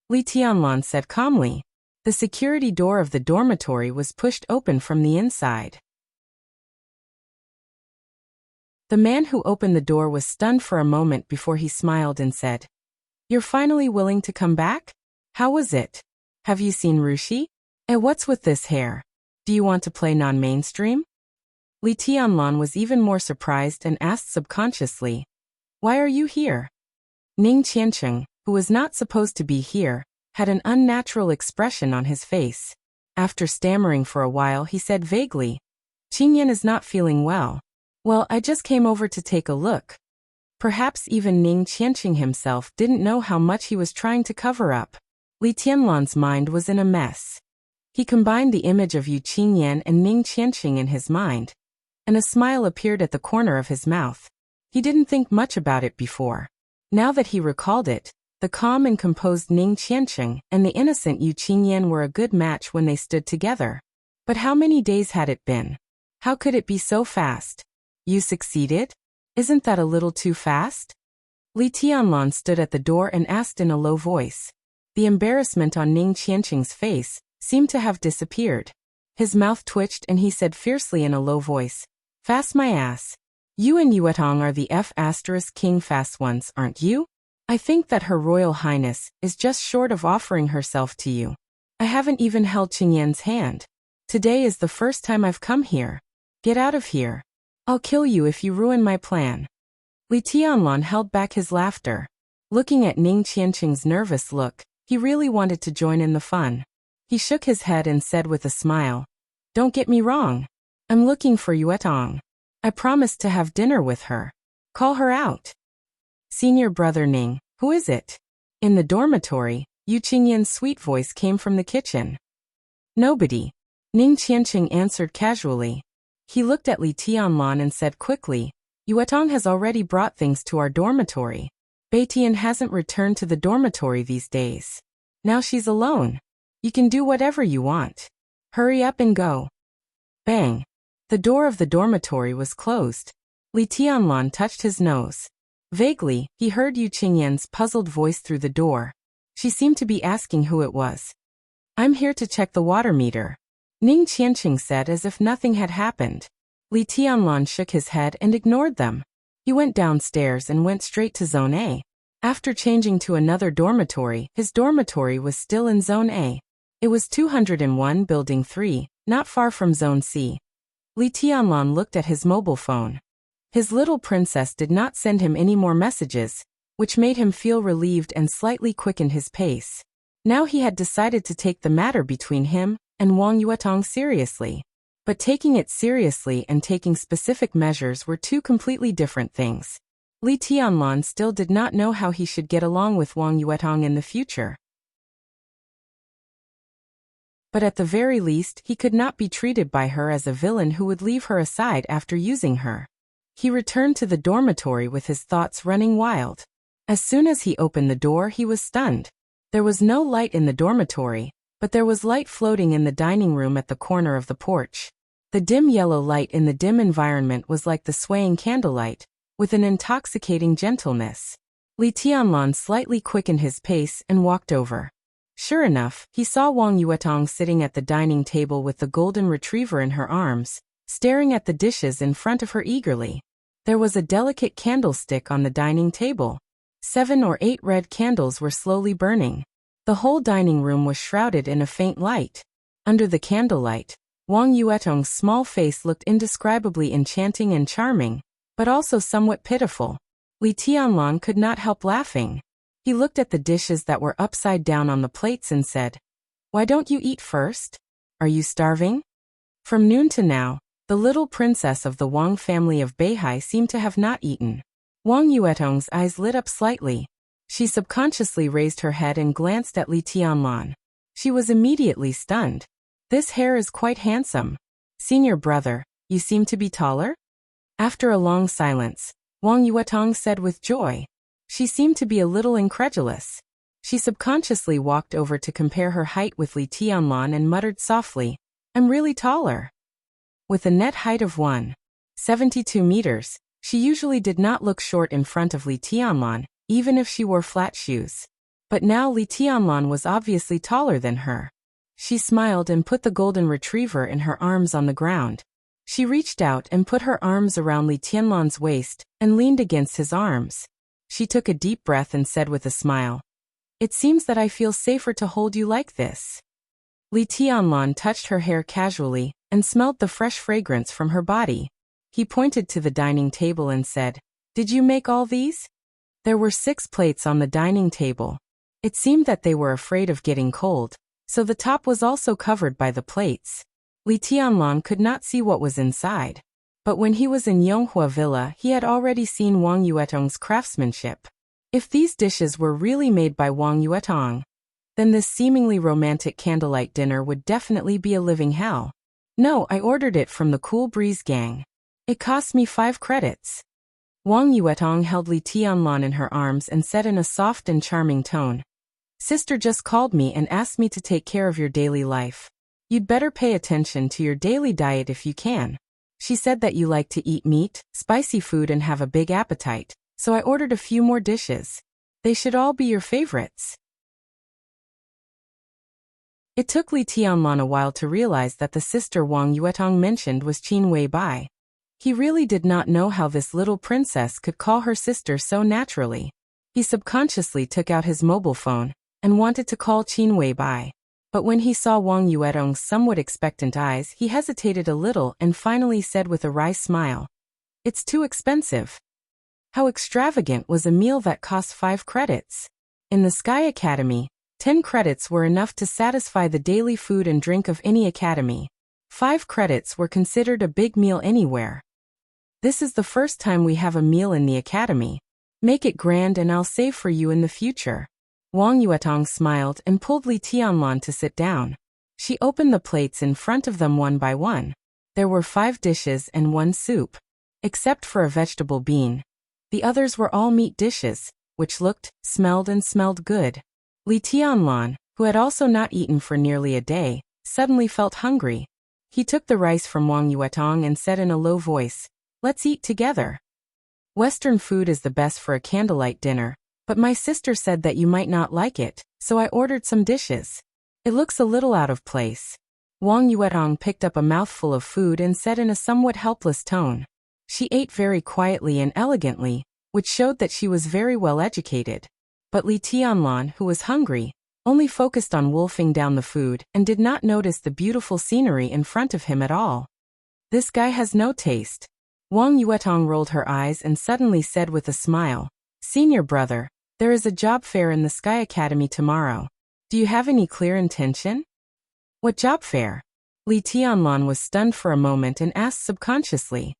Li Tianlan said calmly. The security door of the dormitory was pushed open from the inside. The man who opened the door was stunned for a moment before he smiled and said, "You're finally willing to come back? How was it? Have you seen Rushi? What's with this hair? Do you want to play non-mainstream?" Li Tianlan was even more surprised and asked subconsciously, "Why are you here?" Ning Qianqing, who was not supposed to be here, had an unnatural expression on his face. After stammering for a while, he said vaguely, "Qingyan is not feeling well. Well, I just came over to take a look." Perhaps even Ning Qianqing himself didn't know how much he was trying to cover up. Li Tianlan's mind was in a mess. He combined the image of Yu Qingyan and Ning Qianqing in his mind, and a smile appeared at the corner of his mouth. He didn't think much about it before. Now that he recalled it, the calm and composed Ning Qianqing and the innocent Yu Qingyan were a good match when they stood together. But how many days had it been? How could it be so fast? You succeeded? Isn't that a little too fast? Li Tianlan stood at the door and asked in a low voice. The embarrassment on Ning Qianqing's face seemed to have disappeared. His mouth twitched and he said fiercely in a low voice, "Fast my ass. You and Yuetong are the F***king fast ones, aren't you? I think that Her Royal Highness is just short of offering herself to you. I haven't even held Qingyan's hand. Today is the first time I've come here. Get out of here. I'll kill you if you ruin my plan." Li Tianlan held back his laughter. Looking at Ning Qianqing's nervous look, he really wanted to join in the fun. He shook his head and said with a smile, "Don't get me wrong. I'm looking for Yuetong. I promised to have dinner with her. Call her out." "Senior brother Ning, who is it?" In the dormitory, Yu Qingyan's sweet voice came from the kitchen. "Nobody," Ning Qianqing answered casually. He looked at Li Tianlan and said quickly, "Yuetong has already brought things to our dormitory. Beitian hasn't returned to the dormitory these days. Now she's alone. You can do whatever you want. Hurry up and go." Bang! The door of the dormitory was closed. Li Tianlan touched his nose. Vaguely, he heard Yu Qingyan's puzzled voice through the door. She seemed to be asking who it was. "I'm here to check the water meter," Ning Qianqing said as if nothing had happened. Li Tianlan shook his head and ignored them. He went downstairs and went straight to Zone A. After changing to another dormitory, his dormitory was still in Zone A. It was 201 Building 3, not far from Zone C. Li Tianlan looked at his mobile phone. His little princess did not send him any more messages, which made him feel relieved and slightly quickened his pace. Now he had decided to take the matter between him and Wang Yuetong seriously. But taking it seriously and taking specific measures were two completely different things. Li Tianlan still did not know how he should get along with Wang Yuetong in the future. But at the very least, he could not be treated by her as a villain who would leave her aside after using her. He returned to the dormitory with his thoughts running wild. As soon as he opened the door, he was stunned. There was no light in the dormitory, but there was light floating in the dining room at the corner of the porch. The dim yellow light in the dim environment was like the swaying candlelight, with an intoxicating gentleness. Li Tianlan slightly quickened his pace and walked over. Sure enough, he saw Wang Yuetong sitting at the dining table with the golden retriever in her arms, staring at the dishes in front of her eagerly. There was a delicate candlestick on the dining table. 7 or 8 red candles were slowly burning. The whole dining room was shrouded in a faint light. Under the candlelight, Wang Yuetong's small face looked indescribably enchanting and charming, but also somewhat pitiful. Li Tianlan could not help laughing. He looked at the dishes that were upside down on the plates and said, "Why don't you eat first? Are you starving?" From noon to now, the little princess of the Wang family of Beihai seemed to have not eaten. Wang Yuetong's eyes lit up slightly. She subconsciously raised her head and glanced at Li Tianlan. She was immediately stunned. "This hair is quite handsome. Senior brother, you seem to be taller?" After a long silence, Wang Yuetong said with joy. She seemed to be a little incredulous. She subconsciously walked over to compare her height with Li Tianlan and muttered softly, "I'm really taller." With a net height of 1.72 meters, she usually did not look short in front of Li Tianlan, even if she wore flat shoes. But now Li Tianlan was obviously taller than her. She smiled and put the golden retriever in her arms on the ground. She reached out and put her arms around Li Tianlan's waist and leaned against his arms. She took a deep breath and said with a smile, "It seems that I feel safer to hold you like this." Li Tianlan touched her hair casually and smelled the fresh fragrance from her body. He pointed to the dining table and said, "Did you make all these?" There were 6 plates on the dining table. It seemed that they were afraid of getting cold, so the top was also covered by the plates. Li Tianlan could not see what was inside. But when he was in Yonghua Villa, he had already seen Wang Yuetong's craftsmanship. If these dishes were really made by Wang Yuetong, then this seemingly romantic candlelight dinner would definitely be a living hell. "No, I ordered it from the Cool Breeze gang. It cost me 5 credits. Wang Yuetong held Li Tianlan in her arms and said in a soft and charming tone, "Sister just called me and asked me to take care of your daily life. You'd better pay attention to your daily diet if you can. She said that you like to eat meat, spicy food and have a big appetite, so I ordered a few more dishes. They should all be your favorites." It took Li Tianlan a while to realize that the sister Wang Yuetong mentioned was Qin Weibai. He really did not know how this little princess could call her sister so naturally. He subconsciously took out his mobile phone and wanted to call Qin Weibai. But when he saw Wang Yuetong's somewhat expectant eyes, he hesitated a little and finally said with a wry smile, "It's too expensive." How extravagant was a meal that cost 5 credits? In the Sky Academy, 10 credits were enough to satisfy the daily food and drink of any academy. 5 credits were considered a big meal anywhere. "This is the first time we have a meal in the academy. Make it grand and I'll save for you in the future." Wang Yuetong smiled and pulled Li Tianlan to sit down. She opened the plates in front of them one by one. There were 5 dishes and 1 soup. Except for a vegetable bean. The others were all meat dishes, which looked, smelled good. Li Tianlan, who had also not eaten for nearly a day, suddenly felt hungry. He took the rice from Wang Yuetong and said in a low voice, "Let's eat together. Western food is the best for a candlelight dinner, but my sister said that you might not like it, so I ordered some dishes. It looks a little out of place." Wang Yuetong picked up a mouthful of food and said in a somewhat helpless tone. She ate very quietly and elegantly, which showed that she was very well educated. But Li Tianlan, who was hungry, only focused on wolfing down the food and did not notice the beautiful scenery in front of him at all. "This guy has no taste." Wang Yuetong rolled her eyes and suddenly said with a smile, "Senior brother, there is a job fair in the Sky Academy tomorrow. Do you have any clear intention?" "What job fair?" Li Tianlan was stunned for a moment and asked subconsciously.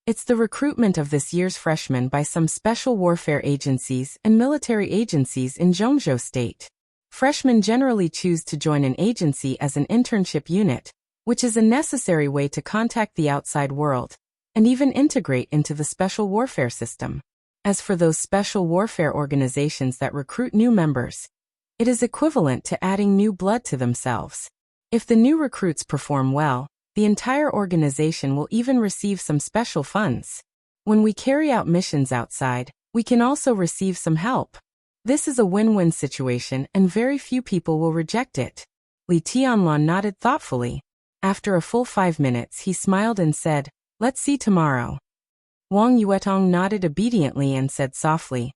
"It's the recruitment of this year's freshmen by some special warfare agencies and military agencies in Zhongzhou State. Freshmen generally choose to join an agency as an internship unit, which is a necessary way to contact the outside world, and even integrate into the special warfare system. As for those special warfare organizations that recruit new members, it is equivalent to adding new blood to themselves. If the new recruits perform well, the entire organization will even receive some special funds. When we carry out missions outside, we can also receive some help. This is a win-win situation and very few people will reject it." Li Tianlan nodded thoughtfully. After a full 5 minutes, he smiled and said, "Let's see tomorrow." Wang Yuetong nodded obediently and said softly,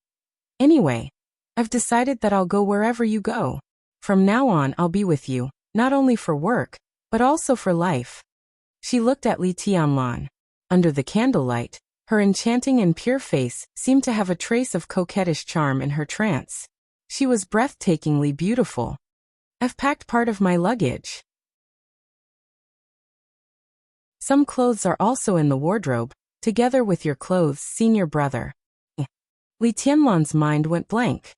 "Anyway, I've decided that I'll go wherever you go. From now on I'll be with you, not only for work, but also for life." She looked at Li Tianlan. Under the candlelight, her enchanting and pure face seemed to have a trace of coquettish charm in her trance. She was breathtakingly beautiful. "I've packed part of my luggage. Some clothes are also in the wardrobe, together with your clothes, senior brother." Li Tianlan's mind went blank.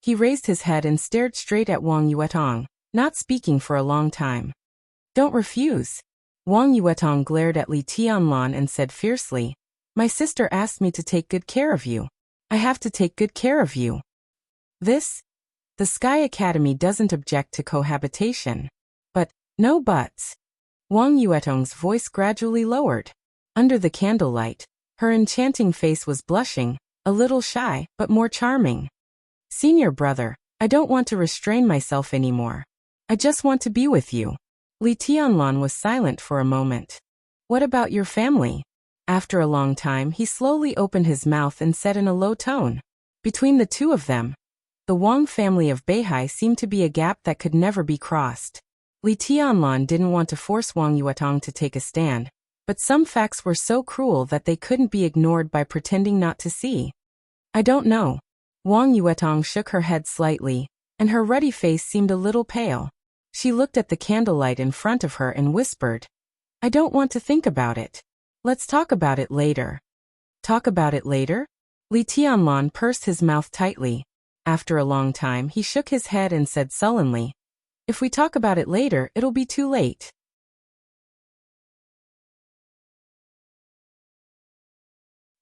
He raised his head and stared straight at Wang Yuetong, not speaking for a long time. "Don't refuse." Wang Yuetong glared at Li Tianlan and said fiercely, "My sister asked me to take good care of you. I have to take good care of you. The Sky Academy doesn't object to cohabitation. But, no buts." Wang Yuetong's voice gradually lowered. Under the candlelight, her enchanting face was blushing, a little shy, but more charming. "Senior brother, I don't want to restrain myself anymore. I just want to be with you." Li Tianlan was silent for a moment. "What about your family?" After a long time, he slowly opened his mouth and said in a low tone, "Between the two of them, the Wang family of Beihai seemed to be a gap that could never be crossed." Li Tianlan didn't want to force Wang Yuetong to take a stand, but some facts were so cruel that they couldn't be ignored by pretending not to see. "I don't know." Wang Yuetong shook her head slightly, and her ruddy face seemed a little pale. She looked at the candlelight in front of her and whispered, "I don't want to think about it. Let's talk about it later." "Talk about it later?" Li Tianlan pursed his mouth tightly. After a long time, he shook his head and said sullenly, "If we talk about it later, it'll be too late."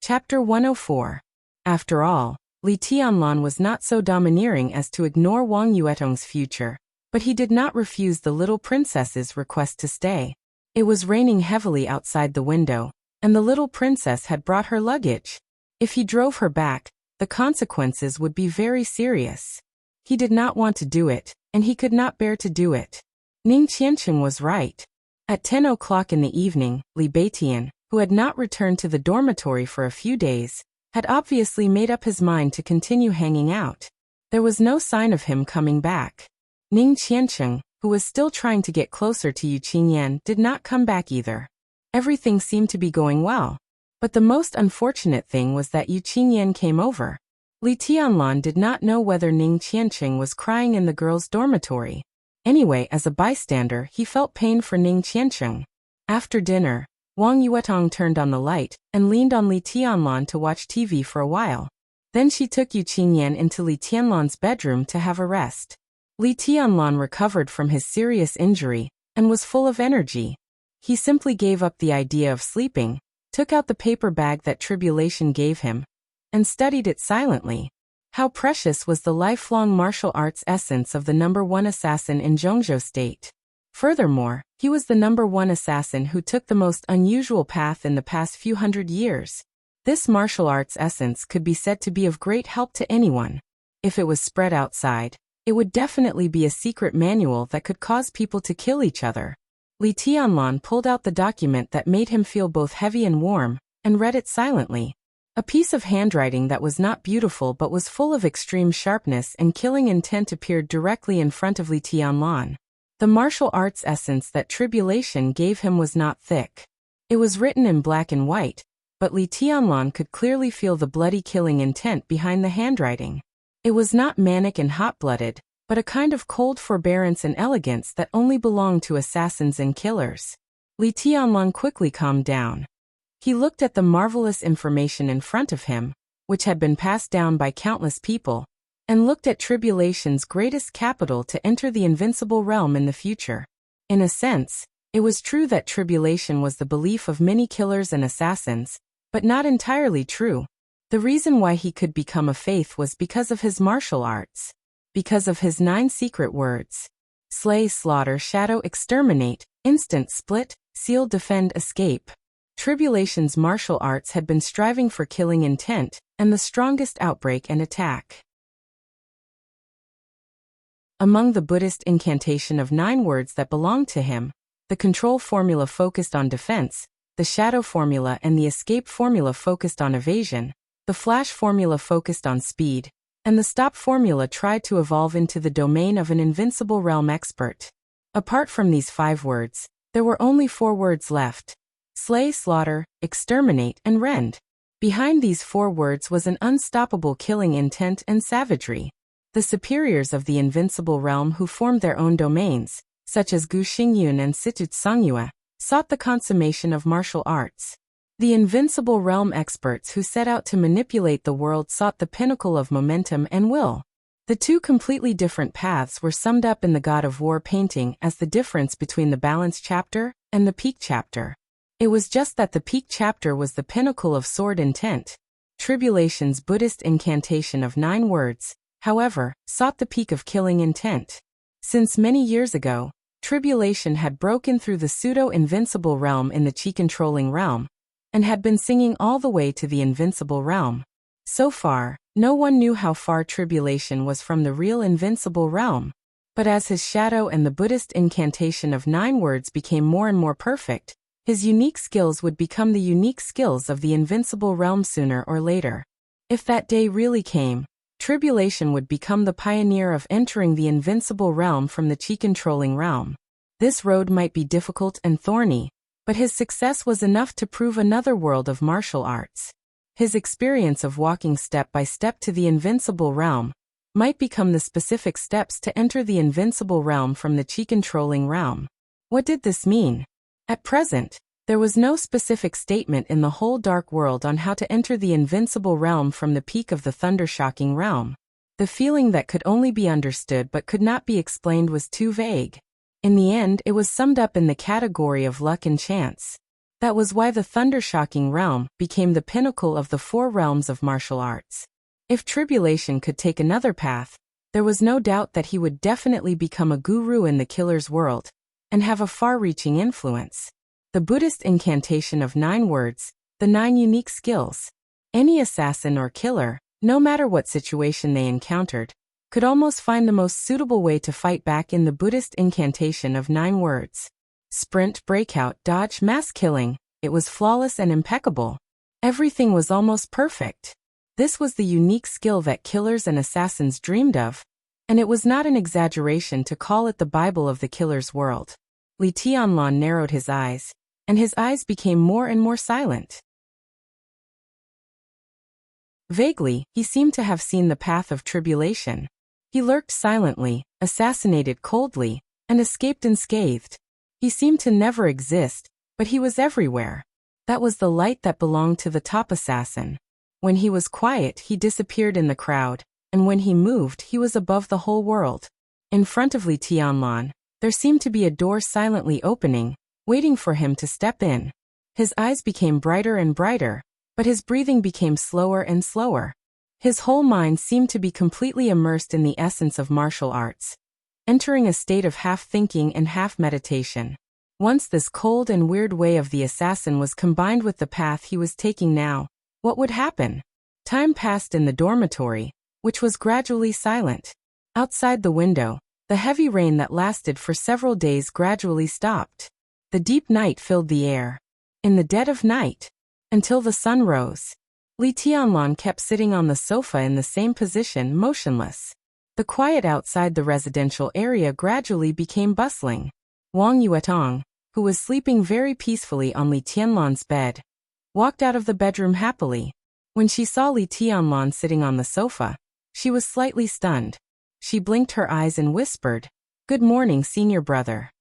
Chapter 104. After all, Li Tianlan was not so domineering as to ignore Wang Yuetong's future, but he did not refuse the little princess's request to stay. It was raining heavily outside the window, and the little princess had brought her luggage. If he drove her back, the consequences would be very serious. He did not want to do it, and he could not bear to do it. Ning Qiancheng was right. At 10 o'clock in the evening, Li Beitian, who had not returned to the dormitory for a few days, had obviously made up his mind to continue hanging out. There was no sign of him coming back. Ning Qiancheng, who was still trying to get closer to Yu Qinyan, did not come back either. Everything seemed to be going well. But the most unfortunate thing was that Yu Qinyan came over. Li Tianlan did not know whether Ning Qiancheng was crying in the girls' dormitory. Anyway, as a bystander, he felt pain for Ning Qiancheng. After dinner, Wang Yuetong turned on the light and leaned on Li Tianlan to watch TV for a while. Then she took Yu Qinyan into Li Tianlan's bedroom to have a rest. Li Tianlan recovered from his serious injury and was full of energy. He simply gave up the idea of sleeping, took out the paper bag that Tribulation gave him, and studied it silently. How precious was the lifelong martial arts essence of the #1 assassin in Zhongzhou State. Furthermore, he was the #1 assassin who took the most unusual path in the past few hundred years. This martial arts essence could be said to be of great help to anyone. If it was spread outside, it would definitely be a secret manual that could cause people to kill each other. Li Tianlan pulled out the document that made him feel both heavy and warm, and read it silently. A piece of handwriting that was not beautiful but was full of extreme sharpness and killing intent appeared directly in front of Li Tianlan. The martial arts essence that Tribulation gave him was not thick. It was written in black and white, but Li Tianlan could clearly feel the bloody killing intent behind the handwriting. It was not manic and hot-blooded, but a kind of cold forbearance and elegance that only belonged to assassins and killers. Li Tianlan quickly calmed down. He looked at the marvelous information in front of him, which had been passed down by countless people, and looked at Tribulation's greatest capital to enter the invincible realm in the future. In a sense, it was true that Tribulation was the belief of many killers and assassins, but not entirely true. The reason why he could become a faith was because of his martial arts. Because of his 9 secret words. Slay, slaughter, shadow, exterminate, instant split, seal, defend, escape. Tribulation's martial arts had been striving for killing intent, and the strongest outbreak and attack. Among the Buddhist incantation of 9 words that belonged to him, the control formula focused on defense, the shadow formula and the escape formula focused on evasion, the flash formula focused on speed, and the stop formula tried to evolve into the domain of an invincible realm expert. Apart from these 5 words, there were only 4 words left: slay, slaughter, exterminate, and rend. Behind these 4 words was an unstoppable killing intent and savagery. The superiors of the invincible realm who formed their own domains, such as Gu Xingyun and Situ Tsangyue, sought the consummation of martial arts. The invincible realm experts who set out to manipulate the world sought the pinnacle of momentum and will. The 2 completely different paths were summed up in the God of War painting as the difference between the balance chapter and the peak chapter. It was just that the peak chapter was the pinnacle of sword intent. Tribulation's Buddhist incantation of 9 words, however, sought the peak of killing intent. Since many years ago, Tribulation had broken through the pseudo-invincible realm in the chi-controlling realm, and had been singing all the way to the invincible realm. So far, no one knew how far Tribulation was from the real invincible realm. But as his shadow and the Buddhist incantation of 9 words became more and more perfect, his unique skills would become the unique skills of the invincible realm sooner or later. If that day really came, Tribulation would become the pioneer of entering the invincible realm from the chi-controlling realm. This road might be difficult and thorny, but his success was enough to prove another world of martial arts. His experience of walking step by step to the invincible realm might become the specific steps to enter the invincible realm from the chi-controlling realm. What did this mean? At present, there was no specific statement in the whole dark world on how to enter the invincible realm from the peak of the thunder-shocking realm. The feeling that could only be understood but could not be explained was too vague. In the end, it was summed up in the category of luck and chance. That was why the thunder-shocking realm became the pinnacle of the 4 realms of martial arts. If Tribulation could take another path, there was no doubt that he would definitely become a guru in the killer's world, and have a far-reaching influence. The Buddhist incantation of 9 words, the 9 unique skills. Any assassin or killer, no matter what situation they encountered, could almost find the most suitable way to fight back in the Buddhist incantation of 9 words. Sprint, breakout, dodge, mass killing. It was flawless and impeccable. Everything was almost perfect. This was the unique skill that killers and assassins dreamed of, and it was not an exaggeration to call it the Bible of the killer's world. Li Tianlan narrowed his eyes, and his eyes became more and more silent. Vaguely, he seemed to have seen the path of tribulation. He lurked silently, assassinated coldly, and escaped unscathed. He seemed to never exist, but he was everywhere. That was the light that belonged to the top assassin. When he was quiet, he disappeared in the crowd, and when he moved, he was above the whole world. In front of Li Tianlan, there seemed to be a door silently opening, waiting for him to step in. His eyes became brighter and brighter, but his breathing became slower and slower. His whole mind seemed to be completely immersed in the essence of martial arts, entering a state of half-thinking and half-meditation. Once this cold and weird way of the assassin was combined with the path he was taking now, what would happen? Time passed in the dormitory, which was gradually silent. Outside the window, the heavy rain that lasted for several days gradually stopped. The deep night filled the air. In the dead of night, until the sun rose, Li Tianlan kept sitting on the sofa in the same position, motionless. The quiet outside the residential area gradually became bustling. Wang Yuetong, who was sleeping very peacefully on Li Tianlan's bed, walked out of the bedroom happily. When she saw Li Tianlan sitting on the sofa, she was slightly stunned. She blinked her eyes and whispered, "Good morning, senior brother."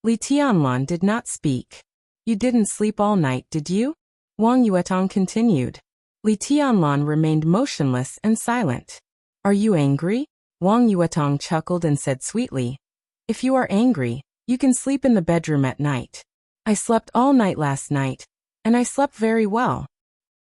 Li Tianlan did not speak. "You didn't sleep all night, did you?" Wang Yuetong continued. Li Tianlan remained motionless and silent. "Are you angry?" Wang Yuetong chuckled and said sweetly, "If you are angry, you can sleep in the bedroom at night. I slept all night last night, and I slept very well."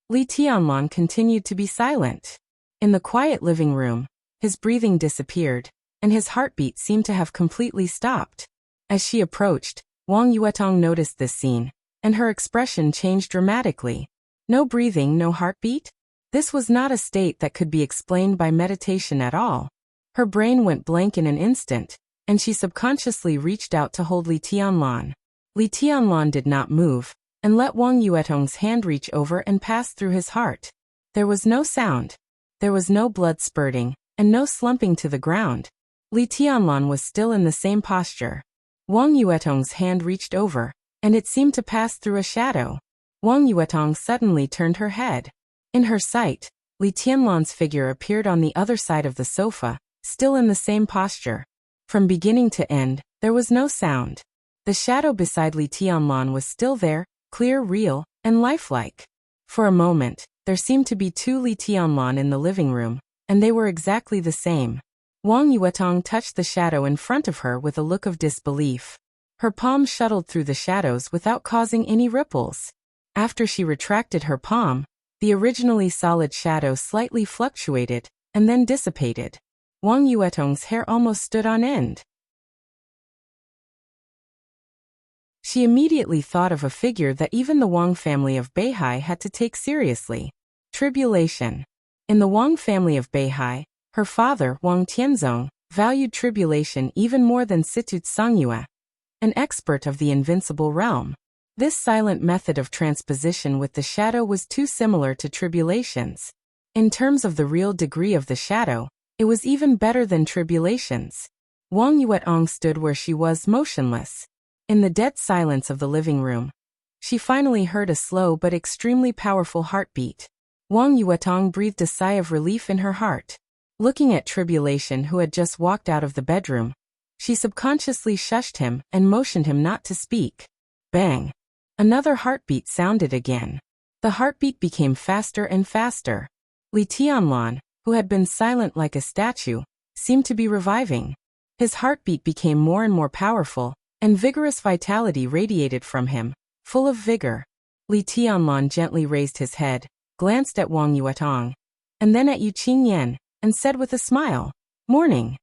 Li Tianlan continued to be silent. In the quiet living room, his breathing disappeared, and his heartbeat seemed to have completely stopped. As she approached, Wang Yuetong noticed this scene, and her expression changed dramatically. No breathing, no heartbeat? This was not a state that could be explained by meditation at all. Her brain went blank in an instant, and she subconsciously reached out to hold Li Tianlan. Li Tianlan did not move, and let Wang Yuetong's hand reach over and pass through his heart. There was no sound. There was no blood spurting, and no slumping to the ground. Li Tianlan was still in the same posture. Wang Yuetong's hand reached over, and it seemed to pass through a shadow. Wang Yuetong suddenly turned her head. In her sight, Li Tianlan's figure appeared on the other side of the sofa, still in the same posture. From beginning to end, there was no sound. The shadow beside Li Tianlan was still there, clear, real, and lifelike. For a moment, there seemed to be 2 Li Tianlan in the living room, and they were exactly the same. Wang Yuetong touched the shadow in front of her with a look of disbelief. Her palm shuttled through the shadows without causing any ripples. After she retracted her palm, the originally solid shadow slightly fluctuated, and then dissipated. Wang Yuetong's hair almost stood on end. She immediately thought of a figure that even the Wang family of Beihai had to take seriously. Tribulation. In the Wang family of Beihai, her father, Wang Tianzong, valued tribulation even more than Situt Songyue, an expert of the invincible realm. This silent method of transposition with the shadow was too similar to tribulations. In terms of the real degree of the shadow, it was even better than tribulations. Wang Yuetong stood where she was, motionless. In the dead silence of the living room, she finally heard a slow but extremely powerful heartbeat. Wang Yuetong breathed a sigh of relief in her heart. Looking at Tribulation, who had just walked out of the bedroom, she subconsciously shushed him and motioned him not to speak. Bang! Another heartbeat sounded again. The heartbeat became faster and faster. Li Tianlan, who had been silent like a statue, seemed to be reviving. His heartbeat became more and more powerful, and vigorous vitality radiated from him, full of vigor. Li Tianlan gently raised his head, glanced at Wang Yuetong, and then at Yu Qingyan, and said with a smile, "Morning."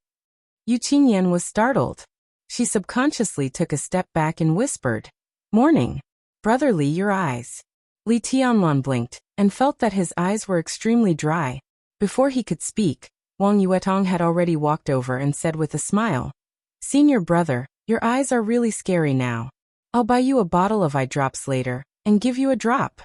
Yu Qingyan was startled. She subconsciously took a step back and whispered, "Morning. Brotherly, your eyes." Li Tianlan blinked, and felt that his eyes were extremely dry. Before he could speak, Wang Yuetong had already walked over and said with a smile, "Senior brother, your eyes are really scary now. I'll buy you a bottle of eye drops later, and give you a drop."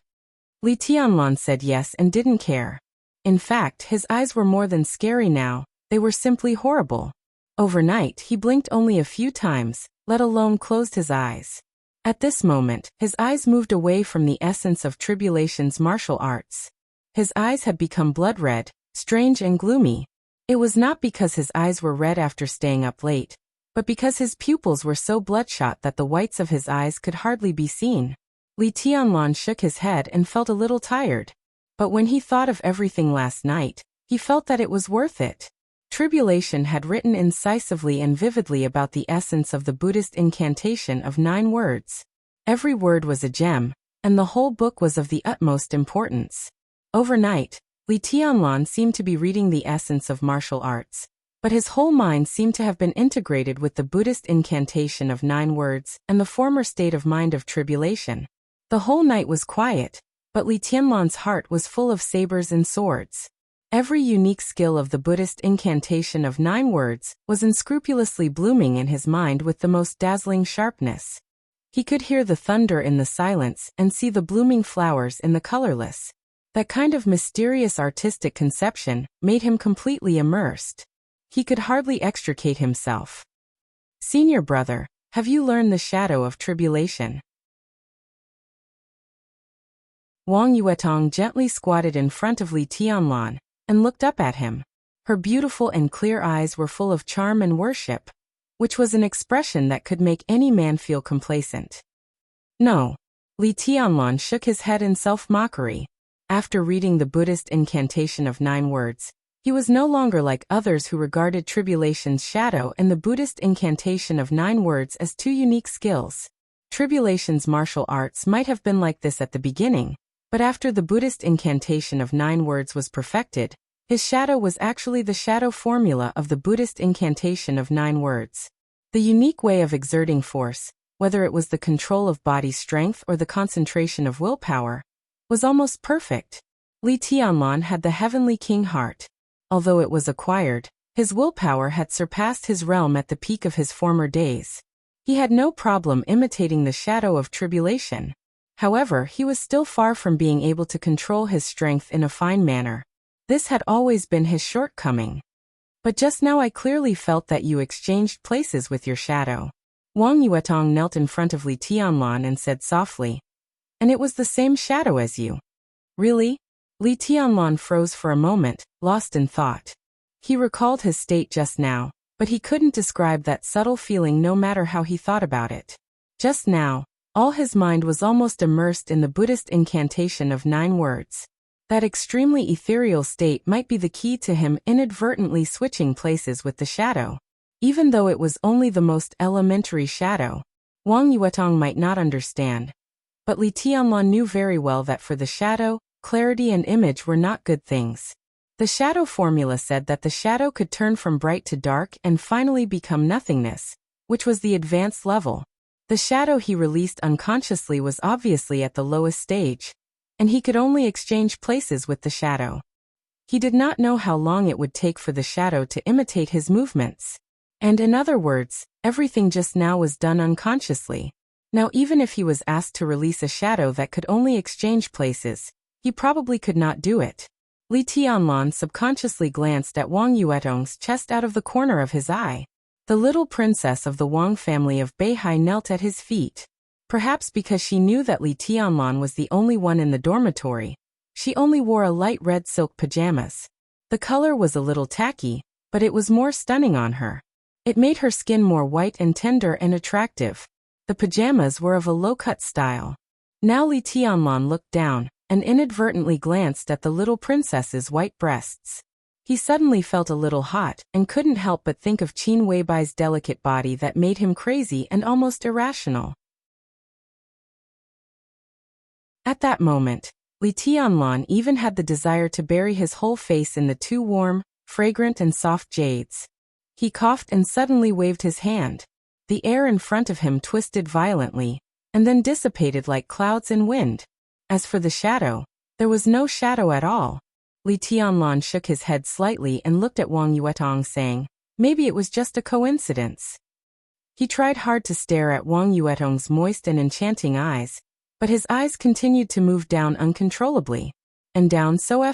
Li Tianlan said yes and didn't care. In fact, his eyes were more than scary now, they were simply horrible. Overnight, he blinked only a few times, let alone closed his eyes. At this moment, his eyes moved away from the essence of tribulation's martial arts. His eyes had become blood red, strange and gloomy. It was not because his eyes were red after staying up late, but because his pupils were so bloodshot that the whites of his eyes could hardly be seen. Li Tianlan shook his head and felt a little tired. But when he thought of everything last night, he felt that it was worth it. Tribulation had written incisively and vividly about the essence of the Buddhist incantation of 9 words. Every word was a gem, and the whole book was of the utmost importance. Overnight, Li Tianlan seemed to be reading the essence of martial arts, but his whole mind seemed to have been integrated with the Buddhist incantation of 9 words and the former state of mind of tribulation. The whole night was quiet, but Li Tianlan's heart was full of sabers and swords. Every unique skill of the Buddhist incantation of 9 words was unscrupulously blooming in his mind with the most dazzling sharpness. He could hear the thunder in the silence and see the blooming flowers in the colorless. That kind of mysterious artistic conception made him completely immersed. He could hardly extricate himself. "Senior brother, have you learned the shadow of tribulation?" Wang Yuetong gently squatted in front of Li Tianlan and looked up at him. Her beautiful and clear eyes were full of charm and worship, which was an expression that could make any man feel complacent. "No." Li Tianlan shook his head in self-mockery. After reading the Buddhist incantation of 9 words, he was no longer like others who regarded tribulation's shadow and the Buddhist incantation of 9 words as 2 unique skills. Tribulation's martial arts might have been like this at the beginning, but after the Buddhist incantation of 9 words was perfected, his shadow was actually the shadow formula of the Buddhist incantation of 9 words. The unique way of exerting force, whether it was the control of body strength or the concentration of willpower, was almost perfect. Li Tianlan had the heavenly king heart. Although it was acquired, his willpower had surpassed his realm at the peak of his former days. He had no problem imitating the shadow of tribulation. However, he was still far from being able to control his strength in a fine manner. This had always been his shortcoming. "But just now I clearly felt that you exchanged places with your shadow." Wang Yuetong knelt in front of Li Tianlan and said softly, "And it was the same shadow as you." "Really?" Li Tianlan froze for a moment, lost in thought. He recalled his state just now, but he couldn't describe that subtle feeling no matter how he thought about it. Just now, all his mind was almost immersed in the Buddhist incantation of 9 words. That extremely ethereal state might be the key to him inadvertently switching places with the shadow. Even though it was only the most elementary shadow, Wang Yuetong might not understand. But Li Tianlan knew very well that for the shadow, clarity and image were not good things. The shadow formula said that the shadow could turn from bright to dark and finally become nothingness, which was the advanced level. The shadow he released unconsciously was obviously at the lowest stage, and he could only exchange places with the shadow. He did not know how long it would take for the shadow to imitate his movements. And in other words, everything just now was done unconsciously. Now even if he was asked to release a shadow that could only exchange places, he probably could not do it. Li Tianlan subconsciously glanced at Wang Yuetong's chest out of the corner of his eye. The little princess of the Wang family of Beihai knelt at his feet. Perhaps because she knew that Li Tianlan was the only one in the dormitory, she only wore a light red silk pajamas. The color was a little tacky, but it was more stunning on her. It made her skin more white and tender and attractive. The pajamas were of a low-cut style. Now Li Tianlan looked down and inadvertently glanced at the little princess's white breasts. He suddenly felt a little hot and couldn't help but think of Qin Weibai's delicate body that made him crazy and almost irrational. At that moment, Li Tianlan even had the desire to bury his whole face in the 2 warm, fragrant and soft jades. He coughed and suddenly waved his hand. The air in front of him twisted violently, and then dissipated like clouds and wind. As for the shadow, there was no shadow at all. Li Tianlan shook his head slightly and looked at Wang Yuetong, saying, maybe it was just a coincidence. He tried hard to stare at Wang Yuetong's moist and enchanting eyes, but his eyes continued to move down uncontrollably. And down so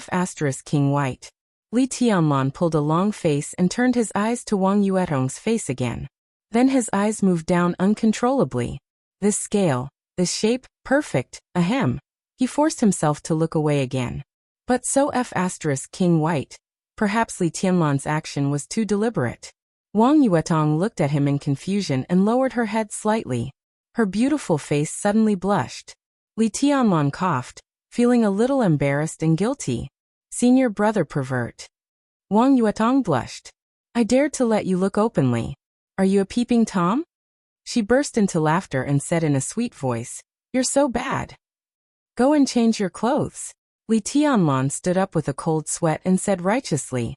King white. Li Tianlan pulled a long face and turned his eyes to Wang Yuetong's face again. Then his eyes moved down uncontrollably. This scale, this shape, perfect, ahem. He forced himself to look away again. But so King white. Perhaps Li Tianlan's action was too deliberate. Wang Yuetong looked at him in confusion and lowered her head slightly. Her beautiful face suddenly blushed. Li Tianlan coughed, feeling a little embarrassed and guilty. Senior brother pervert. Wang Yuetong blushed. I dared to let you look openly. Are you a peeping Tom? She burst into laughter and said in a sweet voice, you're so bad. Go and change your clothes. Li Tianlan stood up with a cold sweat and said righteously,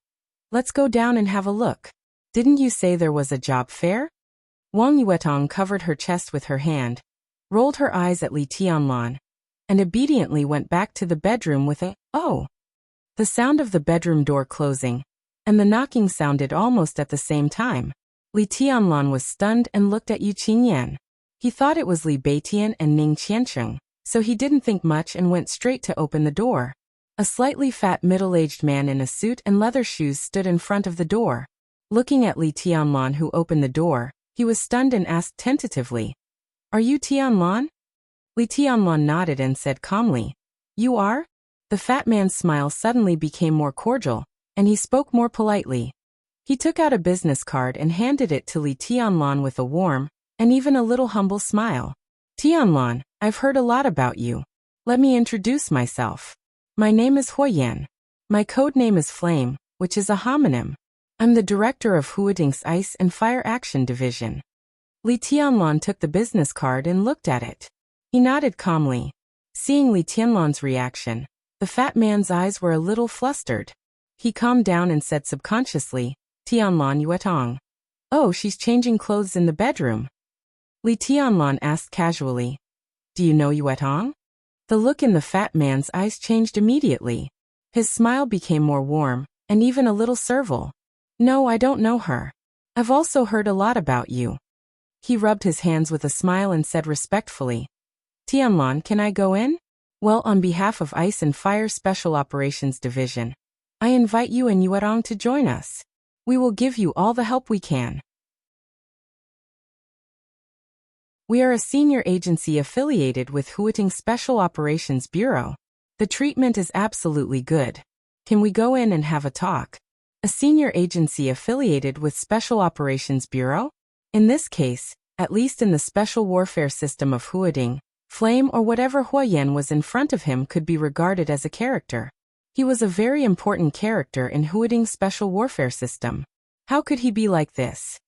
let's go down and have a look. Didn't you say there was a job fair? Wang Yuetong covered her chest with her hand, rolled her eyes at Li Tianlan, and obediently went back to the bedroom with a, oh. The sound of the bedroom door closing, and the knocking sounded almost at the same time. Li Tianlan was stunned and looked at Yu Qingyan. He thought it was Li Beitian and Ning Qiancheng, so he didn't think much and went straight to open the door. A slightly fat middle-aged man in a suit and leather shoes stood in front of the door. Looking at Li Tianlan, who opened the door, he was stunned and asked tentatively, are you Tianlan? Li Tianlan nodded and said calmly, you are? The fat man's smile suddenly became more cordial, and he spoke more politely. He took out a business card and handed it to Li Tianlan with a warm, and even a little humble smile. Tianlan, I've heard a lot about you. Let me introduce myself. My name is Huoyan. My code name is Flame, which is a homonym. I'm the director of Huading's Ice and Fire Action Division. Li Tianlan took the business card and looked at it. He nodded calmly. Seeing Li Tianlan's reaction, the fat man's eyes were a little flustered. He calmed down and said subconsciously, Tianlan Yuetong. Oh, she's changing clothes in the bedroom. Li Tianlan asked casually, do you know Yuetong? The look in the fat man's eyes changed immediately. His smile became more warm, and even a little servile. No, I don't know her. I've also heard a lot about you. He rubbed his hands with a smile and said respectfully, Tianlan, can I go in? Well, on behalf of Ice and Fire Special Operations Division, I invite you and Yuetong to join us. We will give you all the help we can. We are a senior agency affiliated with Huating Special Operations Bureau. The treatment is absolutely good. Can we go in and have a talk? A senior agency affiliated with Special Operations Bureau? In this case, at least in the special warfare system of Huading, Flame or whatever Huoyan was in front of him could be regarded as a character. He was a very important character in Huading's special warfare system. How could he be like this?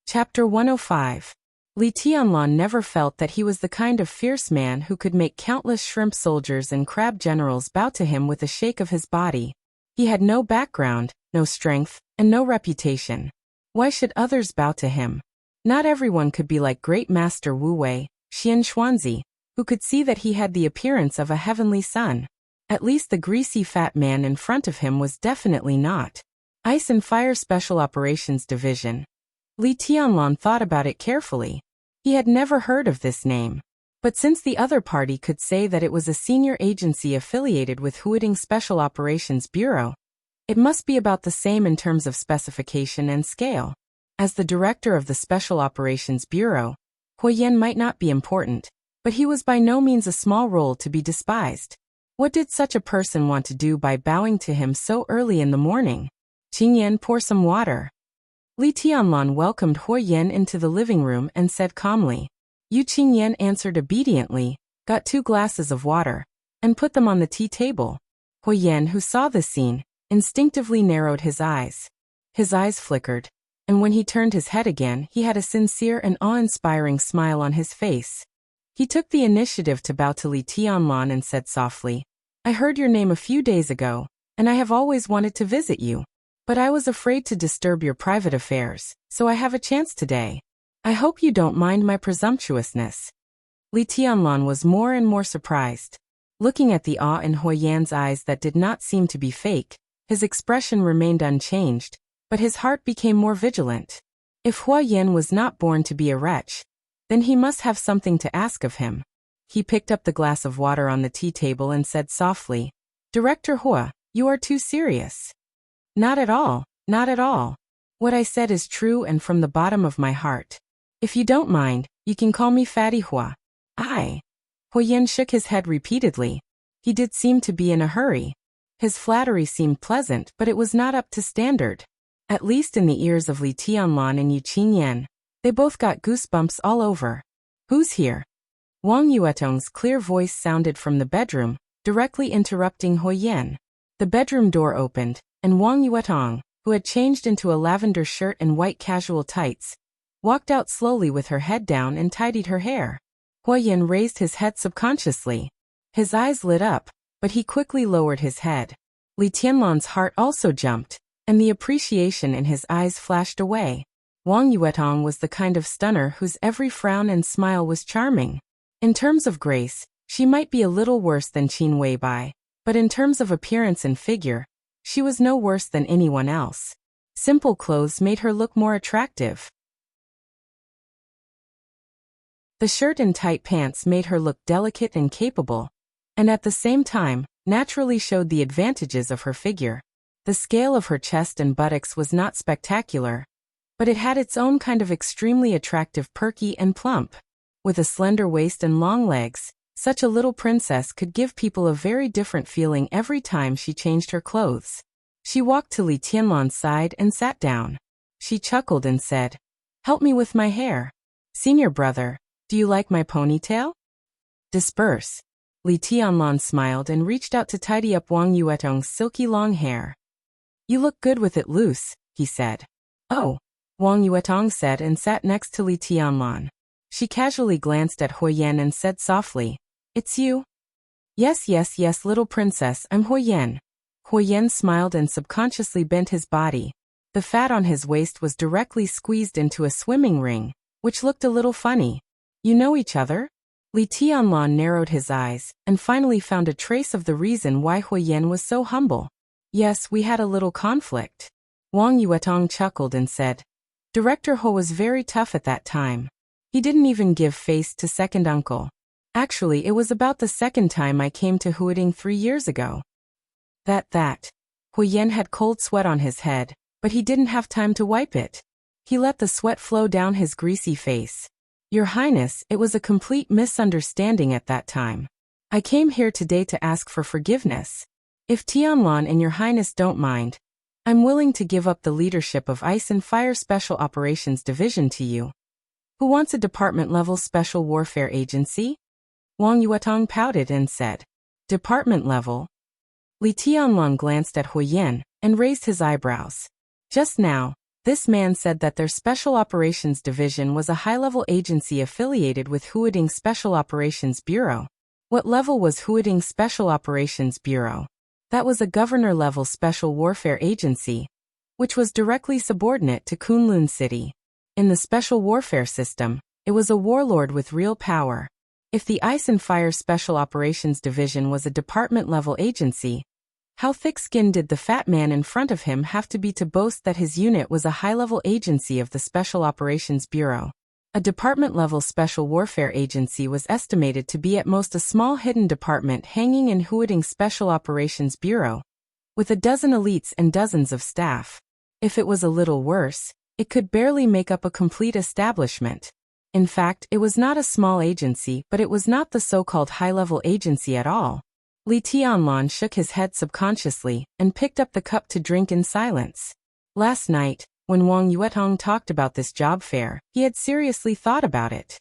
Chapter 105. Li Tianlan never felt that he was the kind of fierce man who could make countless shrimp soldiers and crab generals bow to him with a shake of his body. He had no background, no strength, and no reputation. Why should others bow to him? Not everyone could be like Great Master Wu Wei, Xian Xuanzi, who could see that he had the appearance of a heavenly son. At least the greasy fat man in front of him was definitely not. Ice and Fire Special Operations Division. Li Tianlan thought about it carefully. He had never heard of this name. But since the other party could say that it was a senior agency affiliated with Huading Special Operations Bureau, it must be about the same in terms of specification and scale. As the director of the Special Operations Bureau, Huoyan might not be important, but he was by no means a small role to be despised. What did such a person want to do by bowing to him so early in the morning? Qingyan, pour some water. Li Tianlan welcomed Huoyan into the living room and said calmly. Yu Qingyan answered obediently, got 2 glasses of water, and put them on the tea table. Huoyan, who saw the scene, instinctively narrowed his eyes. His eyes flickered, and when he turned his head again, he had a sincere and awe-inspiring smile on his face. He took the initiative to bow to Li Tianlan and said softly, I heard your name a few days ago, and I have always wanted to visit you. But I was afraid to disturb your private affairs, so I have a chance today. I hope you don't mind my presumptuousness. Li Tianlan was more and more surprised. Looking at the awe in Hui Yan's eyes that did not seem to be fake, his expression remained unchanged, but his heart became more vigilant. If Hui Yan was not born to be a wretch, then he must have something to ask of him. He picked up the glass of water on the tea table and said softly, "Director Hua, you are too serious." "Not at all, not at all. What I said is true and from the bottom of my heart. If you don't mind, you can call me Fatty Hua." Hui Yan shook his head repeatedly. He did seem to be in a hurry. His flattery seemed pleasant, but it was not up to standard. At least in the ears of Li Tianlan and Yu Qinyan, they both got goosebumps all over. "Who's here?" Wang Yuetong's clear voice sounded from the bedroom, directly interrupting Hui Yan. The bedroom door opened, and Wang Yuetong, who had changed into a lavender shirt and white casual tights, walked out slowly with her head down and tidied her hair. Hui Yan raised his head subconsciously. His eyes lit up, but he quickly lowered his head. Li Tianlan's heart also jumped, and the appreciation in his eyes flashed away. Wang Yuetong was the kind of stunner whose every frown and smile was charming. In terms of grace, she might be a little worse than Qin Weibai, but in terms of appearance and figure, she was no worse than anyone else. Simple clothes made her look more attractive. The shirt and tight pants made her look delicate and capable, and at the same time, naturally showed the advantages of her figure. The scale of her chest and buttocks was not spectacular, but it had its own kind of extremely attractive perky and plump. With a slender waist and long legs, such a little princess could give people a very different feeling every time she changed her clothes. She walked to Li Tianlan's side and sat down. She chuckled and said, "Help me with my hair. Senior brother, do you like my ponytail?" "Disperse." Li Tianlan smiled and reached out to tidy up Wang Yuetong's silky long hair. "You look good with it loose," he said. "Oh," Wang Yuetong said and sat next to Li Tianlan. She casually glanced at Hui Yan and said softly, "It's you?" Yes, little princess, I'm Hui Yan." Hui Yan smiled and subconsciously bent his body. The fat on his waist was directly squeezed into a swimming ring, which looked a little funny. "You know each other?" Li Tianlan narrowed his eyes, and finally found a trace of the reason why Hui Yan was so humble. "Yes, we had a little conflict." Wang Yuetong chuckled and said, "Director Ho was very tough at that time. He didn't even give face to second uncle. Actually, it was about the second time I came to Huading 3 years ago." That. Hui Yan had cold sweat on his head, but he didn't have time to wipe it. He let the sweat flow down his greasy face. "Your Highness, it was a complete misunderstanding at that time. I came here today to ask for forgiveness. If Tianlan and Your Highness don't mind, I'm willing to give up the leadership of Ice and Fire Special Operations Division to you." "Who wants a department-level special warfare agency?" Wang Yuetong pouted and said, "Department level?" Li Tianlan glanced at Hui Yan and raised his eyebrows. Just now, this man said that their Special Operations Division was a high-level agency affiliated with Huading Special Operations Bureau. What level was Huading Special Operations Bureau? That was a governor-level special warfare agency, which was directly subordinate to Kunlun City. In the special warfare system, it was a warlord with real power. If the Ice and Fire Special Operations Division was a department-level agency, how thick-skinned did the fat man in front of him have to be to boast that his unit was a high-level agency of the Special Operations Bureau? A department-level special warfare agency was estimated to be at most a small hidden department hanging in Huading Special Operations Bureau, with a dozen elites and dozens of staff. If it was a little worse, it could barely make up a complete establishment. In fact, it was not a small agency, but it was not the so-called high-level agency at all. Li Tianlan shook his head subconsciously and picked up the cup to drink in silence. Last night, when Wang Yuetong talked about this job fair, he had seriously thought about it.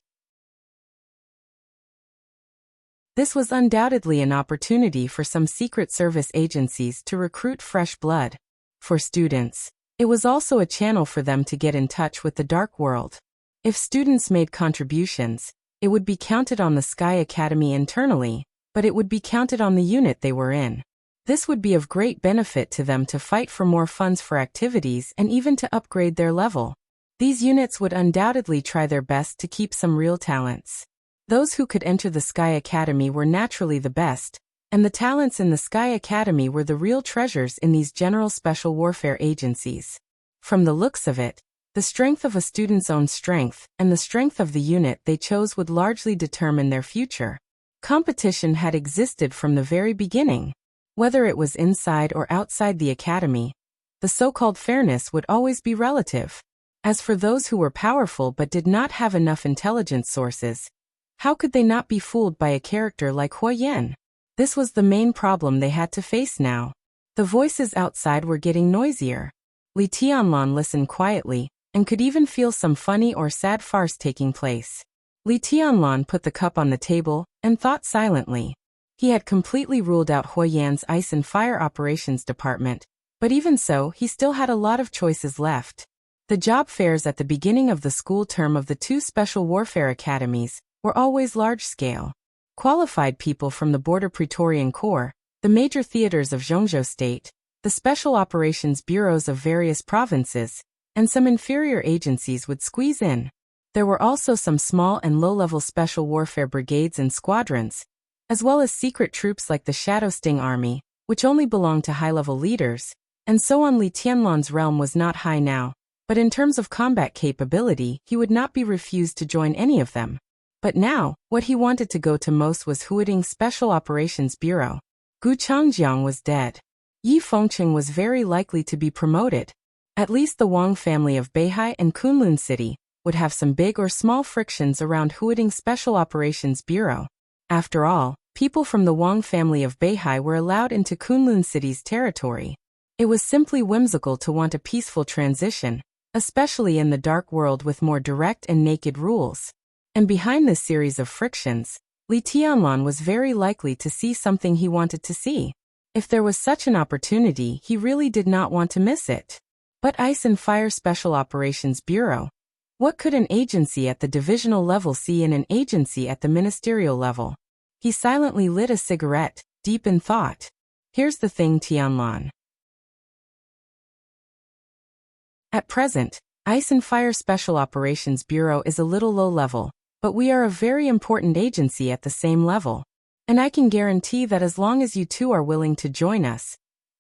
This was undoubtedly an opportunity for some secret service agencies to recruit fresh blood. For students, it was also a channel for them to get in touch with the dark world. If students made contributions, it would be counted on the Sky Academy internally, but it would be counted on the unit they were in. This would be of great benefit to them to fight for more funds for activities and even to upgrade their level. These units would undoubtedly try their best to keep some real talents. Those who could enter the Sky Academy were naturally the best, and the talents in the Sky Academy were the real treasures in these general special warfare agencies. From the looks of it, the strength of a student's own strength and the strength of the unit they chose would largely determine their future. Competition had existed from the very beginning. Whether it was inside or outside the academy, the so-called fairness would always be relative. As for those who were powerful but did not have enough intelligence sources, how could they not be fooled by a character like Huo Yan? This was the main problem they had to face now. The voices outside were getting noisier. Li Tianlan listened quietly, and could even feel some funny or sad farce taking place. Li Tianlan put the cup on the table and thought silently. He had completely ruled out Huo Yan's Ice and Fire Operations Department, but even so, he still had a lot of choices left. The job fairs at the beginning of the school term of the two special warfare academies were always large-scale. Qualified people from the Border Praetorian Corps, the major theaters of Zhongzhou State, the special operations bureaus of various provinces, and some inferior agencies would squeeze in. There were also some small and low-level special warfare brigades and squadrons, as well as secret troops like the Shadow Sting Army, which only belonged to high-level leaders, and so on. Li Tianlan's realm was not high now, but in terms of combat capability, he would not be refused to join any of them. But now, what he wanted to go to most was Huading's Special Operations Bureau. Gu Changjiang was dead. Yi Fengcheng was very likely to be promoted. At least the Wang family of Beihai and Kunlun City would have some big or small frictions around Huading's Special Operations Bureau. After all, people from the Wang family of Beihai were allowed into Kunlun City's territory. It was simply whimsical to want a peaceful transition, especially in the dark world with more direct and naked rules. And behind this series of frictions, Li Tianlan was very likely to see something he wanted to see. If there was such an opportunity, he really did not want to miss it. But Ice and Fire Special Operations Bureau? What could an agency at the divisional level see in an agency at the ministerial level? He silently lit a cigarette, deep in thought. Here's the thing, Tianlan. At present, Ice and Fire Special Operations Bureau is a little low level, but we are a very important agency at the same level. And I can guarantee that as long as you two are willing to join us,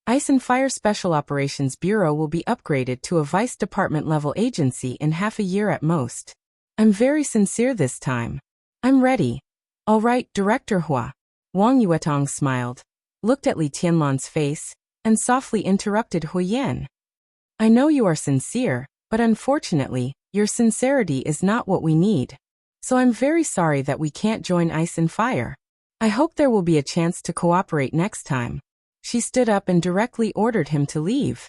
Ice and Fire Special Operations Bureau will be upgraded to a vice department level agency in half a year at most. I'm very sincere this time. I'm ready. All right, Director Hua. Wang Yuetong smiled, looked at Li Tianlan's face, and softly interrupted Huo Yan. I know you are sincere, but unfortunately, your sincerity is not what we need. So I'm very sorry that we can't join Ice and Fire. I hope there will be a chance to cooperate next time. She stood up and directly ordered him to leave.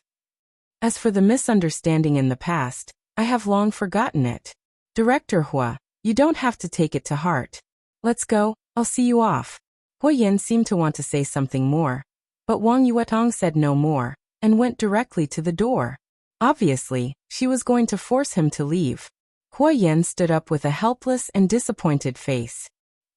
As for the misunderstanding in the past, I have long forgotten it. Director Hua, you don't have to take it to heart. Let's go, I'll see you off. Huo Yan seemed to want to say something more, but Wang Yuetong said no more, and went directly to the door. Obviously, she was going to force him to leave. Huo Yan stood up with a helpless and disappointed face.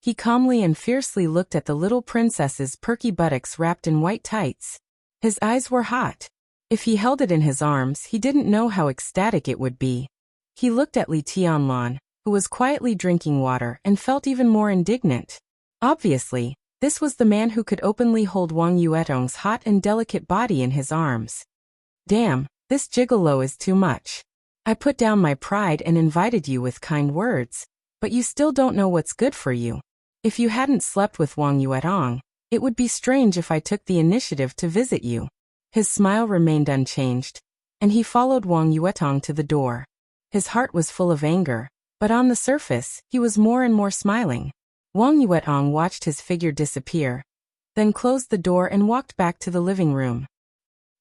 He calmly and fiercely looked at the little princess's perky buttocks wrapped in white tights. His eyes were hot. If he held it in his arms, he didn't know how ecstatic it would be. He looked at Li Tianlan, who was quietly drinking water, and felt even more indignant. Obviously, this was the man who could openly hold Wang Yuetong's hot and delicate body in his arms. Damn, this gigolo is too much. I put down my pride and invited you with kind words, but you still don't know what's good for you. If you hadn't slept with Wang Yuetong, it would be strange if I took the initiative to visit you. His smile remained unchanged, and he followed Wang Yuetong to the door. His heart was full of anger, but on the surface, he was more and more smiling. Wang Yuetong watched his figure disappear, then closed the door and walked back to the living room.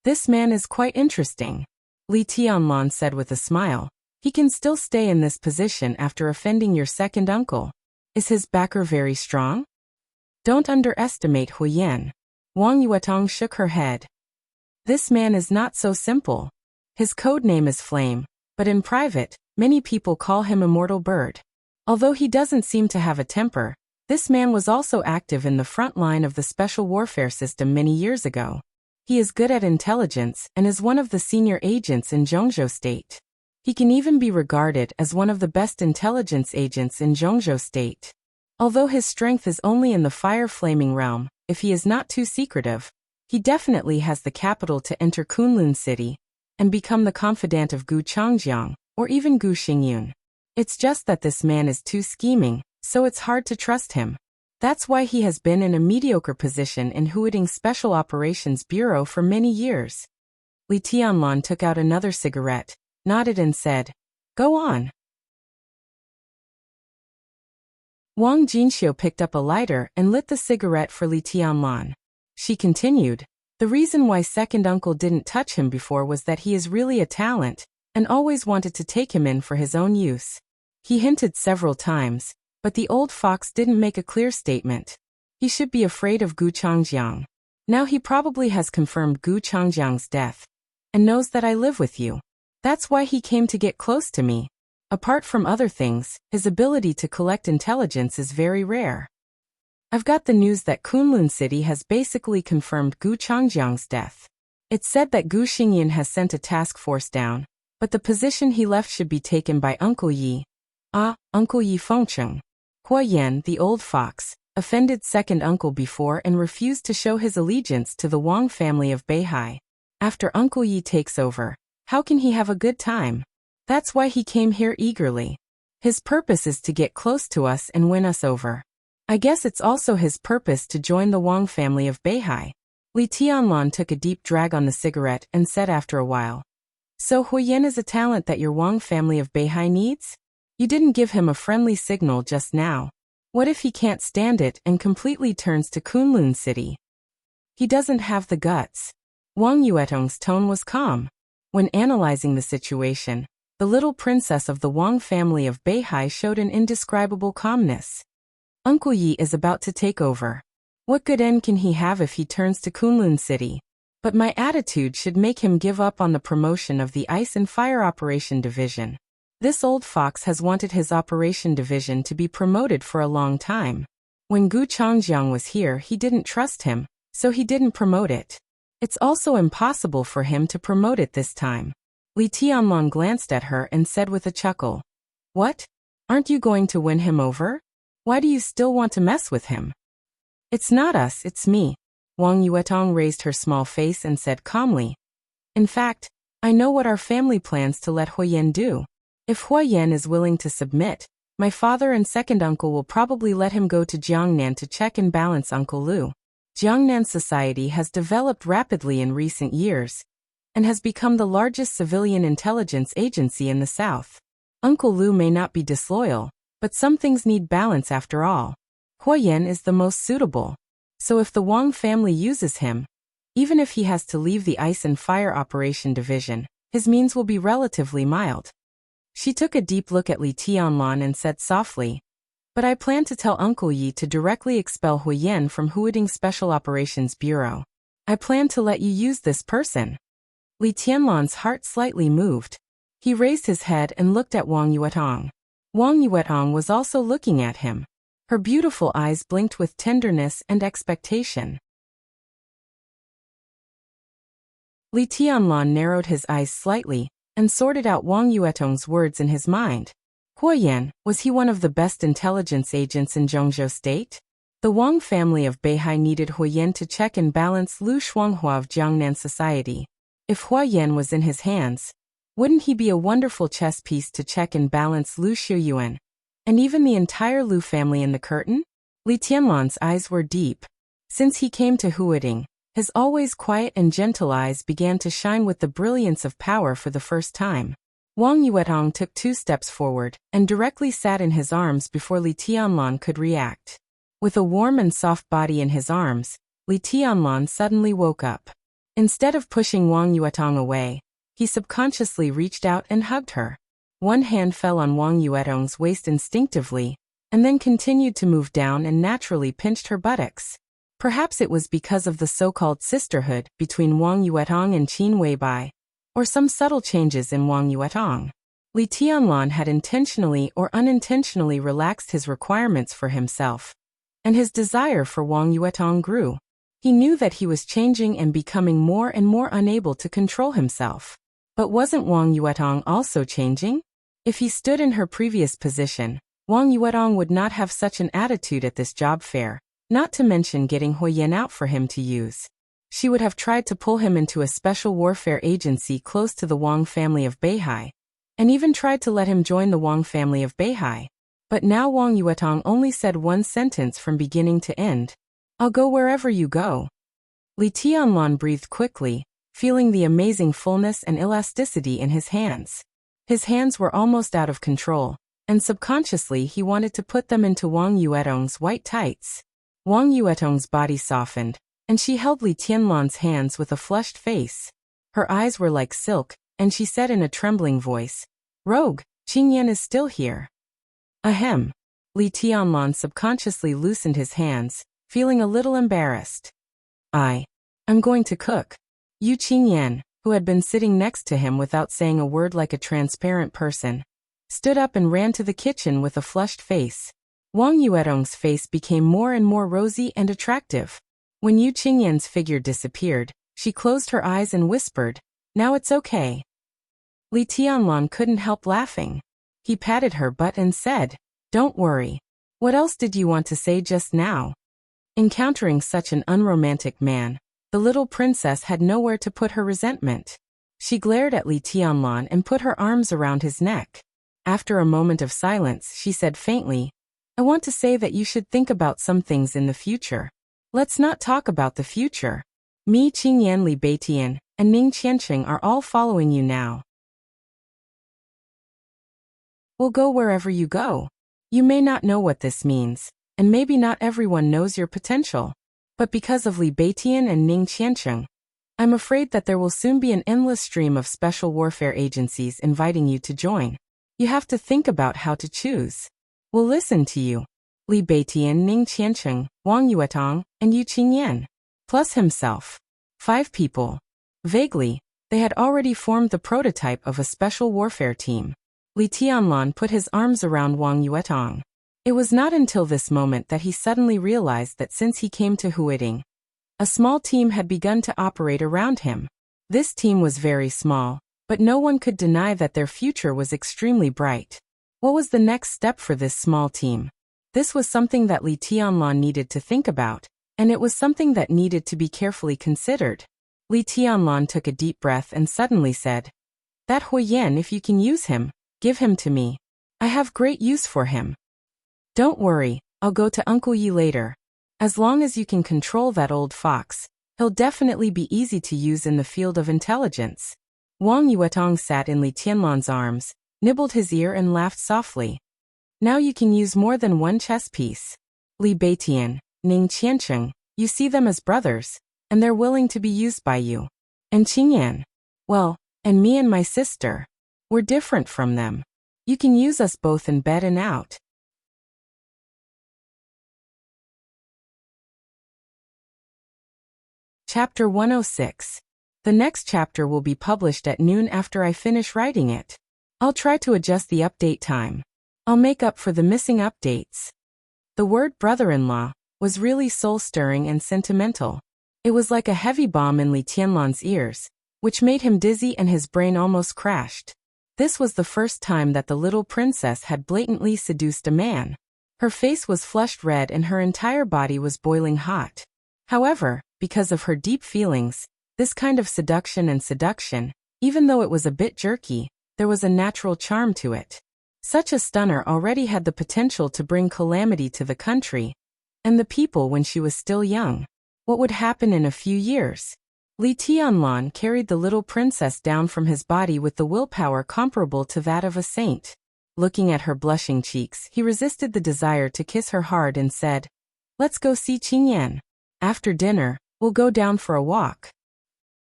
This man is quite interesting, Li Tianlan said with a smile. He can still stay in this position after offending your second uncle. Is his backer very strong? Don't underestimate Huo Yan. Wang Yuetong shook her head. This man is not so simple. His code name is Flame, but in private, many people call him Immortal Bird. Although he doesn't seem to have a temper, this man was also active in the front line of the special warfare system many years ago. He is good at intelligence and is one of the senior agents in Zhongzhou State. He can even be regarded as one of the best intelligence agents in Zhongzhou State. Although his strength is only in the fire-flaming realm, if he is not too secretive, he definitely has the capital to enter Kunlun City and become the confidant of Gu Changjiang, or even Gu Xingyun. It's just that this man is too scheming, so it's hard to trust him. That's why he has been in a mediocre position in Huading's Special Operations Bureau for many years. Li Tianlan took out another cigarette, nodded and said, "Go on." Wang Jinxiu picked up a lighter and lit the cigarette for Li Tianlan. She continued, "The reason why second uncle didn't touch him before was that he is really a talent, and always wanted to take him in for his own use. He hinted several times, but the old fox didn't make a clear statement. He should be afraid of Gu Changjiang. Now he probably has confirmed Gu Changjiang's death, and knows that I live with you. That's why he came to get close to me. Apart from other things, his ability to collect intelligence is very rare. I've got the news that Kunlun City has basically confirmed Gu Changjiang's death. It's said that Gu Xingyan has sent a task force down, but the position he left should be taken by Uncle Yi. Uncle Yi Fengcheng. Hua Yan, the old fox, offended second uncle before and refused to show his allegiance to the Wang family of Beihai. After Uncle Yi takes over, how can he have a good time? That's why he came here eagerly. His purpose is to get close to us and win us over. I guess it's also his purpose to join the Wang family of Beihai." Li Tianlan took a deep drag on the cigarette and said after a while, "So Huyen is a talent that your Wang family of Beihai needs? You didn't give him a friendly signal just now. What if he can't stand it and completely turns to Kunlun City? He doesn't have the guts." Wang Yuetong's tone was calm. When analyzing the situation, the little princess of the Wang family of Beihai showed an indescribable calmness. Uncle Yi is about to take over. What good end can he have if he turns to Kunlun City? But my attitude should make him give up on the promotion of the Ice and Fire Operation Division. This old fox has wanted his operation division to be promoted for a long time. When Gu Changjiang was here, he didn't trust him, so he didn't promote it. It's also impossible for him to promote it this time. Li Tianlan glanced at her and said with a chuckle, "What? Aren't you going to win him over? Why do you still want to mess with him?" "It's not us, it's me." Wang Yuetong raised her small face and said calmly, "In fact, I know what our family plans to let Huyen do. If Huyen is willing to submit, my father and second uncle will probably let him go to Jiangnan to check and balance Uncle Lu. Jiangnan society has developed rapidly in recent years and has become the largest civilian intelligence agency in the south. Uncle Lu may not be disloyal, but some things need balance after all. Huyen is the most suitable. So if the Wang family uses him, even if he has to leave the Ice and Fire Operation Division, his means will be relatively mild." She took a deep look at Li Tianlan and said softly, "But I plan to tell Uncle Yi to directly expel Huyen from Huading Special Operations Bureau. I plan to let you use this person." Li Tianlan's heart slightly moved. He raised his head and looked at Wang Yuetong. Wang Yuetong was also looking at him. Her beautiful eyes blinked with tenderness and expectation. Li Tianlan narrowed his eyes slightly and sorted out Wang Yuetong's words in his mind. Huyen, was he one of the best intelligence agents in Zhongzhou State? The Wang family of Beihai needed Huyen to check and balance Lu Shuanghua of Jiangnan society. If Huyen was in his hands, wouldn't he be a wonderful chess piece to check and balance Lu Shuyuan, and even the entire Lu family in the curtain? Li Tianlan's eyes were deep. Since he came to Huading, his always quiet and gentle eyes began to shine with the brilliance of power for the first time. Wang Yuetong took 2 steps forward and directly sat in his arms before Li Tianlan could react. With a warm and soft body in his arms, Li Tianlan suddenly woke up. Instead of pushing Wang Yuetong away, he subconsciously reached out and hugged her. One hand fell on Wang Yuetong's waist instinctively, and then continued to move down and naturally pinched her buttocks. Perhaps it was because of the so-called sisterhood between Wang Yuetong and Qin Weibai, or some subtle changes in Wang Yuetong. Li Tianlan had intentionally or unintentionally relaxed his requirements for himself, and his desire for Wang Yuetong grew. He knew that he was changing and becoming more and more unable to control himself. But wasn't Wang Yuetong also changing? If he stood in her previous position, Wang Yuetong would not have such an attitude at this job fair, not to mention getting Huoyen out for him to use. She would have tried to pull him into a special warfare agency close to the Wang family of Beihai, and even tried to let him join the Wang family of Beihai. But now Wang Yuetong only said one sentence from beginning to end. I'll go wherever you go. Li Tianlan breathed quickly, feeling the amazing fullness and elasticity in his hands. His hands were almost out of control, and subconsciously he wanted to put them into Wang Yuetong's white tights. Wang Yuetong's body softened, and she held Li Tianlan's hands with a flushed face. Her eyes were like silk, and she said in a trembling voice, "Rogue, Qingyan is still here." Ahem. Li Tianlan subconsciously loosened his hands, feeling a little embarrassed. I'm going to cook. Yu Qingyan, who had been sitting next to him without saying a word like a transparent person, stood up and ran to the kitchen with a flushed face. Wang Yuetong's face became more and more rosy and attractive. When Yu Qingyan's figure disappeared, she closed her eyes and whispered, "Now it's okay." Li Tianlan couldn't help laughing. He patted her butt and said, "Don't worry. What else did you want to say just now?" Encountering such an unromantic man, the little princess had nowhere to put her resentment. She glared at Li Tianlan and put her arms around his neck. After a moment of silence, she said faintly, "I want to say that you should think about some things in the future. Let's not talk about the future. Me Qingyan Li Beitian and Ning Qianqing are all following you now. We'll go wherever you go. You may not know what this means, and maybe not everyone knows your potential. But because of Li Beitian and Ning Qianqing, I'm afraid that there will soon be an endless stream of special warfare agencies inviting you to join. You have to think about how to choose. We'll listen to you. Li Beitian, Ning Qianqing, Wang Yuetong, and Yu Qingyan. Plus himself. 5 people. Vaguely, they had already formed the prototype of a special warfare team. Li Tianlan put his arms around Wang Yuetong. It was not until this moment that he suddenly realized that since he came to Huiting, a small team had begun to operate around him. This team was very small, but no one could deny that their future was extremely bright. What was the next step for this small team? This was something that Li Tianlan needed to think about, and it was something that needed to be carefully considered. Li Tianlan took a deep breath and suddenly said, "That Huoyen, if you can use him, give him to me. I have great use for him. Don't worry, I'll go to Uncle Yi later. As long as you can control that old fox, he'll definitely be easy to use in the field of intelligence." Wang Yuetong sat in Li Tianlan's arms, nibbled his ear and laughed softly. "Now you can use more than one chess piece. Li Beitian, Ning Qianqing, you see them as brothers, and they're willing to be used by you. And Qingyan, well, and me and my sister, we're different from them. You can use us both in bed and out." Chapter 106. The next chapter will be published at noon after I finish writing it. I'll try to adjust the update time. I'll make up for the missing updates. The word brother-in-law was really soul-stirring and sentimental. It was like a heavy bomb in Li Tianlan's ears, which made him dizzy and his brain almost crashed. This was the first time that the little princess had blatantly seduced a man. Her face was flushed red and her entire body was boiling hot. However, because of her deep feelings, this kind of seduction, even though it was a bit jerky, there was a natural charm to it. Such a stunner already had the potential to bring calamity to the country and the people when she was still young. What would happen in a few years? Li Tianlan carried the little princess down from his body with the willpower comparable to that of a saint. Looking at her blushing cheeks, he resisted the desire to kiss her hard and said, "Let's go see Qingyan. After dinner, we'll go down for a walk."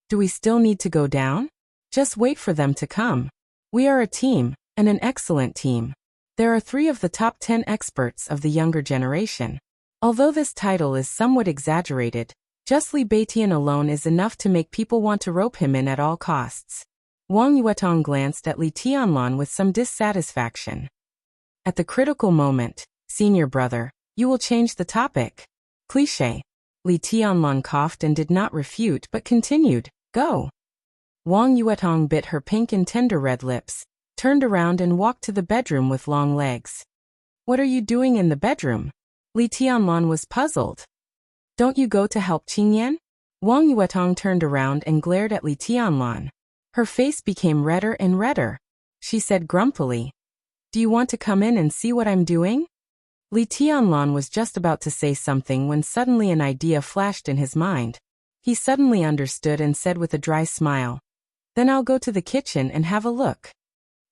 "Do we still need to go down?" "Just wait for them to come. We are a team, and an excellent team. There are 3 of the top 10 experts of the younger generation. Although this title is somewhat exaggerated, just Li Beitian alone is enough to make people want to rope him in at all costs." Wang Yuetong glanced at Li Tianlan with some dissatisfaction. At the critical moment, "Senior brother, you will change the topic." Cliché. Li Tianlan coughed and did not refute but continued, "Go." Wang Yuetong bit her pink and tender red lips, turned around and walked to the bedroom with long legs. What are you doing in the bedroom? Li Tianlan was puzzled. Don't you go to help Qingyan? Wang Yuetong turned around and glared at Li Tianlan. Her face became redder and redder. She said grumpily, "Do you want to come in and see what I'm doing?" Li Tianlan was just about to say something when suddenly an idea flashed in his mind. He suddenly understood and said with a dry smile, "Then I'll go to the kitchen and have a look."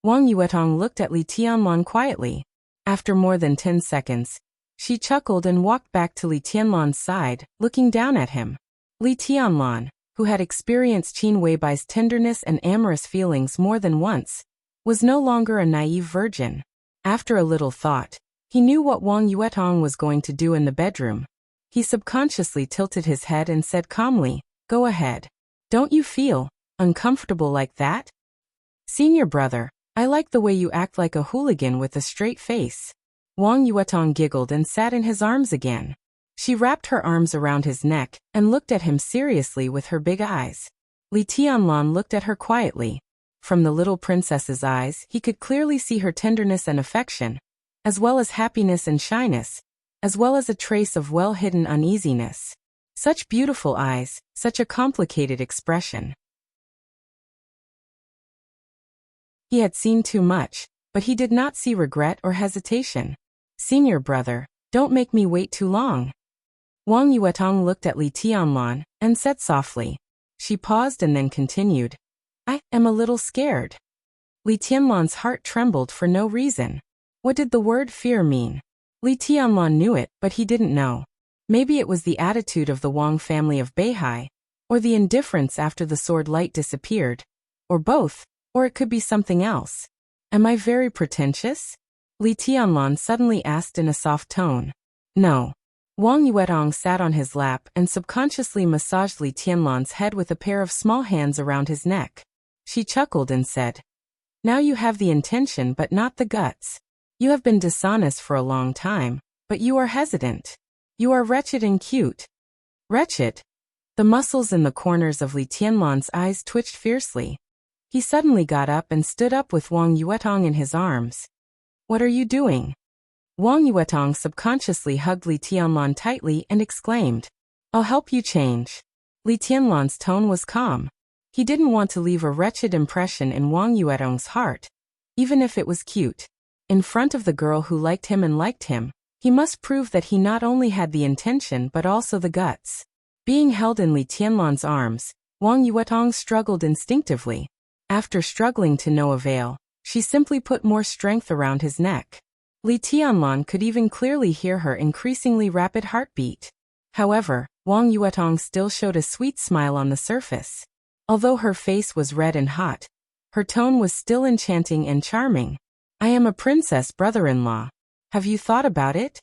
Wang Yuetong looked at Li Tianlan quietly. After more than 10 seconds, she chuckled and walked back to Li Tianlan's side, looking down at him. Li Tianlan, who had experienced Qin Weibai's tenderness and amorous feelings more than once, was no longer a naive virgin. After a little thought, he knew what Wang Yuetong was going to do in the bedroom. He subconsciously tilted his head and said calmly, "Go ahead. Don't you feel uncomfortable like that?" "Senior brother, I like the way you act like a hooligan with a straight face." Wang Yuetong giggled and sat in his arms again. She wrapped her arms around his neck and looked at him seriously with her big eyes. Li Tianlan looked at her quietly. From the little princess's eyes, he could clearly see her tenderness and affection, as well as happiness and shyness, as well as a trace of well-hidden uneasiness. Such beautiful eyes, such a complicated expression. He had seen too much, but he did not see regret or hesitation. "Senior brother, don't make me wait too long." Wang Yuetong looked at Li Tianlan and said softly. She paused and then continued, "I am a little scared." Li Tianlan's heart trembled for no reason. What did the word fear mean? Li Tianlan knew it, but he didn't know. Maybe it was the attitude of the Wang family of Beihai, or the indifference after the sword light disappeared, or both, or it could be something else. "Am I very pretentious?" Li Tianlan suddenly asked in a soft tone. "No." Wang Yuetong sat on his lap and subconsciously massaged Li Tianlan's head with a pair of small hands around his neck. She chuckled and said, "Now you have the intention but not the guts. You have been dishonest for a long time, but you are hesitant. You are wretched and cute." "Wretched?" The muscles in the corners of Li Tianlan's eyes twitched fiercely. He suddenly got up and stood up with Wang Yuetong in his arms. "What are you doing?" Wang Yuetong subconsciously hugged Li Tianlan tightly and exclaimed, "I'll help you change." Li Tianlan's tone was calm. He didn't want to leave a wretched impression in Wang Yuetong's heart, even if it was cute. In front of the girl who liked him and liked him, he must prove that he not only had the intention but also the guts. Being held in Li Tianlan's arms, Wang Yuetong struggled instinctively. After struggling to no avail, she simply put more strength around his neck. Li Tianlan could even clearly hear her increasingly rapid heartbeat. However, Wang Yuetong still showed a sweet smile on the surface. Although her face was red and hot, her tone was still enchanting and charming. "I am a princess brother-in-law. Have you thought about it?"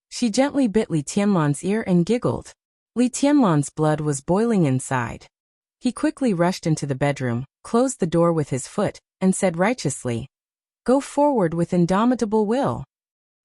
She gently bit Li Tianlan's ear and giggled. Li Tianlan's blood was boiling inside. He quickly rushed into the bedroom, closed the door with his foot, and said righteously, "Go forward with indomitable will."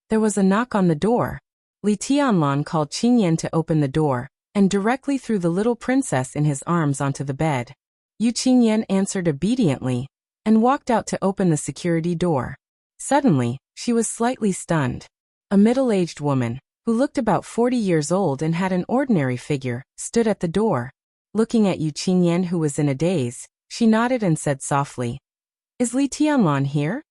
There was a knock on the door. Li Tianlan called Qingyan to open the door, and directly threw the little princess in his arms onto the bed. Yu Qingyan answered obediently, and walked out to open the security door. Suddenly, she was slightly stunned. A middle-aged woman, who looked about 40 years old and had an ordinary figure, stood at the door. Looking at Yu Qingyan, who was in a daze, she nodded and said softly, "Is Li Tianlan here?"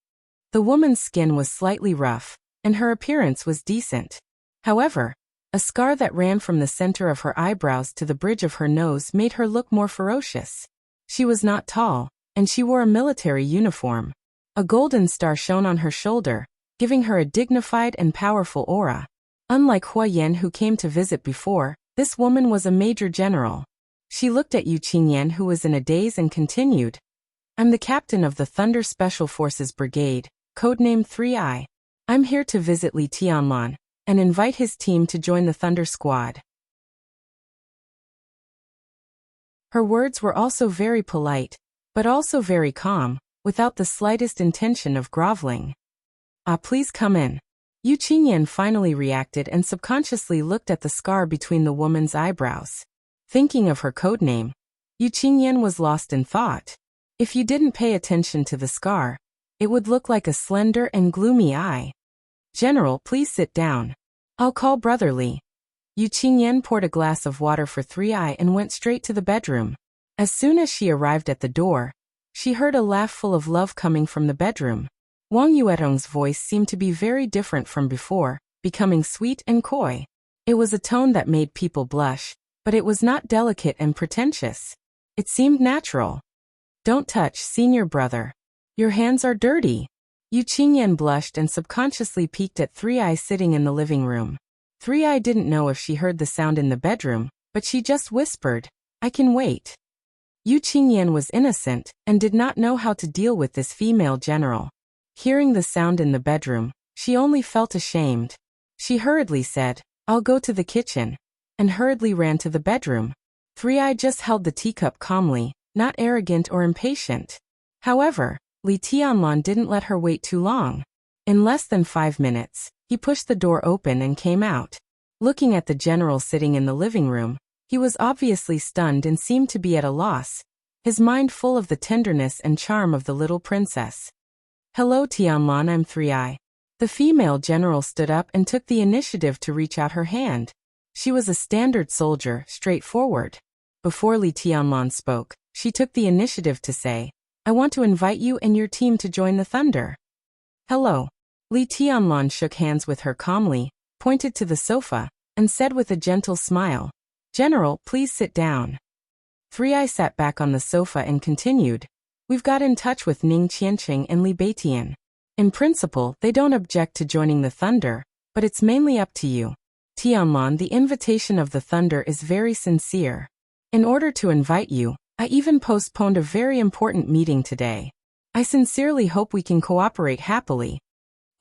The woman's skin was slightly rough, and her appearance was decent. However, a scar that ran from the center of her eyebrows to the bridge of her nose made her look more ferocious. She was not tall, and she wore a military uniform. A golden star shone on her shoulder, giving her a dignified and powerful aura. Unlike Hua Yan, who came to visit before, this woman was a major general. She looked at Yu Qingyan, who was in a daze, and continued, "I'm the captain of the Thunder Special Forces Brigade, codename 3I. I'm here to visit Li Tianlan and invite his team to join the Thunder Squad." Her words were also very polite, but also very calm, without the slightest intention of groveling. "Ah, please come in." Yu Qingyan finally reacted and subconsciously looked at the scar between the woman's eyebrows. Thinking of her codename, Yu Qingyan was lost in thought. If you didn't pay attention to the scar, it would look like a slender and gloomy eye. General, please sit down. I'll call Brother Li. Yu Qingyan poured a glass of water for 3i and went straight to the bedroom. As soon as she arrived at the door, she heard a laugh full of love coming from the bedroom. Wang Yuetong's voice seemed to be very different from before, becoming sweet and coy. It was a tone that made people blush, but it was not delicate and pretentious. It seemed natural. Don't touch, senior brother. Your hands are dirty. Yu Qingyan blushed and subconsciously peeked at 3i sitting in the living room. 3i didn't know if she heard the sound in the bedroom, but she just whispered, I can wait. Yu Qingyan was innocent and did not know how to deal with this female general. Hearing the sound in the bedroom, she only felt ashamed. She hurriedly said, I'll go to the kitchen, and hurriedly ran to the bedroom. 3i just held the teacup calmly, not arrogant or impatient. However, Li Tianlan didn't let her wait too long. In less than 5 minutes, he pushed the door open and came out. Looking at the general sitting in the living room, he was obviously stunned and seemed to be at a loss, his mind full of the tenderness and charm of the little princess. Hello Tianlan, I'm 3i. The female general stood up and took the initiative to reach out her hand. She was a standard soldier, straightforward. Before Li Tianlan spoke, she took the initiative to say, I want to invite you and your team to join the Thunder. Hello. Li Tianlan shook hands with her calmly, pointed to the sofa, and said with a gentle smile, General, please sit down. 3i sat back on the sofa and continued, We've got in touch with Ning Qianqing and Li Beitian. In principle, they don't object to joining the Thunder, but it's mainly up to you. Tianlan, the invitation of the Thunder is very sincere. In order to invite you, I even postponed a very important meeting today. I sincerely hope we can cooperate happily.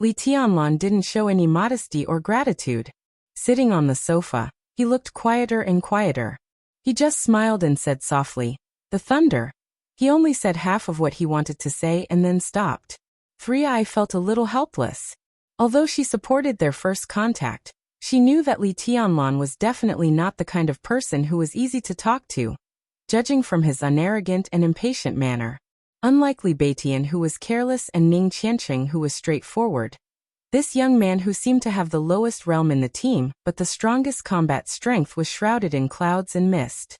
Li Tianlan didn't show any modesty or gratitude. Sitting on the sofa, he looked quieter and quieter. He just smiled and said softly, The Thunder. He only said half of what he wanted to say and then stopped. 3i felt a little helpless. Although she supported their first contact, she knew that Li Tianlan was definitely not the kind of person who was easy to talk to, judging from his unarrogant and impatient manner. Unlike Li Beitian, who was careless, and Ning Qianqing, who was straightforward, this young man, who seemed to have the lowest realm in the team but the strongest combat strength, was shrouded in clouds and mist.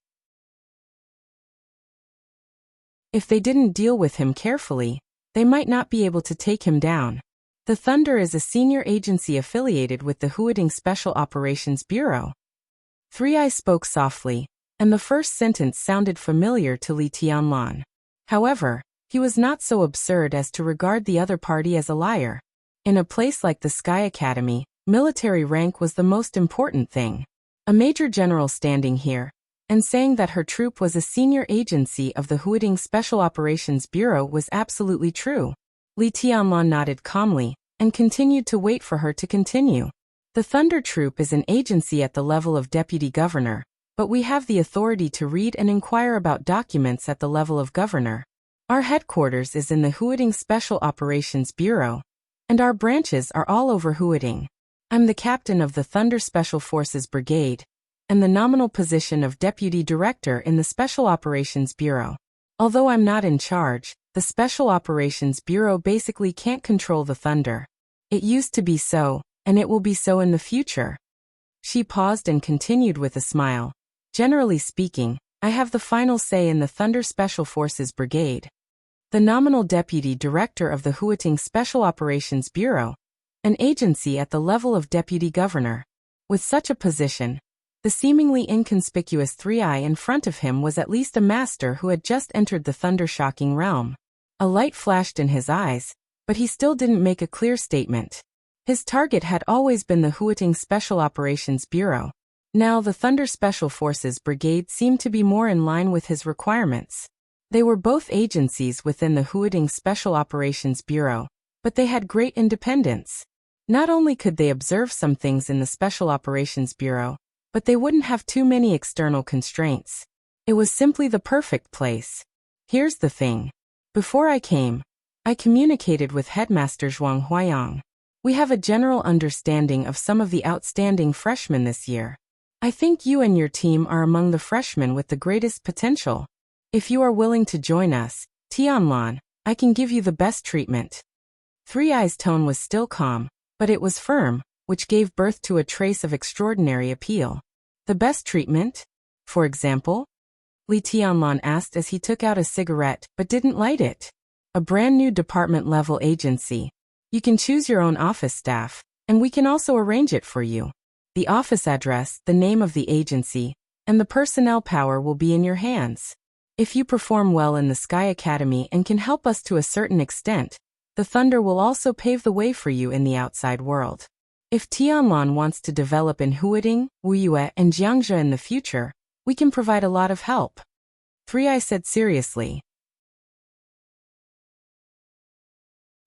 If they didn't deal with him carefully, they might not be able to take him down. The Thunder is a senior agency affiliated with the Huading Special Operations Bureau. 3i spoke softly, and the first sentence sounded familiar to Li Tianlan. However, he was not so absurd as to regard the other party as a liar. In a place like the Sky Academy, military rank was the most important thing. A major general standing here, and saying that her troop was a senior agency of the Huading Special Operations Bureau was absolutely true. Li Tianlan nodded calmly, and continued to wait for her to continue. The Thunder Troop is an agency at the level of deputy governor, but we have the authority to read and inquire about documents at the level of governor. Our headquarters is in the Huading Special Operations Bureau, and our branches are all over Huading. I'm the captain of the Thunder Special Forces Brigade, and the nominal position of Deputy Director in the Special Operations Bureau. Although I'm not in charge, the Special Operations Bureau basically can't control the Thunder. It used to be so, and it will be so in the future. She paused and continued with a smile. Generally speaking, I have the final say in the Thunder Special Forces Brigade. The nominal Deputy Director of the Huading Special Operations Bureau, an agency at the level of Deputy Governor. With such a position, the seemingly inconspicuous 3i in front of him was at least a master who had just entered the thunder-shocking realm. A light flashed in his eyes, but he still didn't make a clear statement. His target had always been the Huading Special Operations Bureau. Now the Thunder Special Forces Brigade seemed to be more in line with his requirements. They were both agencies within the Huading Special Operations Bureau, but they had great independence. Not only could they observe some things in the Special Operations Bureau, but they wouldn't have too many external constraints. It was simply the perfect place. Here's the thing. Before I came, I communicated with Headmaster Zhuang Huayang. We have a general understanding of some of the outstanding freshmen this year. I think you and your team are among the freshmen with the greatest potential. If you are willing to join us, Tianlan, I can give you the best treatment. 3i's tone was still calm, but it was firm, which gave birth to a trace of extraordinary appeal. The best treatment? For example? Li Tianlan asked as he took out a cigarette but didn't light it. A brand new department-level agency. You can choose your own office staff, and we can also arrange it for you. The office address, the name of the agency, and the personnel power will be in your hands. If you perform well in the Sky Academy and can help us to a certain extent, the Thunder will also pave the way for you in the outside world. If Tianlan wants to develop in Huading, Wuyue, and Jiangzhou in the future, we can provide a lot of help. 3i said seriously.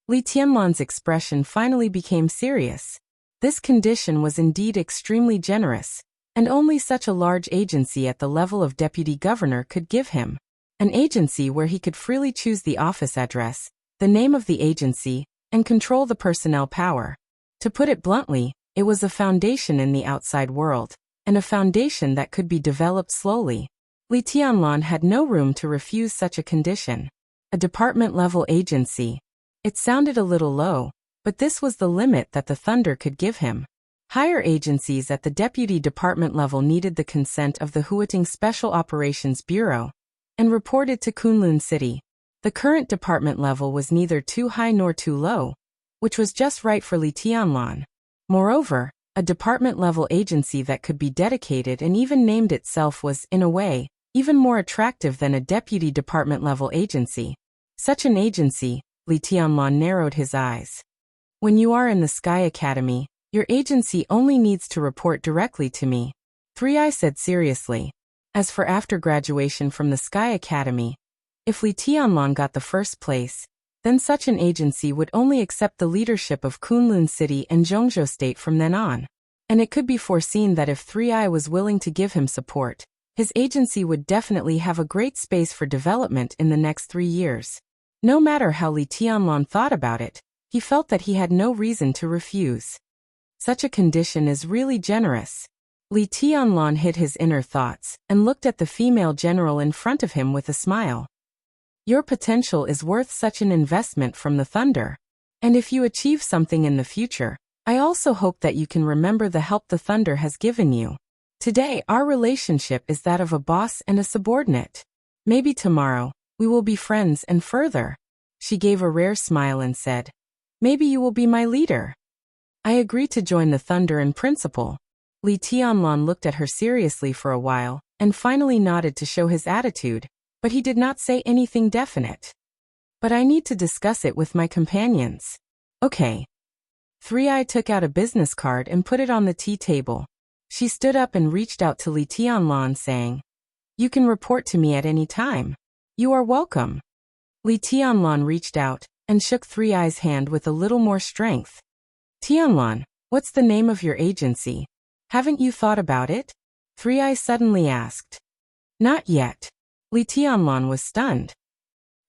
Li Tianlan's expression finally became serious. This condition was indeed extremely generous, and only such a large agency at the level of deputy governor could give him. An agency where he could freely choose the office address, the name of the agency, and control the personnel power. To put it bluntly, it was a foundation in the outside world, and a foundation that could be developed slowly. Li Tianlan had no room to refuse such a condition. A department-level agency. It sounded a little low, but this was the limit that the Thunder could give him. Higher agencies at the deputy department level needed the consent of the Huating Special Operations Bureau and reported to Kunlun City. The current department level was neither too high nor too low, which was just right for Li Tianlan. Moreover, a department-level agency that could be dedicated and even named itself was, in a way, even more attractive than a deputy department-level agency. Such an agency, Li Tianlan narrowed his eyes. When you are in the Sky Academy, your agency only needs to report directly to me. 3i said seriously. As for after graduation from the Sky Academy, if Li Tianlan got the first place, then such an agency would only accept the leadership of Kunlun City and Zhongzhou State from then on. And it could be foreseen that if 3i was willing to give him support, his agency would definitely have a great space for development in the next 3 years. No matter how Li Tianlan thought about it, he felt that he had no reason to refuse. Such a condition is really generous. Li Tianlan hid his inner thoughts and looked at the female general in front of him with a smile. Your potential is worth such an investment from the Thunder. And if you achieve something in the future, I also hope that you can remember the help the Thunder has given you. Today, our relationship is that of a boss and a subordinate. Maybe tomorrow, we will be friends and further. She gave a rare smile and said, maybe you will be my leader. I agree to join the Thunder in principle. Li Tianlan looked at her seriously for a while, and finally nodded to show his attitude, but he did not say anything definite. But I need to discuss it with my companions. Okay. 3i took out a business card and put it on the tea table. She stood up and reached out to Li Tianlan saying, you can report to me at any time. You are welcome. Li Tianlan reached out and shook 3i's hand with a little more strength. Tianlan, what's the name of your agency? Haven't you thought about it? 3i suddenly asked. Not yet. Li Tianlan was stunned.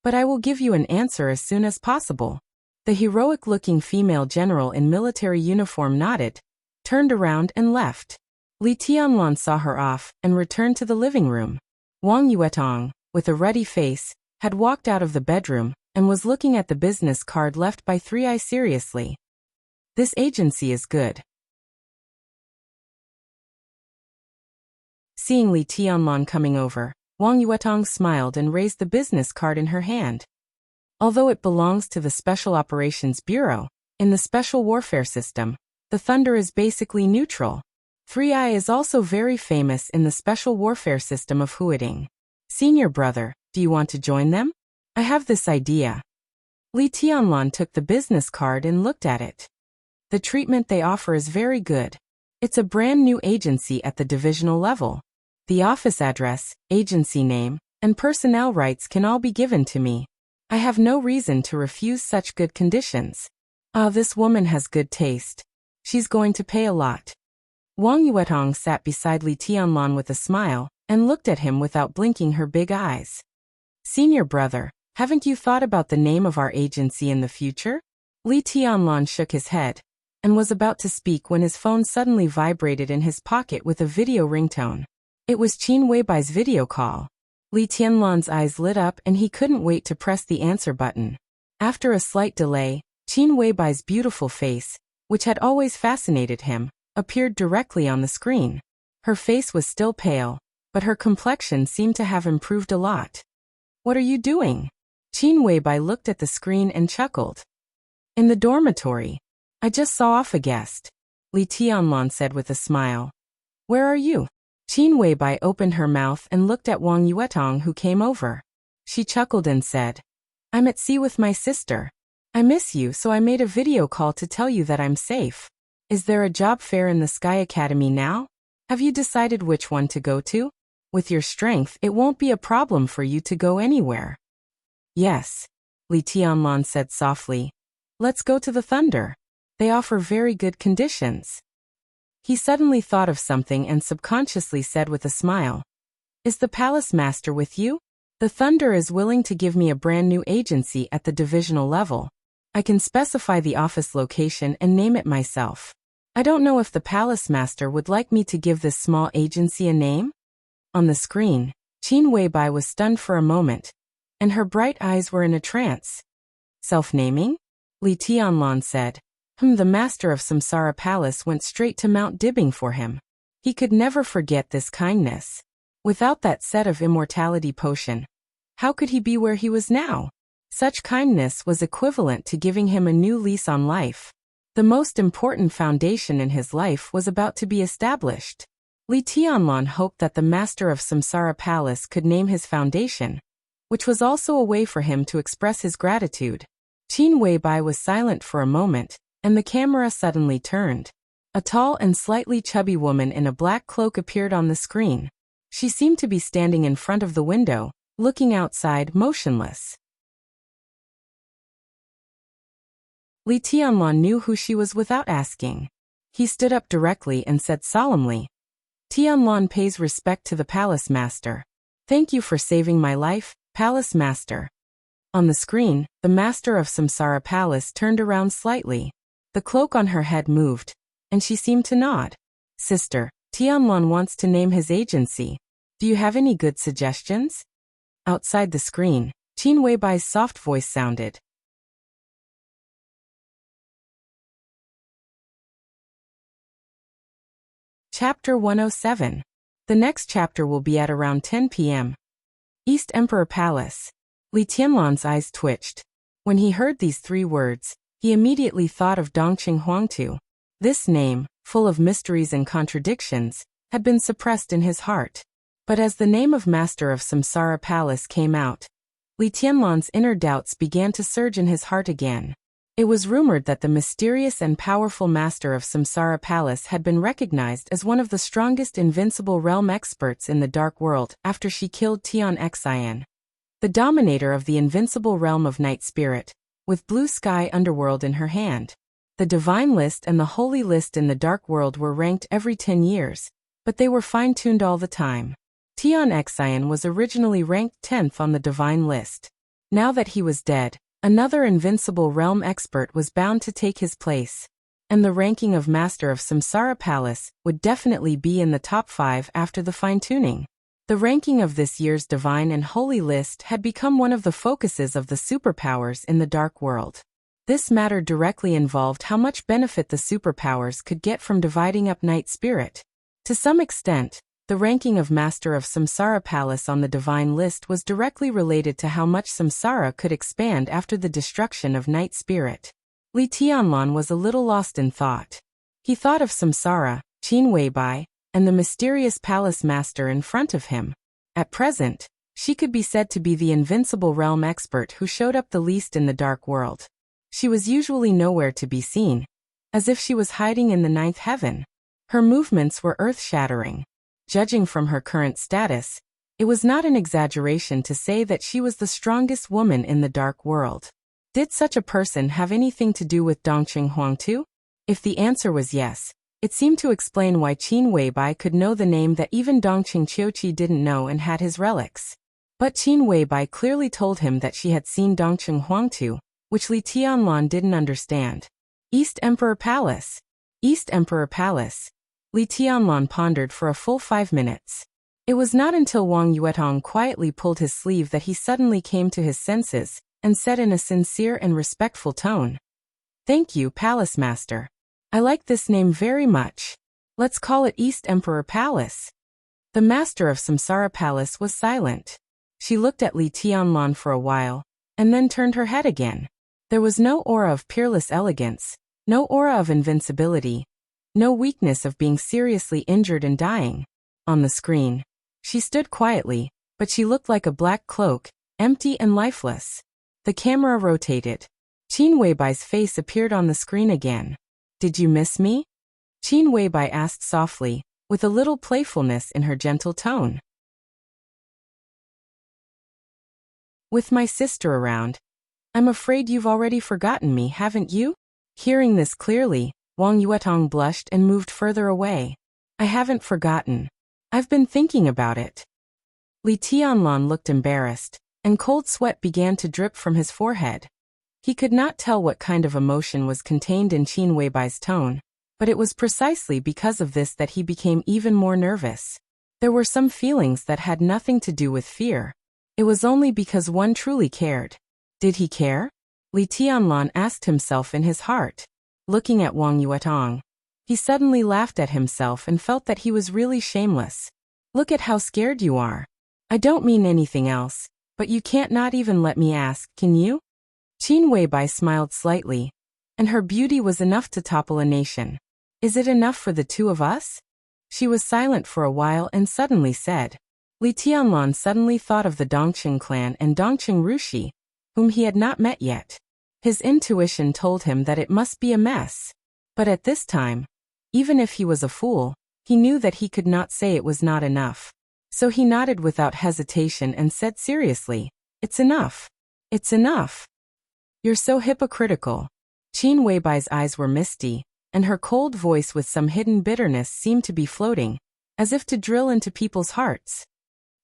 But I will give you an answer as soon as possible. The heroic-looking female general in military uniform nodded, turned around and left. Li Tianlan saw her off and returned to the living room. Wang Yuetong, with a ruddy face, had walked out of the bedroom and was looking at the business card left by 3i seriously. This agency is good. Seeing Li Tianlan coming over, Wang Yuetong smiled and raised the business card in her hand. Although it belongs to the Special Operations Bureau, in the Special Warfare System, the Thunder is basically neutral. 3i is also very famous in the Special Warfare System of Huading. Senior brother, do you want to join them? I have this idea. Li Tianlan took the business card and looked at it. The treatment they offer is very good. It's a brand new agency at the divisional level. The office address, agency name, and personnel rights can all be given to me. I have no reason to refuse such good conditions. Ah, this woman has good taste. She's going to pay a lot. Wang Yuetong sat beside Li Tianlan with a smile and looked at him without blinking her big eyes. Senior brother, haven't you thought about the name of our agency in the future? Li Tianlan shook his head and was about to speak when his phone suddenly vibrated in his pocket with a video ringtone. It was Qin Weibai's video call. Li Tianlan's eyes lit up and he couldn't wait to press the answer button. After a slight delay, Qin Weibai's beautiful face which had always fascinated him, appeared directly on the screen. Her face was still pale, but her complexion seemed to have improved a lot. "What are you doing?" Qin Weibai looked at the screen and chuckled. "In the dormitory. I just saw off a guest," Li Tianlan said with a smile. "Where are you?" Qin Weibai opened her mouth and looked at Wang Yuetong, who came over. She chuckled and said, "I'm at sea with my sister. I miss you, so I made a video call to tell you that I'm safe. Is there a job fair in the Sky Academy now? Have you decided which one to go to? With your strength, it won't be a problem for you to go anywhere." "Yes," Li Tianlan said softly. "Let's go to the Thunder. They offer very good conditions." He suddenly thought of something and subconsciously said with a smile, "Is the Palace Master with you? The Thunder is willing to give me a brand new agency at the divisional level. I can specify the office location and name it myself. I don't know if the Palace Master would like me to give this small agency a name?" On the screen, Qin Weibai was stunned for a moment, and her bright eyes were in a trance. "Self-naming?" Li Tianlan said. The Master of Samsara Palace went straight to Mount Dibbing for him. He could never forget this kindness. Without that set of immortality potion, how could he be where he was now? Such kindness was equivalent to giving him a new lease on life. The most important foundation in his life was about to be established. Li Tianlan hoped that the Master of Samsara Palace could name his foundation, which was also a way for him to express his gratitude. Qin Weibai was silent for a moment, and the camera suddenly turned. A tall and slightly chubby woman in a black cloak appeared on the screen. She seemed to be standing in front of the window, looking outside, motionless. Li Tianlan knew who she was without asking. He stood up directly and said solemnly, "Tianlan pays respect to the Palace Master. Thank you for saving my life, Palace Master." On the screen, the Master of Samsara Palace turned around slightly. The cloak on her head moved, and she seemed to nod. "Sister, Tianlan wants to name his agency. Do you have any good suggestions?" Outside the screen, Qin Weibai's soft voice sounded. Chapter 107. The next chapter will be at around 10 p.m. East Emperor Palace. Li Tianlan's eyes twitched. When he heard these 3 words, he immediately thought of Dongqing Huangtu. This name, full of mysteries and contradictions, had been suppressed in his heart. But as the name of Master of Samsara Palace came out, Li Tianlan's inner doubts began to surge in his heart again. It was rumored that the mysterious and powerful Master of Samsara Palace had been recognized as one of the strongest invincible realm experts in the Dark World after she killed Tian Xian, the dominator of the invincible realm of Night Spirit, with Blue Sky Underworld in her hand. The Divine List and the Holy List in the Dark World were ranked every 10 years, but they were fine-tuned all the time. Tian Xian was originally ranked 10th on the Divine List. Now that he was dead, another invincible realm expert was bound to take his place, and the ranking of Master of Samsara Palace would definitely be in the top 5 after the fine-tuning. The ranking of this year's Divine and Holy List had become one of the focuses of the superpowers in the Dark World. This matter directly involved how much benefit the superpowers could get from dividing up Night Spirit. To some extent, the ranking of Master of Samsara Palace on the Divine List was directly related to how much Samsara could expand after the destruction of Night Spirit. Li Tianlan was a little lost in thought. He thought of Samsara, Qin Weibai, and the mysterious Palace Master in front of him. At present, she could be said to be the invincible realm expert who showed up the least in the Dark World. She was usually nowhere to be seen, as if she was hiding in the 9th heaven. Her movements were earth-shattering. Judging from her current status, it was not an exaggeration to say that she was the strongest woman in the Dark World. Did such a person have anything to do with Dongqing Huangtu? If the answer was yes, it seemed to explain why Qin Weibai could know the name that even Dongqing Qiuqi didn't know and had his relics. But Qin Weibai clearly told him that she had seen Dongqing Huangtu, which Li Tianlan didn't understand. East Emperor Palace. East Emperor Palace. Li Tianlan pondered for a full 5 minutes. It was not until Wang Yuetong quietly pulled his sleeve that he suddenly came to his senses, and said in a sincere and respectful tone, "Thank you, Palace Master. I like this name very much. Let's call it East Emperor Palace. The master of Samsara Palace was silent. She looked at Li Tianlan for a while, and then turned her head again. There was no aura of peerless elegance, no aura of invincibility, no weakness of being seriously injured and dying. On the screen, she stood quietly, but she looked like a black cloak, empty and lifeless. The camera rotated. Qin Weibai's face appeared on the screen again. Did you miss me? Qin Weibai asked softly, with a little playfulness in her gentle tone. With my sister around, I'm afraid you've already forgotten me, haven't you? Hearing this clearly, Wang Yuetong blushed and moved further away. I haven't forgotten. I've been thinking about it. Li Tianlan looked embarrassed, and cold sweat began to drip from his forehead. He could not tell what kind of emotion was contained in Qin Weibai's tone, but it was precisely because of this that he became even more nervous. There were some feelings that had nothing to do with fear. It was only because one truly cared. Did he care? Li Tianlan asked himself in his heart. Looking at Wang Yuetong, he suddenly laughed at himself and felt that he was really shameless. Look at how scared you are. I don't mean anything else, but you can't not even let me ask, can you? Qin Weibai smiled slightly, and her beauty was enough to topple a nation. Is it enough for the two of us? She was silent for a while and suddenly said. Li Tianlan suddenly thought of the Dongqing clan and Dongqing Rushi, whom he had not met yet. His intuition told him that it must be a mess. But at this time, even if he was a fool, he knew that he could not say it was not enough. So he nodded without hesitation and said seriously, It's enough. It's enough. You're so hypocritical. Qin Weibai's eyes were misty, and her cold voice with some hidden bitterness seemed to be floating, as if to drill into people's hearts.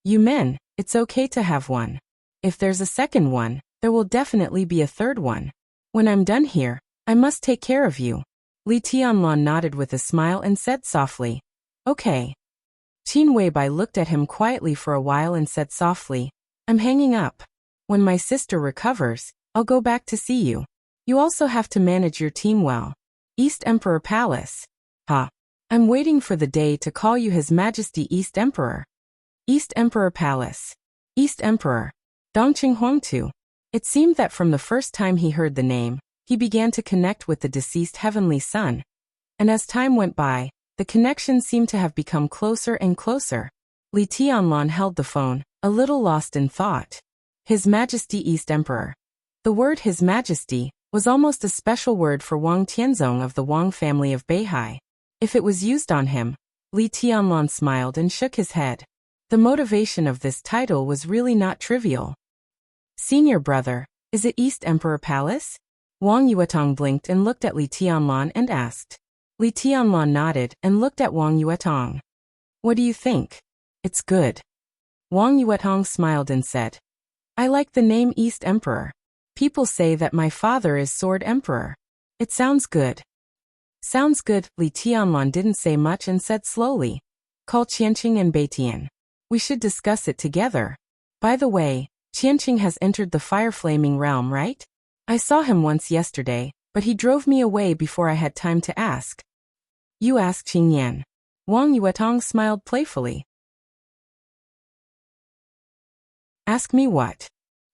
You men, it's okay to have one. If there's a second one, there will definitely be a third one. When I'm done here, I must take care of you. Li Tianlan nodded with a smile and said softly, Okay. Qin Weibai looked at him quietly for a while and said softly, I'm hanging up. When my sister recovers, I'll go back to see you. You also have to manage your team well. East Emperor Palace. I'm waiting for the day to call you His Majesty East Emperor. East Emperor Palace. East Emperor. Dongqing Huangtu. It seemed that from the first time he heard the name, he began to connect with the deceased heavenly son. And as time went by, the connection seemed to have become closer and closer. Li Tianlan held the phone, a little lost in thought. His Majesty East Emperor. The word His Majesty was almost a special word for Wang Tianzong of the Wang family of Beihai. If it was used on him, Li Tianlan smiled and shook his head. The motivation of this title was really not trivial. Senior brother, is it East Emperor Palace? Wang Yuetong blinked and looked at Li Tianlan and asked. Li Tianlan nodded and looked at Wang Yuetong. What do you think? It's good. Wang Yuetong smiled and said. I like the name East Emperor. People say that my father is Sword Emperor. It sounds good. Sounds good, Li Tianlan didn't say much and said slowly. Call Qianqing and Beitian. We should discuss it together. By the way, Qianqing has entered the fire-flaming realm, right? I saw him once yesterday, but he drove me away before I had time to ask. You asked Qingyan. Wang Yuetong smiled playfully. Ask me what?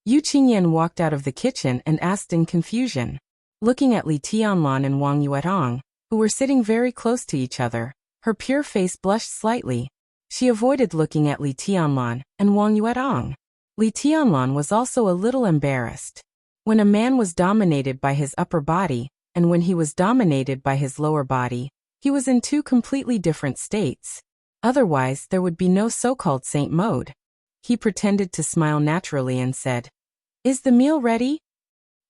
Yu Qingyan walked out of the kitchen and asked in confusion. Looking at Li Tianlan and Wang Yuetong, who were sitting very close to each other, her pure face blushed slightly. She avoided looking at Li Tianlan and Wang Yuetong. Li Tianlan was also a little embarrassed. When a man was dominated by his upper body, and when he was dominated by his lower body, he was in two completely different states. Otherwise, there would be no so-called saint mode. He pretended to smile naturally and said, Is the meal ready?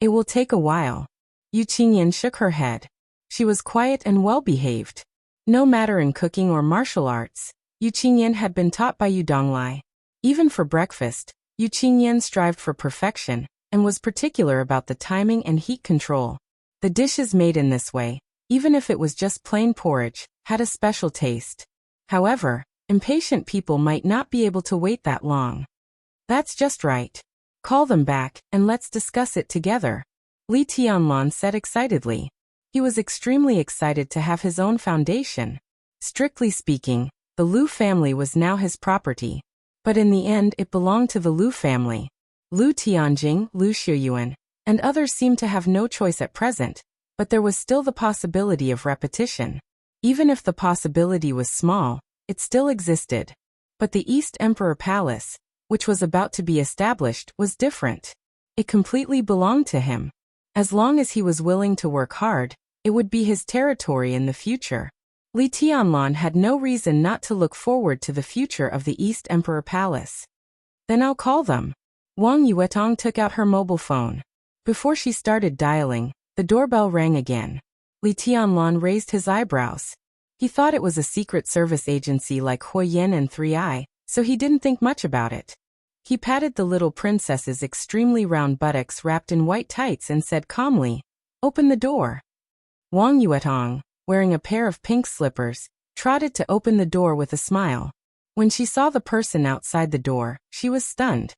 It will take a while. Yu Qingyan shook her head. She was quiet and well-behaved. No matter in cooking or martial arts, Yu Qingyan had been taught by Yu Donglai. Even for breakfast, Yu Qingyan strived for perfection, and was particular about the timing and heat control. The dishes made in this way, even if it was just plain porridge, had a special taste. However, impatient people might not be able to wait that long. That's just right. Call them back, and let's discuss it together. Li Tianlan said excitedly. He was extremely excited to have his own foundation. Strictly speaking, the Liu family was now his property. But in the end it belonged to the Liu family. Liu Tianjing, Liu Shiyuan, and others seemed to have no choice at present, but there was still the possibility of repetition. Even if the possibility was small, it still existed. But the East Emperor Palace, which was about to be established, was different. It completely belonged to him. As long as he was willing to work hard, it would be his territory in the future. Li Tianlan had no reason not to look forward to the future of the East Emperor Palace. Then I'll call them. Wang Yuetong took out her mobile phone. Before she started dialing, the doorbell rang again. Li Tianlan raised his eyebrows. He thought it was a secret service agency like Huoyan and 3i, so he didn't think much about it. He patted the little princess's extremely round buttocks wrapped in white tights and said calmly, "Open the door." Wang Yuetong, wearing a pair of pink slippers, trotted to open the door with a smile. When she saw the person outside the door, she was stunned.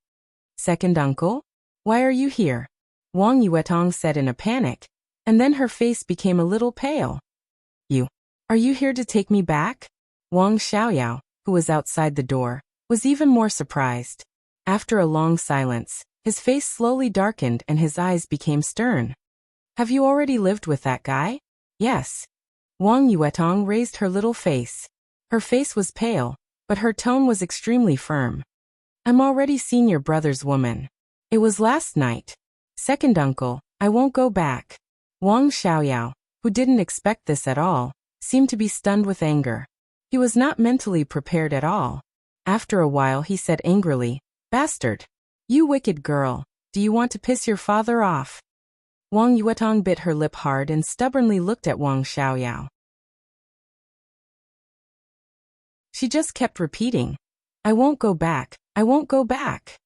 "Second uncle? Why are you here?" Wang Yuetong said in a panic, and then her face became a little pale. Are you here to take me back?" Wang Xiaoyao, who was outside the door, was even more surprised. After a long silence, his face slowly darkened and his eyes became stern. "Have you already lived with that guy?" "Yes." Wang Yuetong raised her little face. Her face was pale, but her tone was extremely firm. "I'm already seen your brother's woman. It was last night." "Second uncle, I won't go back." Wang Xiaoyao, who didn't expect this at all, seemed to be stunned with anger. He was not mentally prepared at all. After a while he said angrily, "Bastard! You wicked girl, do you want to piss your father off?" Wang Yuetong bit her lip hard and stubbornly looked at Wang Xiaoyao. She just kept repeating, "I won't go back, I won't go back."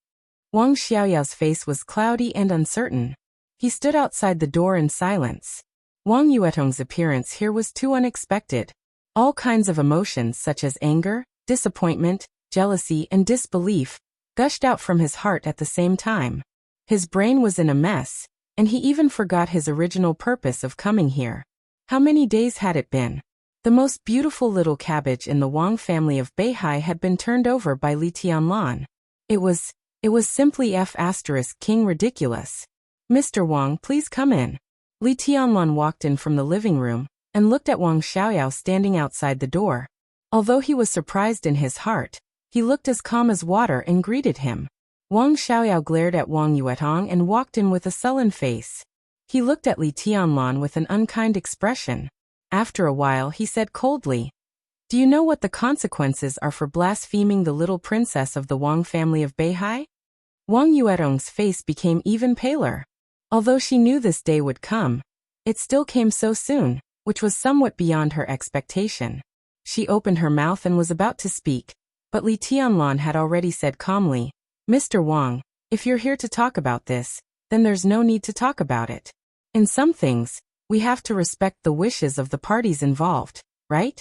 Wang Xiaoyao's face was cloudy and uncertain. He stood outside the door in silence. Wang Yuetong's appearance here was too unexpected. All kinds of emotions such as anger, disappointment, jealousy, and disbelief gushed out from his heart at the same time. His brain was in a mess, and he even forgot his original purpose of coming here. How many days had it been? The most beautiful little cabbage in the Wang family of Beihai had been turned over by Li Tianlan. It was simply King ridiculous. "Mr. Wang, please come in." Li Tianlan walked in from the living room and looked at Wang Xiaoyao standing outside the door. Although he was surprised in his heart, he looked as calm as water and greeted him. Wang Xiaoyao glared at Wang Yuetong and walked in with a sullen face. He looked at Li Tianlan with an unkind expression. After a while he said coldly, "Do you know what the consequences are for blaspheming the little princess of the Wang family of Beihai?" Wang Yuetong's face became even paler. Although she knew this day would come, it still came so soon, which was somewhat beyond her expectation. She opened her mouth and was about to speak, but Li Tianlan had already said calmly, "Mr. Wang, if you're here to talk about this, then there's no need to talk about it. In some things, we have to respect the wishes of the parties involved, right?"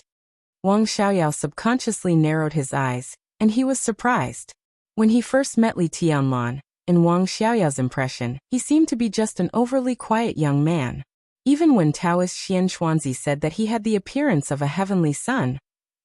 Wang Xiaoyao subconsciously narrowed his eyes, and he was surprised. When he first met Li Tianlan, in Wang Xiaoyao's impression, he seemed to be just an overly quiet young man. Even when Taoist Xian Xuanzi said that he had the appearance of a heavenly son,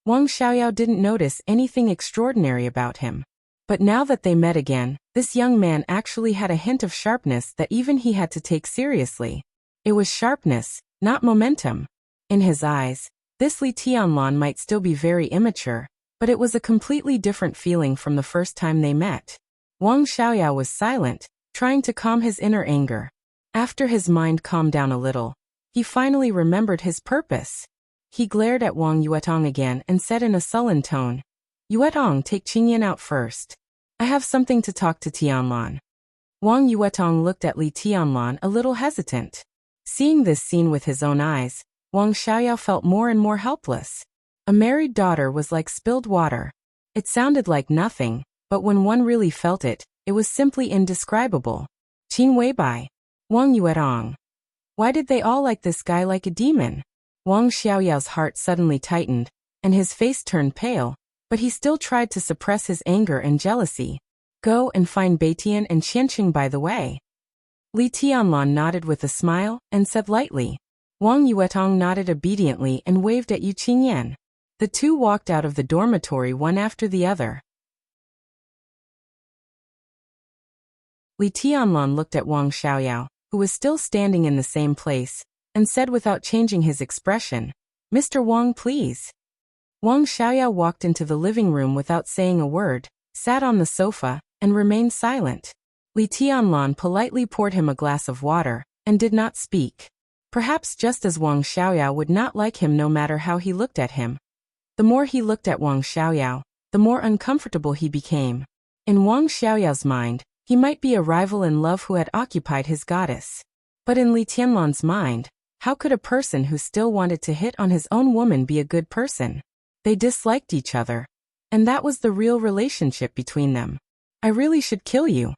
Wang Xiaoyao didn't notice anything extraordinary about him. But now that they met again, this young man actually had a hint of sharpness that even he had to take seriously. It was sharpness, not momentum. In his eyes, this Li Tianlan might still be very immature, but it was a completely different feeling from the first time they met. Wang Xiaoyao was silent, trying to calm his inner anger. After his mind calmed down a little, he finally remembered his purpose. He glared at Wang Yuetong again and said in a sullen tone, "Yuetong, take Qingyan out first. I have something to talk to Tianlan." Wang Yuetong looked at Li Tianlan a little hesitant. Seeing this scene with his own eyes, Wang Xiaoyao felt more and more helpless. A married daughter was like spilled water. It sounded like nothing, but when one really felt it, it was simply indescribable. Qin Weibai. Wang Yuetong. Why did they all like this guy like a demon? Wang Xiaoyao's heart suddenly tightened, and his face turned pale, but he still tried to suppress his anger and jealousy. "Go and find Beitian and Qianqing by the way." Li Tianlan nodded with a smile and said lightly, Wang Yuetong nodded obediently and waved at Yu Qingyan. The two walked out of the dormitory one after the other. Li Tianlan looked at Wang Xiaoyao, who was still standing in the same place, and said without changing his expression, "Mr. Wang, please." Wang Xiaoyao walked into the living room without saying a word, sat on the sofa, and remained silent. Li Tianlan politely poured him a glass of water, and did not speak. Perhaps just as Wang Xiaoyao would not like him no matter how he looked at him. The more he looked at Wang Xiaoyao, the more uncomfortable he became. In Wang Xiaoyao's mind, he might be a rival in love who had occupied his goddess. But in Li Tianlan's mind, how could a person who still wanted to hit on his own woman be a good person? They disliked each other. And that was the real relationship between them. "I really should kill you."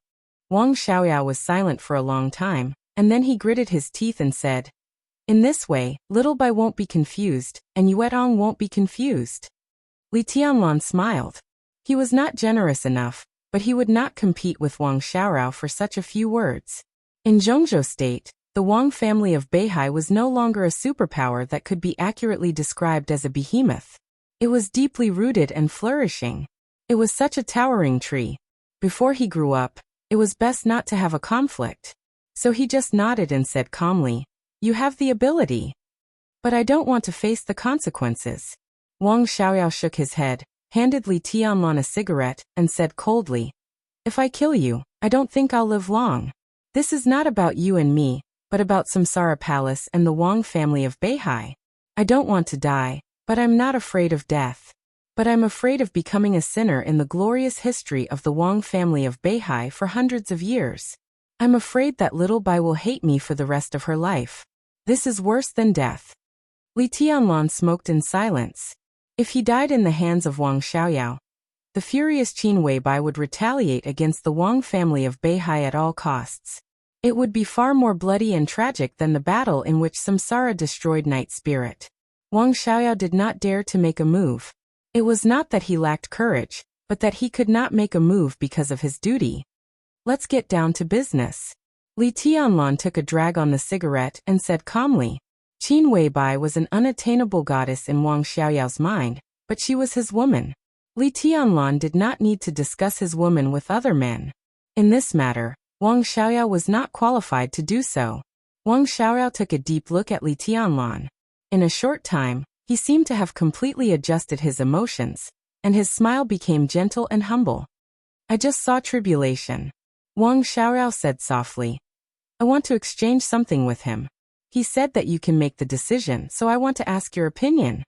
Wang Xiaoyao was silent for a long time, and then he gritted his teeth and said, "In this way, Little Bai won't be confused, and Yuetong won't be confused." Li Tianlan smiled. He was not generous enough, but he would not compete with Wang Xiaorao for such a few words. In Zhongzhou State, the Wang family of Beihai was no longer a superpower that could be accurately described as a behemoth. It was deeply rooted and flourishing. It was such a towering tree. Before he grew up, it was best not to have a conflict. So he just nodded and said calmly, "You have the ability. But I don't want to face the consequences." Wang Xiaoyao shook his head, handed Li Tianlan a cigarette, and said coldly, "If I kill you, I don't think I'll live long. This is not about you and me, but about Samsara Palace and the Wang family of Beihai. I don't want to die, but I'm not afraid of death. But I'm afraid of becoming a sinner in the glorious history of the Wang family of Beihai for hundreds of years. I'm afraid that Little Bai will hate me for the rest of her life. This is worse than death." Li Tianlan smoked in silence. If he died in the hands of Wang Xiaoyao, the furious Qin Weibai would retaliate against the Wang family of Beihai at all costs. It would be far more bloody and tragic than the battle in which Samsara destroyed Night Spirit. Wang Xiaoyao did not dare to make a move. It was not that he lacked courage, but that he could not make a move because of his duty. "Let's get down to business." Li Tianlan took a drag on the cigarette and said calmly, "Qin Weibai was an unattainable goddess in Wang Xiaoyao's mind, but she was his woman. Li Tianlan did not need to discuss his woman with other men. In this matter, Wang Xiaoyao was not qualified to do so." Wang Xiaoyao took a deep look at Li Tianlan. In a short time, he seemed to have completely adjusted his emotions, and his smile became gentle and humble. "I just saw tribulation," Wang Xiaoyao said softly. "I want to exchange something with him. He said that you can make the decision, so I want to ask your opinion."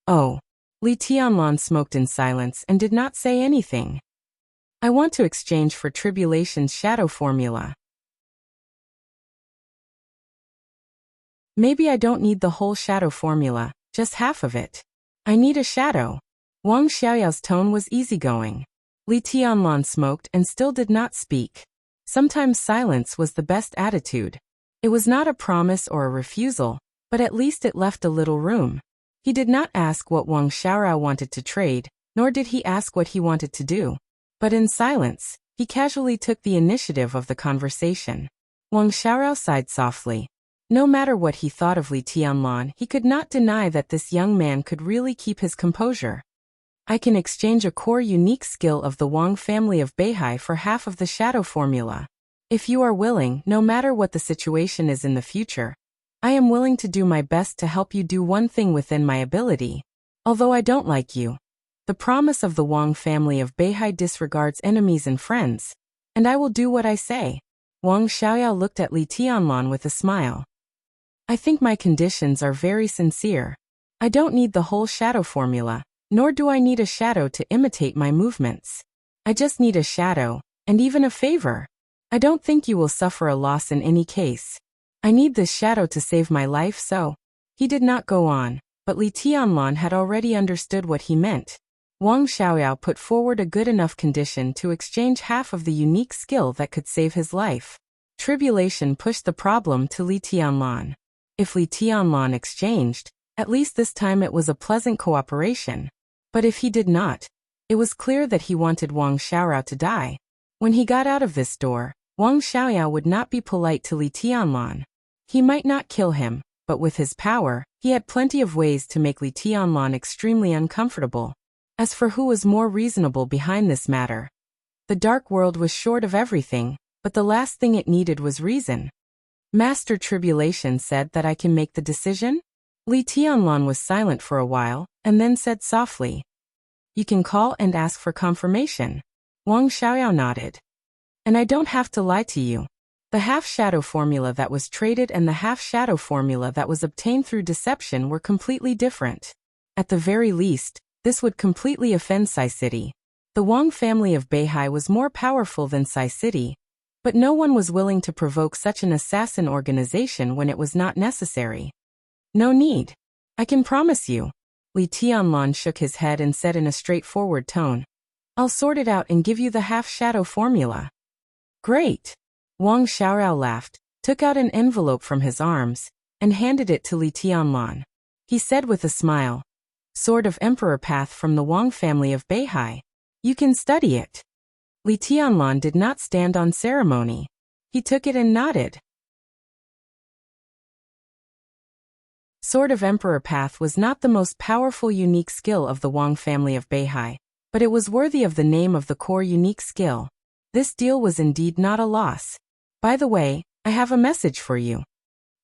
"Oh." Li Tianlan smoked in silence and did not say anything. "I want to exchange for Tribulation's shadow formula. Maybe I don't need the whole shadow formula, just half of it. I need a shadow." Wang Xiaoyao's tone was easygoing. Li Tianlan smoked and still did not speak. Sometimes silence was the best attitude. It was not a promise or a refusal, but at least it left a little room. He did not ask what Wang Xiaorao wanted to trade, nor did he ask what he wanted to do. But in silence, he casually took the initiative of the conversation. Wang Xiaorao sighed softly. No matter what he thought of Li Tianlan, he could not deny that this young man could really keep his composure. "I can exchange a core unique skill of the Wang family of Beihai for half of the shadow formula. If you are willing, no matter what the situation is in the future, I am willing to do my best to help you do one thing within my ability. Although I don't like you. The promise of the Wang family of Beihai disregards enemies and friends, and I will do what I say." Wang Xiaoyao looked at Li Tianlan with a smile. "I think my conditions are very sincere. I don't need the whole shadow formula, nor do I need a shadow to imitate my movements. I just need a shadow, and even a favor. I don't think you will suffer a loss in any case. I need this shadow to save my life, so." He did not go on, but Li Tianlan had already understood what he meant. Wang Xiaoyao put forward a good enough condition to exchange half of the unique skill that could save his life. Tribulation pushed the problem to Li Tianlan. If Li Tianlan exchanged, at least this time it was a pleasant cooperation. But if he did not, it was clear that he wanted Wang Xiaorao to die. When he got out of this door, Wang Xiaoyao would not be polite to Li Tianlan. He might not kill him, but with his power, he had plenty of ways to make Li Tianlan extremely uncomfortable. As for who was more reasonable behind this matter, the dark world was short of everything, but the last thing it needed was reason. Master Tribulation said that I can make the decision? Li Tianlan was silent for a while, and then said softly, "You can call and ask for confirmation." Wang Xiaoyao nodded. "And I don't have to lie to you. The half-shadow formula that was traded and the half-shadow formula that was obtained through deception were completely different. At the very least, this would completely offend Sai City. The Wang family of Beihai was more powerful than Sai City, but no one was willing to provoke such an assassin organization when it was not necessary. No need. I can promise you." Li Tianlan shook his head and said in a straightforward tone, "I'll sort it out and give you the half-shadow formula." "Great." Wang Xiaoyao laughed, took out an envelope from his arms, and handed it to Li Tianlan. He said with a smile, "Sword of Emperor Path from the Wang family of Beihai. You can study it." Li Tianlan did not stand on ceremony. He took it and nodded. Sword of Emperor Path was not the most powerful unique skill of the Wang family of Beihai, but it was worthy of the name of the core unique skill. This deal was indeed not a loss. "By the way, I have a message for you,"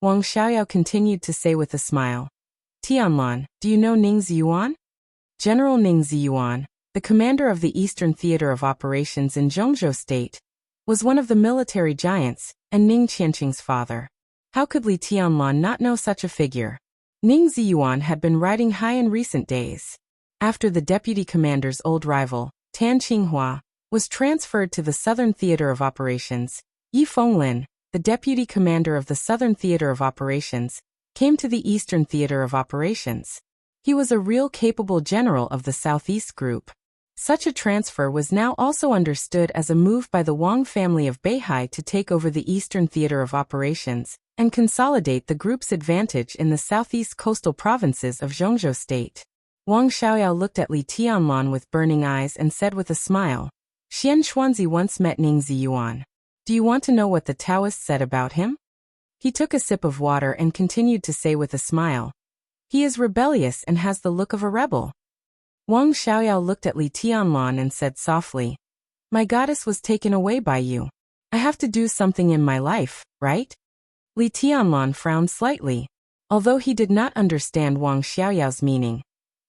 Wang Xiaoyao continued to say with a smile. "Tianlan, do you know Ning Ziyuan?" General Ning Ziyuan, the commander of the Eastern Theater of Operations in Zhengzhou State, was one of the military giants, and Ning Qianqing's father. How could Li Tianlan not know such a figure? Ning Ziyuan had been riding high in recent days. After the deputy commander's old rival, Tan Qinghua, was transferred to the Southern Theater of Operations, Yi Fenglin, the deputy commander of the Southern Theater of Operations, came to the Eastern Theater of Operations. He was a real capable general of the Southeast Group. Such a transfer was now also understood as a move by the Wang family of Beihai to take over the Eastern Theater of Operations and consolidate the group's advantage in the southeast coastal provinces of Zhengzhou State. Wang Xiaoyao looked at Li Tianlan with burning eyes and said with a smile, "Xian Xuanzi once met Ning Ziyuan. Do you want to know what the Taoist said about him?" He took a sip of water and continued to say with a smile, "He is rebellious and has the look of a rebel." Wang Xiaoyao looked at Li Tianlan and said softly, "My goddess was taken away by you. I have to do something in my life, right?" Li Tianlan frowned slightly. Although he did not understand Wang Xiaoyao's meaning,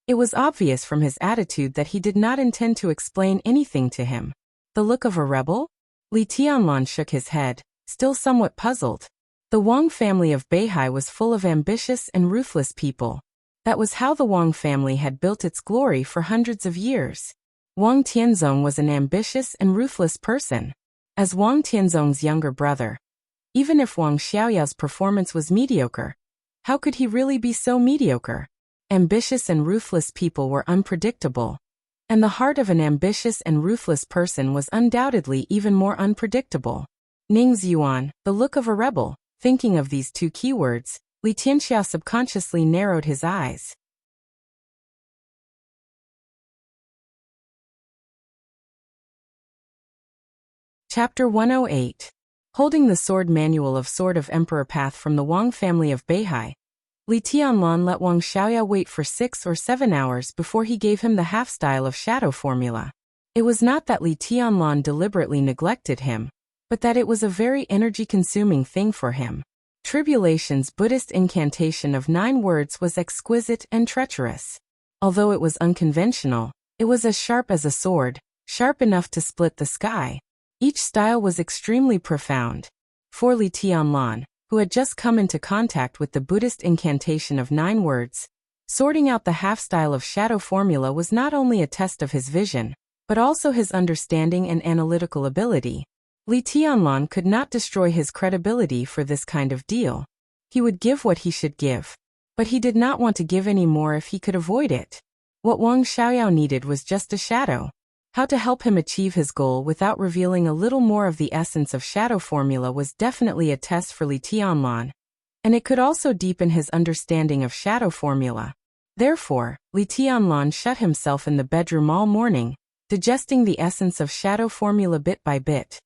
it was obvious from his attitude that he did not intend to explain anything to him. The look of a rebel? Li Tianlan shook his head, still somewhat puzzled. The Wang family of Beihai was full of ambitious and ruthless people. That was how the Wang family had built its glory for hundreds of years. Wang Tianzong was an ambitious and ruthless person. As Wang Tianzong's younger brother, even if Wang Xiaoyao's performance was mediocre, how could he really be so mediocre? Ambitious and ruthless people were unpredictable, and the heart of an ambitious and ruthless person was undoubtedly even more unpredictable. Ning Ziyuan, the look of a rebel. Thinking of these two keywords, Li Tianxiao subconsciously narrowed his eyes. Chapter 108. Holding the sword manual of Sword of Emperor Path from the Wang family of Beihai, Li Tianlan let Wang Xiaoyao wait for 6 or 7 hours before he gave him the half-style of shadow formula. It was not that Li Tianlan deliberately neglected him, but that it was a very energy-consuming thing for him. Tribulation's Buddhist incantation of 9 words was exquisite and treacherous. Although it was unconventional, it was as sharp as a sword, sharp enough to split the sky. Each style was extremely profound. For Li Tianlan, who had just come into contact with the Buddhist incantation of 9 words, sorting out the half-style of shadow formula was not only a test of his vision, but also his understanding and analytical ability. Li Tianlan could not destroy his credibility for this kind of deal. He would give what he should give, but he did not want to give any more if he could avoid it. What Wang Xiaoyao needed was just a shadow. How to help him achieve his goal without revealing a little more of the essence of shadow formula was definitely a test for Li Tianlan, and it could also deepen his understanding of shadow formula. Therefore, Li Tianlan shut himself in the bedroom all morning, digesting the essence of shadow formula bit by bit.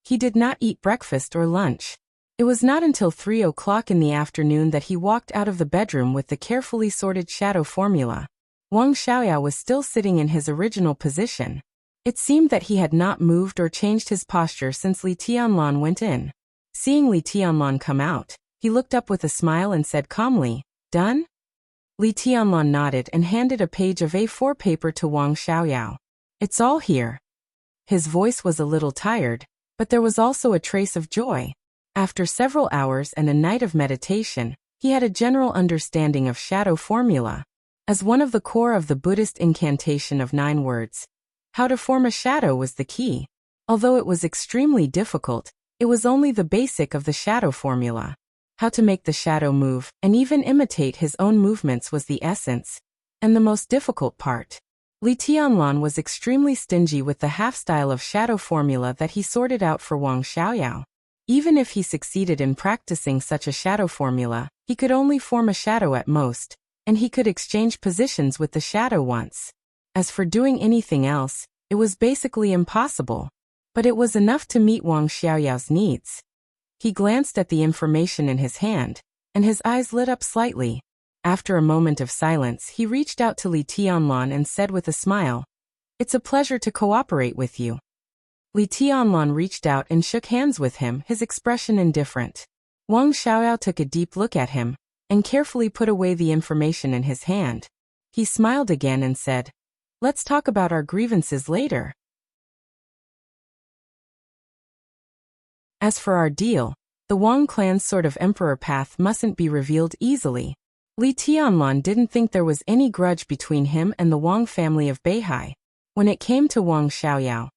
He did not eat breakfast or lunch. It was not until 3 o'clock in the afternoon that he walked out of the bedroom with the carefully sorted shadow formula. Wang Xiaoyao was still sitting in his original position. It seemed that he had not moved or changed his posture since Li Tianlan went in. Seeing Li Tianlan come out, he looked up with a smile and said calmly, "Done?" Li Tianlan nodded and handed a page of A4 paper to Wang Xiaoyao. "It's all here." His voice was a little tired, but there was also a trace of joy. After several hours and a night of meditation, he had a general understanding of shadow formula. As one of the core of the Buddhist incantation of 9 words, how to form a shadow was the key. Although it was extremely difficult, it was only the basic of the shadow formula. How to make the shadow move, and even imitate his own movements was the essence, and the most difficult part. Li Tianlan was extremely stingy with the half-style of shadow formula that he sorted out for Wang Xiaoyao. Even if he succeeded in practicing such a shadow formula, he could only form a shadow at most, and he could exchange positions with the shadow once. As for doing anything else, it was basically impossible. But it was enough to meet Wang Xiaoyao's needs. He glanced at the information in his hand, and his eyes lit up slightly. After a moment of silence, he reached out to Li Tianlan and said with a smile, "It's a pleasure to cooperate with you." Li Tianlan reached out and shook hands with him, his expression indifferent. Wang Xiaoyao took a deep look at him, and carefully put away the information in his hand. He smiled again and said, "Let's talk about our grievances later. As for our deal, the Wang clan's sort of emperor path mustn't be revealed easily." Li Tianlan didn't think there was any grudge between him and the Wang family of Beihai. When it came to Wang Xiaoyao,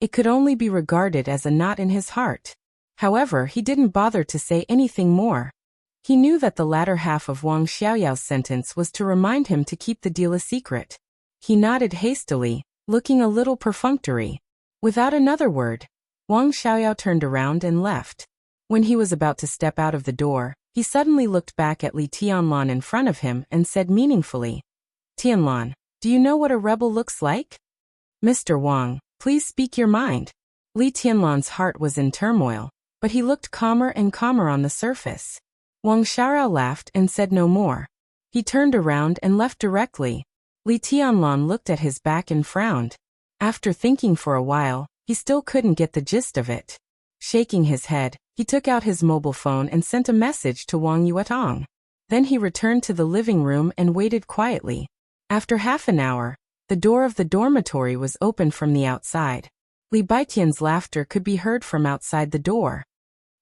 it could only be regarded as a knot in his heart. However, he didn't bother to say anything more. He knew that the latter half of Wang Xiaoyao's sentence was to remind him to keep the deal a secret. He nodded hastily, looking a little perfunctory. Without another word, Wang Xiaoyao turned around and left. When he was about to step out of the door, he suddenly looked back at Li Tianlan in front of him and said meaningfully, "Tianlan, do you know what a rebel looks like?" "Mr. Wang, please speak your mind." Li Tianlan's heart was in turmoil, but he looked calmer and calmer on the surface. Wang Xiaoyao laughed and said no more. He turned around and left directly. Li Tianlan looked at his back and frowned. After thinking for a while, he still couldn't get the gist of it. Shaking his head, he took out his mobile phone and sent a message to Wang Yuetong. Then he returned to the living room and waited quietly. After half an hour, the door of the dormitory was opened from the outside. Li Baitian's laughter could be heard from outside the door.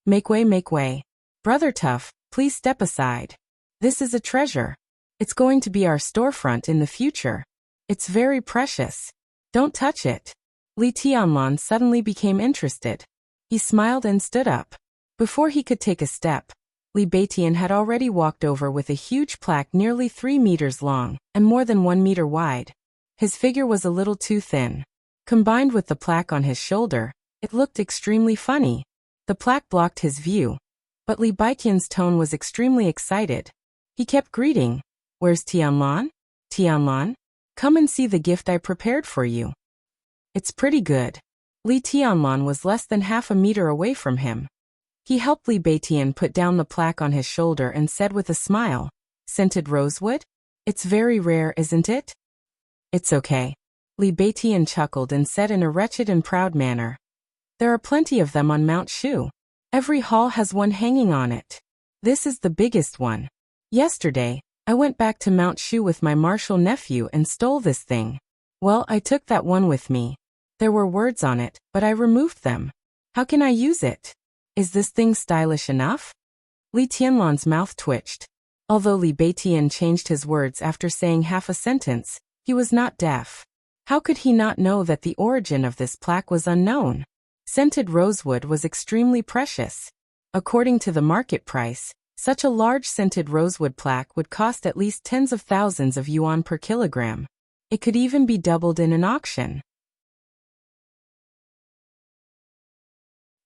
Make way. Brother Tough, please step aside. This is a treasure. It's going to be our storefront in the future. It's very precious. Don't touch it." Li Tianlan suddenly became interested. He smiled and stood up. Before he could take a step, Li Baitian had already walked over with a huge plaque nearly 3 meters long and more than 1 meter wide. His figure was a little too thin. Combined with the plaque on his shoulder, it looked extremely funny. The plaque blocked his view, but Li Baitian's tone was extremely excited. He kept greeting, "Where's Tianlan? Tianlan, come and see the gift I prepared for you. It's pretty good." Li Tianlan was less than half a meter away from him. He helped Li Baitian put down the plaque on his shoulder and said with a smile, "Scented rosewood? It's very rare, isn't it?" "It's okay." Li Baitian chuckled and said in a wretched and proud manner, "There are plenty of them on Mount Shu. Every hall has one hanging on it. This is the biggest one. Yesterday, I went back to Mount Shu with my martial nephew and stole this thing. Well, I took that one with me. There were words on it, but I removed them. How can I use it? Is this thing stylish enough?" Li Tianlan's mouth twitched. Although Li Baitian changed his words after saying half a sentence, he was not deaf. How could he not know that the origin of this plaque was unknown? Scented rosewood was extremely precious. According to the market price, such a large scented rosewood plaque would cost at least tens of thousands of yuan per kilogram. It could even be doubled in an auction.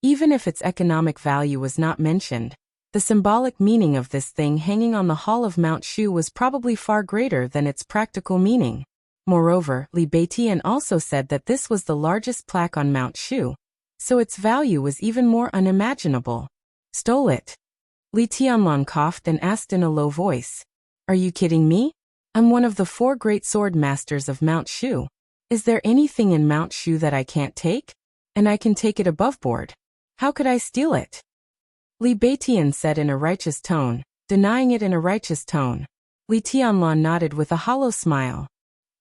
Even if its economic value was not mentioned, the symbolic meaning of this thing hanging on the hall of Mount Shu was probably far greater than its practical meaning. Moreover, Li Baitian also said that this was the largest plaque on Mount Shu, so its value was even more unimaginable. Stole it. Li Tianlan coughed and asked in a low voice. Are you kidding me? I'm one of the 4 great sword masters of Mount Shu. Is there anything in Mount Shu that I can't take? And I can take it above board. How could I steal it? Li Beitian said in a righteous tone, denying it in a righteous tone. Li Tianlan nodded with a hollow smile.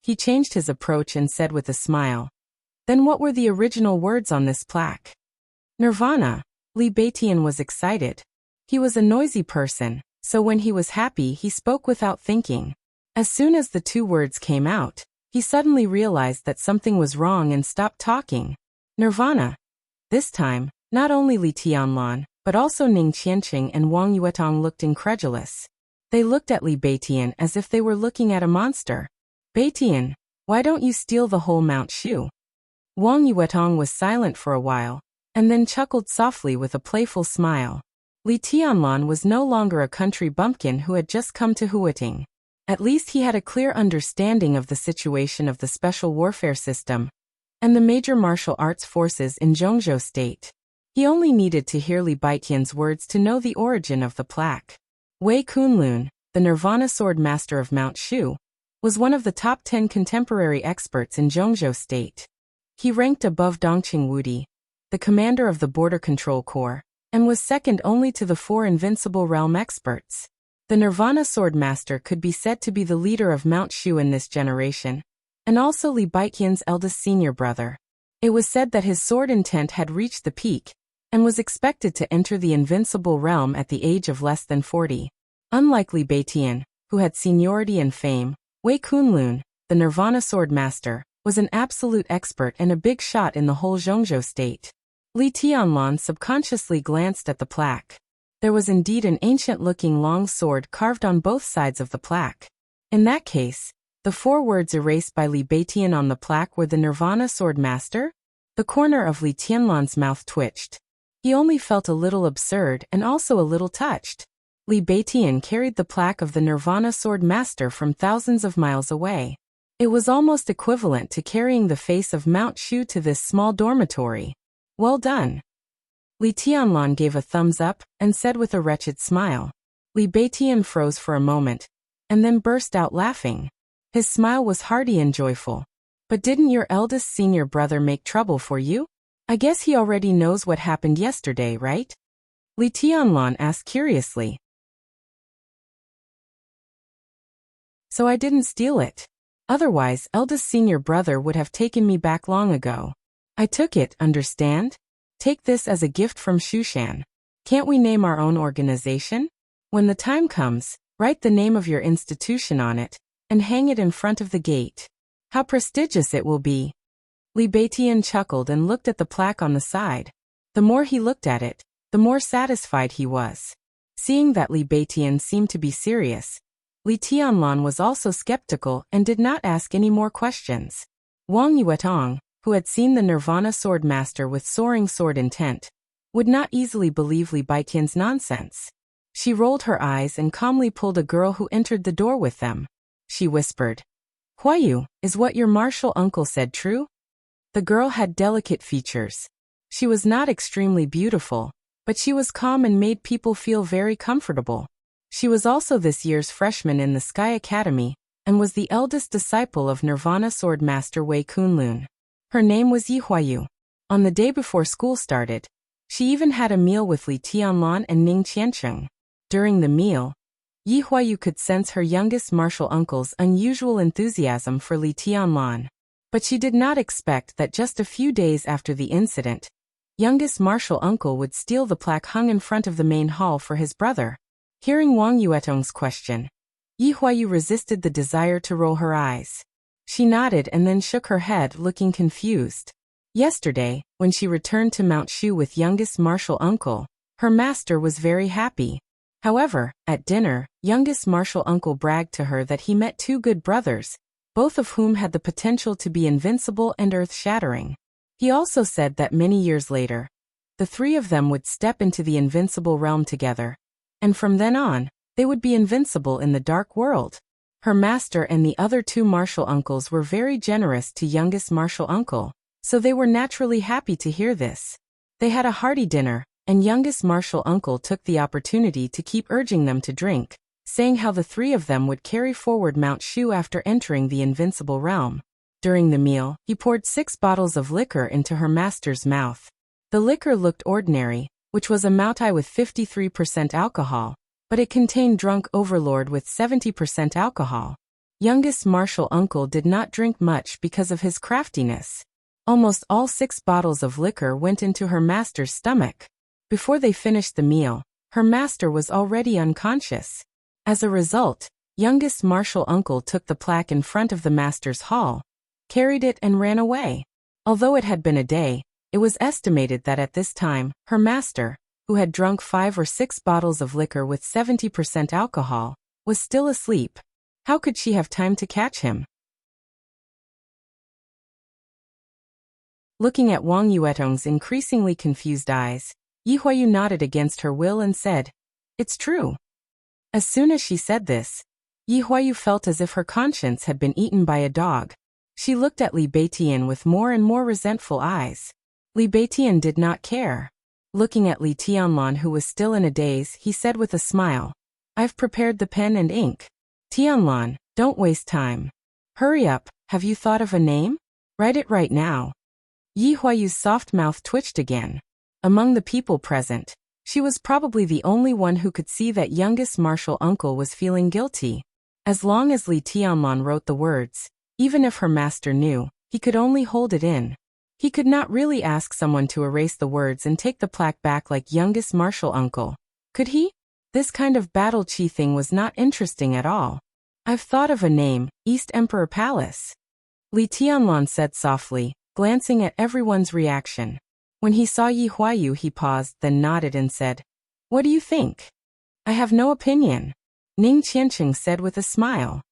He changed his approach and said with a smile. Then what were the original words on this plaque? Nirvana. Li Beitian was excited. He was a noisy person, so when he was happy he spoke without thinking. As soon as the 2 words came out, he suddenly realized that something was wrong and stopped talking. Nirvana. This time, not only Li Tianlan, but also Ning Qianqing and Wang Yuetong looked incredulous. They looked at Li Beitian as if they were looking at a monster. Beitian, why don't you steal the whole Mount Shu? Wang Yuetong was silent for a while, and then chuckled softly with a playful smile. Li Tianlan was no longer a country bumpkin who had just come to Huiting. At least he had a clear understanding of the situation of the special warfare system and the major martial arts forces in Zhongzhou state. He only needed to hear Li Beitian's words to know the origin of the plaque. Wei Kunlun, the Nirvana sword master of Mount Shu, was one of the top 10 contemporary experts in Zhongzhou state. He ranked above Dongqing Wudi, the commander of the Border Control Corps, and was second only to the 4 Invincible Realm experts. The Nirvana sword master could be said to be the leader of Mount Shu in this generation, and also Li Beiqian's eldest senior brother. It was said that his sword intent had reached the peak, and was expected to enter the Invincible Realm at the age of less than 40. Unlike Li Beitian, who had seniority and fame, Wei Kunlun, the Nirvana sword master, was an absolute expert and a big shot in the whole Zhongzhou state. Li Tianlan subconsciously glanced at the plaque. There was indeed an ancient-looking long sword carved on both sides of the plaque. In that case, the 4 words erased by Li Beitian on the plaque were the Nirvana sword master? The corner of Li Tianlan's mouth twitched. He only felt a little absurd and also a little touched. Li Beitian carried the plaque of the Nirvana sword master from thousands of miles away. It was almost equivalent to carrying the face of Mount Shu to this small dormitory. Well done. Li Tianlan gave a thumbs up and said with a wretched smile. Li Beitian froze for a moment, and then burst out laughing. His smile was hearty and joyful. But didn't your eldest senior brother make trouble for you? I guess he already knows what happened yesterday, right? Li Tianlan asked curiously. So I didn't steal it. Otherwise, eldest senior brother would have taken me back long ago. I took it, understand? Take this as a gift from Shushan. Can't we name our own organization? When the time comes, write the name of your institution on it, and hang it in front of the gate. How prestigious it will be. Li Beitian chuckled and looked at the plaque on the side. The more he looked at it, the more satisfied he was. Seeing that Li Beitian seemed to be serious, Li Tianlan was also skeptical and did not ask any more questions. Wang Yuetong, who had seen the Nirvana sword master with soaring sword intent, would not easily believe Li Beitian's nonsense. She rolled her eyes and calmly pulled a girl who entered the door with them. She whispered, "Huayu, is what your martial uncle said true?" The girl had delicate features. She was not extremely beautiful, but she was calm and made people feel very comfortable. She was also this year's freshman in the Sky Academy, and was the eldest disciple of Nirvana sword master Wei Kunlun. Her name was Yi Huayu. On the day before school started, she even had a meal with Li Tianlan and Ning Qianqing. During the meal, Yi Huayu could sense her youngest martial uncle's unusual enthusiasm for Li Tianlan. But she did not expect that just a few days after the incident, youngest martial uncle would steal the plaque hung in front of the main hall for his brother. Hearing Wang Yuetong's question, Yi Huayu resisted the desire to roll her eyes. She nodded and then shook her head, looking confused. Yesterday, when she returned to Mount Shu with youngest martial uncle, her master was very happy. However, at dinner, youngest martial uncle bragged to her that he met 2 good brothers, both of whom had the potential to be invincible and earth-shattering. He also said that many years later, the 3 of them would step into the invincible realm together, and from then on, they would be invincible in the dark world. Her master and the other 2 martial uncles were very generous to youngest martial uncle, so they were naturally happy to hear this. They had a hearty dinner, and youngest martial uncle took the opportunity to keep urging them to drink, saying how the three of them would carry forward Mount Shu after entering the invincible realm. During the meal, he poured 6 bottles of liquor into her master's mouth. The liquor looked ordinary, which was a Moutai with 53% alcohol, but it contained Drunk Overlord with 70% alcohol. Youngest martial uncle did not drink much because of his craftiness. Almost all 6 bottles of liquor went into her master's stomach. Before they finished the meal, her master was already unconscious. As a result, youngest martial uncle took the plaque in front of the master's hall, carried it and ran away. Although it had been a day, it was estimated that at this time, her master, who had drunk 5 or 6 bottles of liquor with 70% alcohol, was still asleep. How could she have time to catch him? Looking at Wang Yuetong's increasingly confused eyes, Yi Huayu nodded against her will and said, "It's true." As soon as she said this, Yi Huayu felt as if her conscience had been eaten by a dog. She looked at Li Beitian with more and more resentful eyes. Li Beitian did not care. Looking at Li Tianlan, who was still in a daze, he said with a smile, "I've prepared the pen and ink. Tianlan, don't waste time. Hurry up, have you thought of a name? Write it right now." Yi Huayu's soft mouth twitched again. Among the people present, she was probably the only one who could see that youngest martial uncle was feeling guilty. As long as Li Tianlan wrote the words, even if her master knew, he could only hold it in. He could not really ask someone to erase the words and take the plaque back like youngest martial uncle. Could he? This kind of battle chi thing was not interesting at all. "I've thought of a name, East Emperor Palace," Li Tianlan said softly, glancing at everyone's reaction. When he saw Yi Huayu, he paused, then nodded and said, "What do you think?" "I have no opinion," Ning Qianqing said with a smile.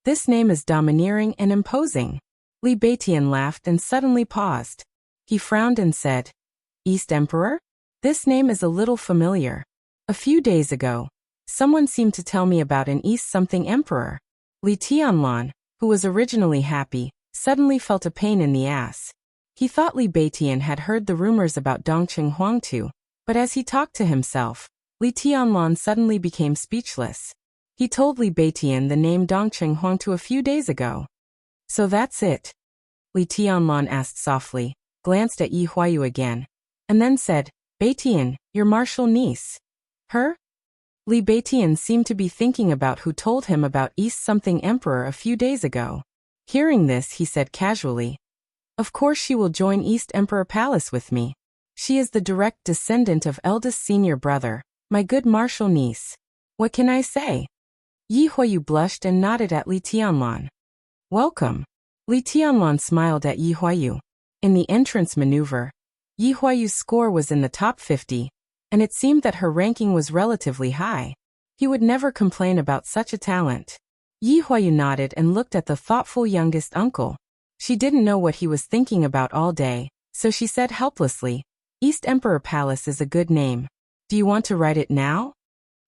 "This name is domineering and imposing." Li Beitian laughed and suddenly paused. He frowned and said, "East Emperor? This name is a little familiar. A few days ago, someone seemed to tell me about an East something Emperor." Li Tianlan, who was originally happy, suddenly felt a pain in the ass. He thought Li Beitian had heard the rumors about Dongqing Huang too, but as he talked to himself, Li Tianlan suddenly became speechless. He told Li Beitian the name Dongqing Huang a few days ago. "So that's it?" Li Tianlan asked softly, glanced at Yi Huayu again, and then said, "Beitian, your martial niece." "Her?" Li Beitian seemed to be thinking about who told him about East something Emperor a few days ago. Hearing this, he said casually, "Of course she will join East Emperor Palace with me. She is the direct descendant of eldest senior brother, my good martial niece. What can I say?" Yi Huayu blushed and nodded at Li Tianlan. "Welcome." Li Tianlan smiled at Yi Huayu. In the entrance maneuver, Yi Huayu's score was in the top 50, and it seemed that her ranking was relatively high. He would never complain about such a talent. Yi Huayu nodded and looked at the thoughtful youngest uncle. She didn't know what he was thinking about all day, so she said helplessly, "East Emperor Palace is a good name. Do you want to write it now?"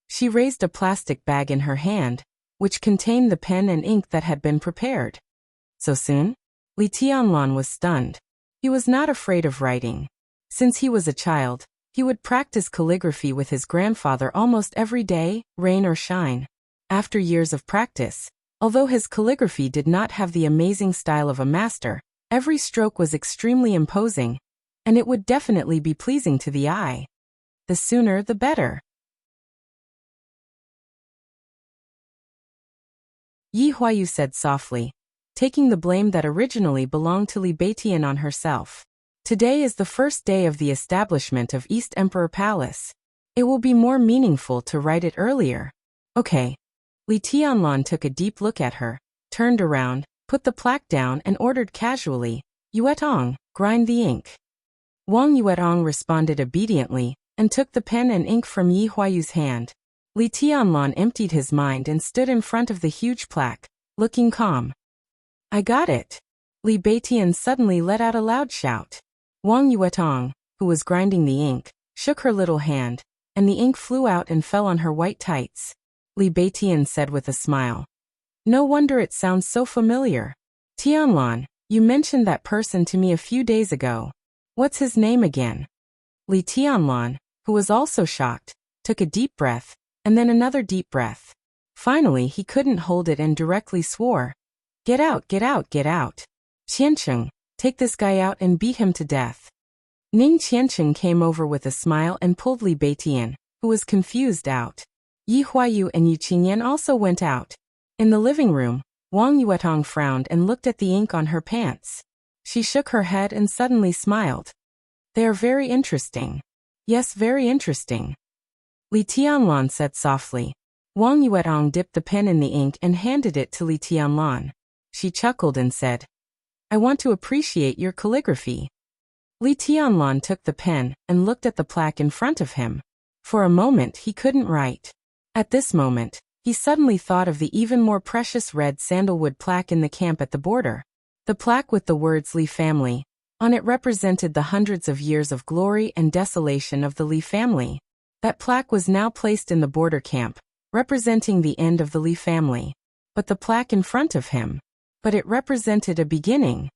She raised a plastic bag in her hand, which contained the pen and ink that had been prepared. "So soon?" Li Tianlan was stunned. He was not afraid of writing. Since he was a child, he would practice calligraphy with his grandfather almost every day, rain or shine. After years of practice, although his calligraphy did not have the amazing style of a master, every stroke was extremely imposing, and it would definitely be pleasing to the eye. The sooner the better. Yi Huayu said softly, taking the blame that originally belonged to Li Beitian on herself. "Today is the first day of the establishment of East Emperor Palace. It will be more meaningful to write it earlier." "Okay." Li Tianlan took a deep look at her, turned around, put the plaque down and ordered casually, "Yuetong, grind the ink." Wang Yuetong responded obediently, and took the pen and ink from Yi Huayu's hand. Li Tianlan emptied his mind and stood in front of the huge plaque, looking calm. "I got it." Li Beitian suddenly let out a loud shout. Wang Yuetong, who was grinding the ink, shook her little hand, and the ink flew out and fell on her white tights. Li Beitian said with a smile, "No wonder it sounds so familiar. Tianlan, you mentioned that person to me a few days ago. What's his name again?" Li Tianlan, who was also shocked, took a deep breath, and then another deep breath. Finally, he couldn't hold it and directly swore, "Get out, get out, get out. Qiancheng, take this guy out and beat him to death." Ning Qiancheng came over with a smile and pulled Li Beitian, who was confused, out. Yi Huayu and Yu Qingyan also went out. In the living room, Wang Yuetong frowned and looked at the ink on her pants. She shook her head and suddenly smiled. "They are very interesting." "Yes, very interesting," Li Tianlan said softly. Wang Yuetong dipped the pen in the ink and handed it to Li Tianlan. She chuckled and said, "I want to appreciate your calligraphy." Li Tianlan took the pen and looked at the plaque in front of him. For a moment he couldn't write. At this moment, he suddenly thought of the even more precious red sandalwood plaque in the camp at the border. The plaque with the words Li family on it represented the hundreds of years of glory and desolation of the Li family. That plaque was now placed in the border camp, representing the end of the Li family. But the plaque in front of him, but it represented a beginning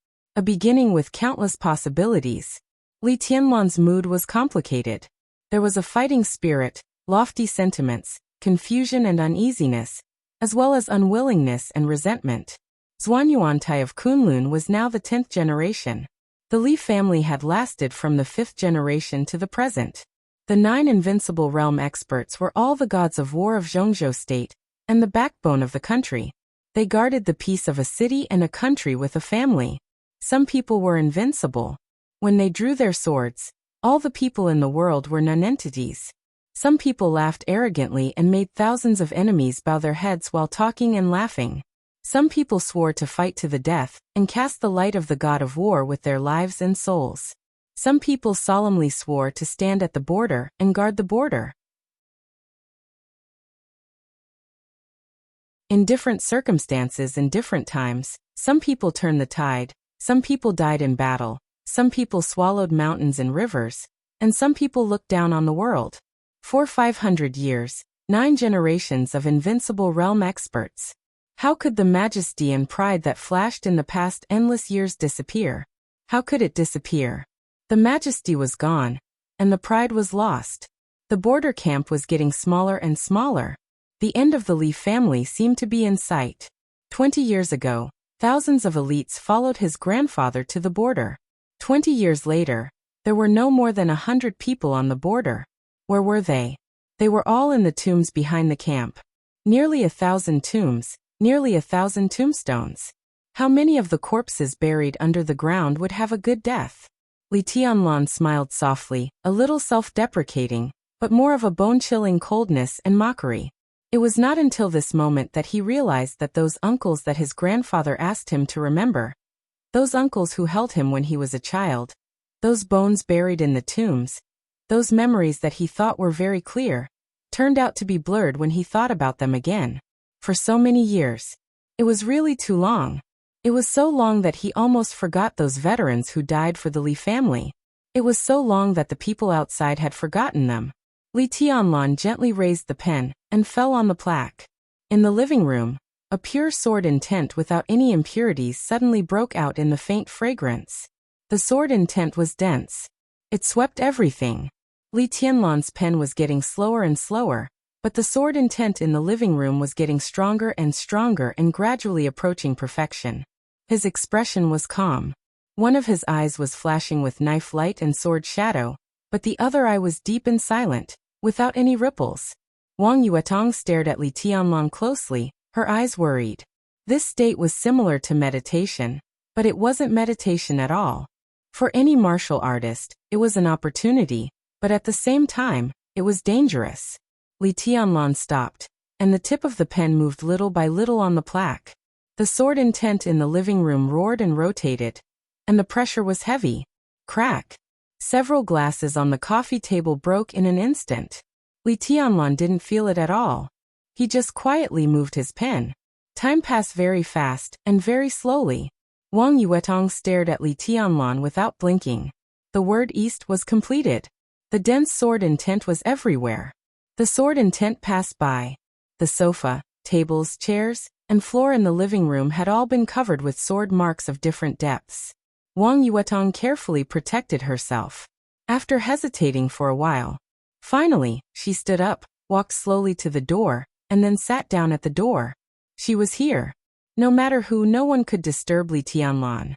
with countless possibilities. Li Tianlan's mood was complicated. There was a fighting spirit, lofty sentiments, confusion and uneasiness, as well as unwillingness and resentment. Zhuanyuantai of Kunlun was now the 10th generation. The Li family had lasted from the 5th generation to the present. The 9 invincible realm experts were all the gods of war of Zhongzhou state, and the backbone of the country. They guarded the peace of a city and a country with a family. Some people were invincible. When they drew their swords, all the people in the world were nonentities. Some people laughed arrogantly and made thousands of enemies bow their heads while talking and laughing. Some people swore to fight to the death and cast the light of the god of war with their lives and souls. Some people solemnly swore to stand at the border and guard the border. In different circumstances and different times, some people turned the tide, some people died in battle, some people swallowed mountains and rivers, and some people looked down on the world. For 500 years, 9 generations of invincible realm experts. How could the majesty and pride that flashed in the past endless years disappear? How could it disappear? The majesty was gone, and the pride was lost. The border camp was getting smaller and smaller. The end of the Li family seemed to be in sight. 20 years ago, thousands of elites followed his grandfather to the border. 20 years later, there were no more than 100 people on the border. Where were they? They were all in the tombs behind the camp. Nearly 1,000 tombs, nearly 1,000 tombstones. How many of the corpses buried under the ground would have a good death? Li Tianlan smiled softly, a little self-deprecating, but more of a bone-chilling coldness and mockery. It was not until this moment that he realized that those uncles that his grandfather asked him to remember, those uncles who held him when he was a child, those bones buried in the tombs, those memories that he thought were very clear, turned out to be blurred when he thought about them again. For so many years. It was really too long. It was so long that he almost forgot those veterans who died for the Li family. It was so long that the people outside had forgotten them. Li Tianlan gently raised the pen and fell on the plaque. In the living room, a pure sword intent without any impurities suddenly broke out in the faint fragrance. The sword intent was dense. It swept everything. Li Tianlan's pen was getting slower and slower, but the sword intent in the living room was getting stronger and stronger and gradually approaching perfection. His expression was calm. One of his eyes was flashing with knife light and sword shadow, but the other eye was deep and silent, without any ripples. Wang Yuetong stared at Li Tianlan closely, her eyes worried. This state was similar to meditation, but it wasn't meditation at all. For any martial artist, it was an opportunity, but at the same time, it was dangerous. Li Tianlan stopped, and the tip of the pen moved little by little on the plaque. The sword intent in the living room roared and rotated, and the pressure was heavy. Crack! Several glasses on the coffee table broke in an instant. Li Tianlan didn't feel it at all. He just quietly moved his pen. Time passed very fast and very slowly. Wang Yuetong stared at Li Tianlan without blinking. The word east was completed. The dense sword intent was everywhere. The sword intent passed by. The sofa, tables, chairs, and floor in the living room had all been covered with sword marks of different depths. Wang Yuetong carefully protected herself. After hesitating for a while, Finally, she stood up, walked slowly to the door, and then sat down at the door. She was here. No matter who, no one could disturb Li Tianlan.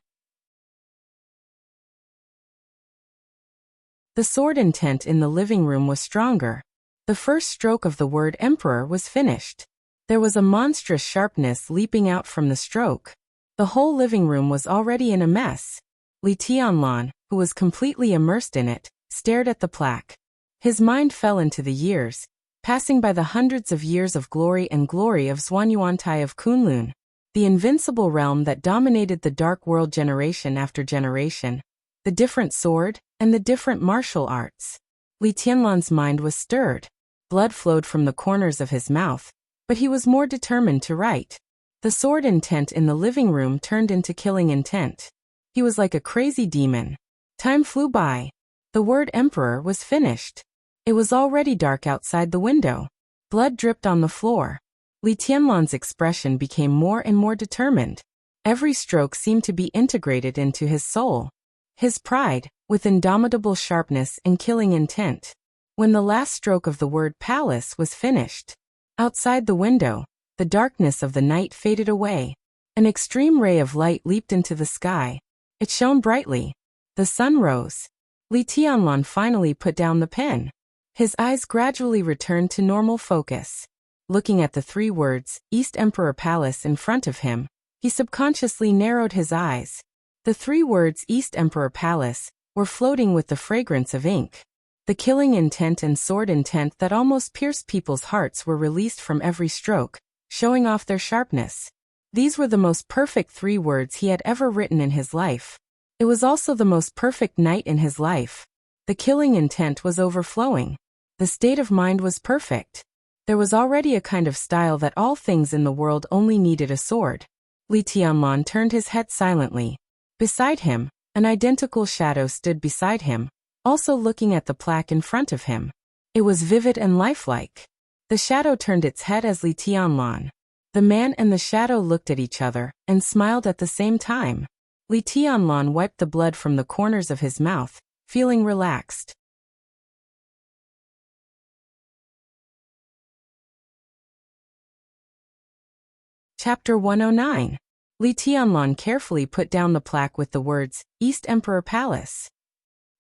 The sword intent in the living room was stronger. The first stroke of the word emperor was finished. There was a monstrous sharpness leaping out from the stroke. The whole living room was already in a mess. Li Tianlan, who was completely immersed in it, stared at the plaque. His mind fell into the years, passing by the hundreds of years of glory of Xuanyuantai of Kunlun, the invincible realm that dominated the Dark World generation after generation, the different sword, and the different martial arts. Li Tianlan's mind was stirred. Blood flowed from the corners of his mouth, but he was more determined to write. The sword intent in the living room turned into killing intent. He was like a crazy demon. Time flew by. The word emperor was finished. It was already dark outside the window. Blood dripped on the floor. Li Tianlan's expression became more and more determined. Every stroke seemed to be integrated into his soul. His pride, with indomitable sharpness and killing intent. When the last stroke of the word palace was finished, outside the window, the darkness of the night faded away. An extreme ray of light leaped into the sky. It shone brightly. The sun rose. Li Tianlan finally put down the pen. His eyes gradually returned to normal focus. Looking at the 3 words, East Emperor Palace in front of him, he subconsciously narrowed his eyes. The 3 words East Emperor Palace were floating with the fragrance of ink. The killing intent and sword intent that almost pierced people's hearts were released from every stroke, showing off their sharpness. These were the most perfect 3 words he had ever written in his life. It was also the most perfect night in his life. The killing intent was overflowing. The state of mind was perfect. There was already a kind of style that all things in the world only needed a sword. Li Tianlan turned his head silently. Beside him, an identical shadow stood beside him, also looking at the plaque in front of him. It was vivid and lifelike. The shadow turned its head as Li Tianlan. The man and the shadow looked at each other and smiled at the same time. Li Tianlan wiped the blood from the corners of his mouth, feeling relaxed. Chapter 109. Li Tianlan carefully put down the plaque with the words, East Emperor Palace.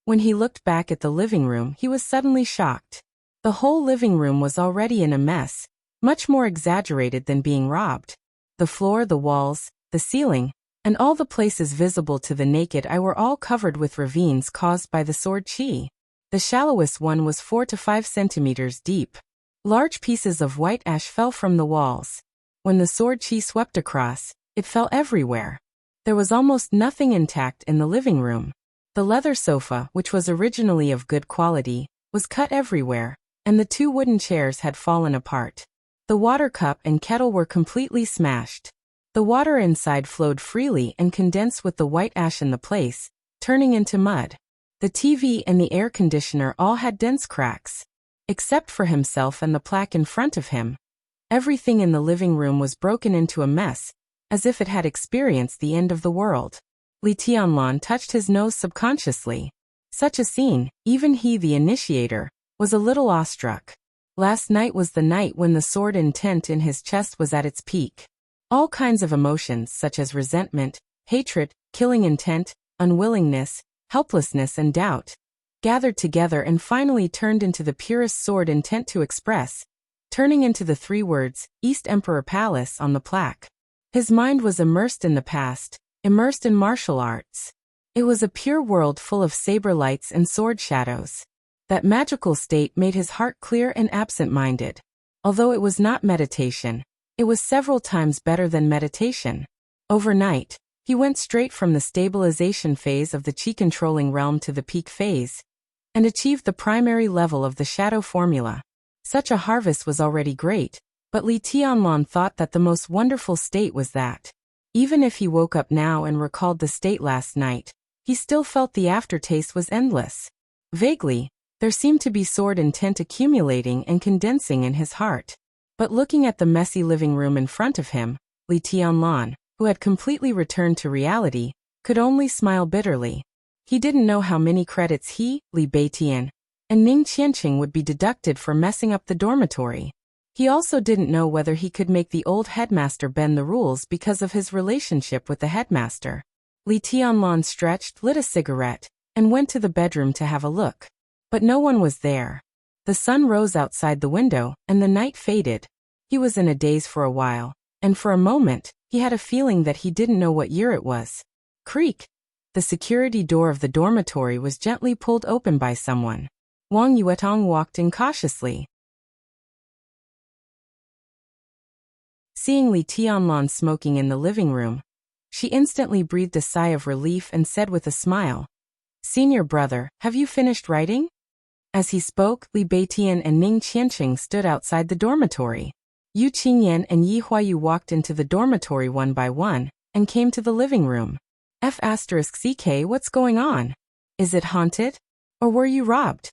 When he looked back at the living room, he was suddenly shocked. The whole living room was already in a mess, much more exaggerated than being robbed. The floor, the walls, the ceiling, and all the places visible to the naked eye were all covered with ravines caused by the sword qi. The shallowest one was 4 to 5 centimeters deep. Large pieces of white ash fell from the walls. When the sword qi swept across, it fell everywhere. There was almost nothing intact in the living room. The leather sofa, which was originally of good quality, was cut everywhere, and the 2 wooden chairs had fallen apart. The water cup and kettle were completely smashed. The water inside flowed freely and condensed with the white ash in the place, turning into mud. The TV and the air conditioner all had dense cracks. Except for himself and the plaque in front of him, everything in the living room was broken into a mess, as if it had experienced the end of the world. Li Tianlan touched his nose subconsciously. Such a scene, even he, the initiator, was a little awestruck. Last night was the night when the sword intent in his chest was at its peak. All kinds of emotions such as resentment, hatred, killing intent, unwillingness, helplessness and doubt, gathered together and finally turned into the purest sword intent to express, turning into the 3 words, East Emperor Palace on the plaque. His mind was immersed in the past, immersed in martial arts. It was a pure world full of saber lights and sword shadows. That magical state made his heart clear and absent-minded. Although it was not meditation, it was several times better than meditation. Overnight, he went straight from the stabilization phase of the qi-controlling realm to the peak phase, and achieved the primary level of the shadow formula. Such a harvest was already great, but Li Tianlan thought that the most wonderful state was that. Even if he woke up now and recalled the state last night, he still felt the aftertaste was endless. Vaguely, there seemed to be sword intent accumulating and condensing in his heart. But looking at the messy living room in front of him, Li Tianlan, who had completely returned to reality, could only smile bitterly. He didn't know how many credits he, Li Beitian, and Ning Qianqing would be deducted for messing up the dormitory. He also didn't know whether he could make the old headmaster bend the rules because of his relationship with the headmaster. Li Tianlan stretched, lit a cigarette, and went to the bedroom to have a look. But no one was there. The sun rose outside the window, and the night faded. He was in a daze for a while, and for a moment, he had a feeling that he didn't know what year it was. Creak! The security door of the dormitory was gently pulled open by someone. Wang Yuetong walked in cautiously. Seeing Li Tianlan smoking in the living room, she instantly breathed a sigh of relief and said with a smile, "Senior brother, have you finished writing?" As he spoke, Li Beitian and Ning Qianqing stood outside the dormitory. Yu Qingyan and Yi Huayu walked into the dormitory one by one, and came to the living room. F***CK, what's going on? Is it haunted? Or were you robbed?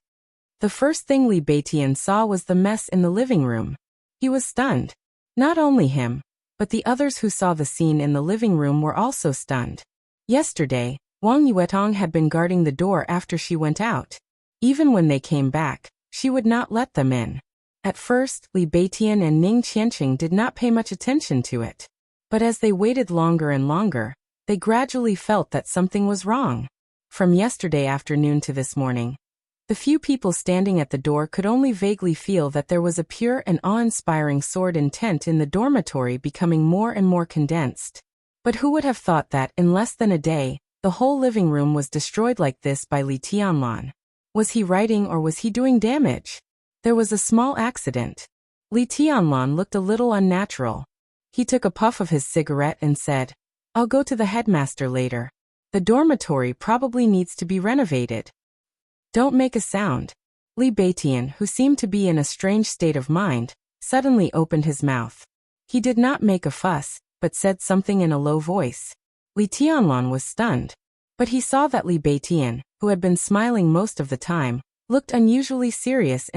The first thing Li Beitian saw was the mess in the living room. He was stunned. Not only him, but the others who saw the scene in the living room were also stunned. Yesterday, Wang Yuetong had been guarding the door after she went out. Even when they came back, she would not let them in. At first, Li Beitian and Ning Qianqing did not pay much attention to it. But as they waited longer and longer, they gradually felt that something was wrong. From yesterday afternoon to this morning, the few people standing at the door could only vaguely feel that there was a pure and awe-inspiring sword intent in the dormitory becoming more and more condensed. But who would have thought that, in less than a day, the whole living room was destroyed like this by Li Tianlan? Was he writing or was he doing damage? There was a small accident. Li Tianlan looked a little unnatural. He took a puff of his cigarette and said, "I'll go to the headmaster later. The dormitory probably needs to be renovated." "Don't make a sound." Li Beitian, who seemed to be in a strange state of mind, suddenly opened his mouth. He did not make a fuss, but said something in a low voice. Li Tianlan was stunned. But he saw that Li Beitian, who had been smiling most of the time, looked unusually serious.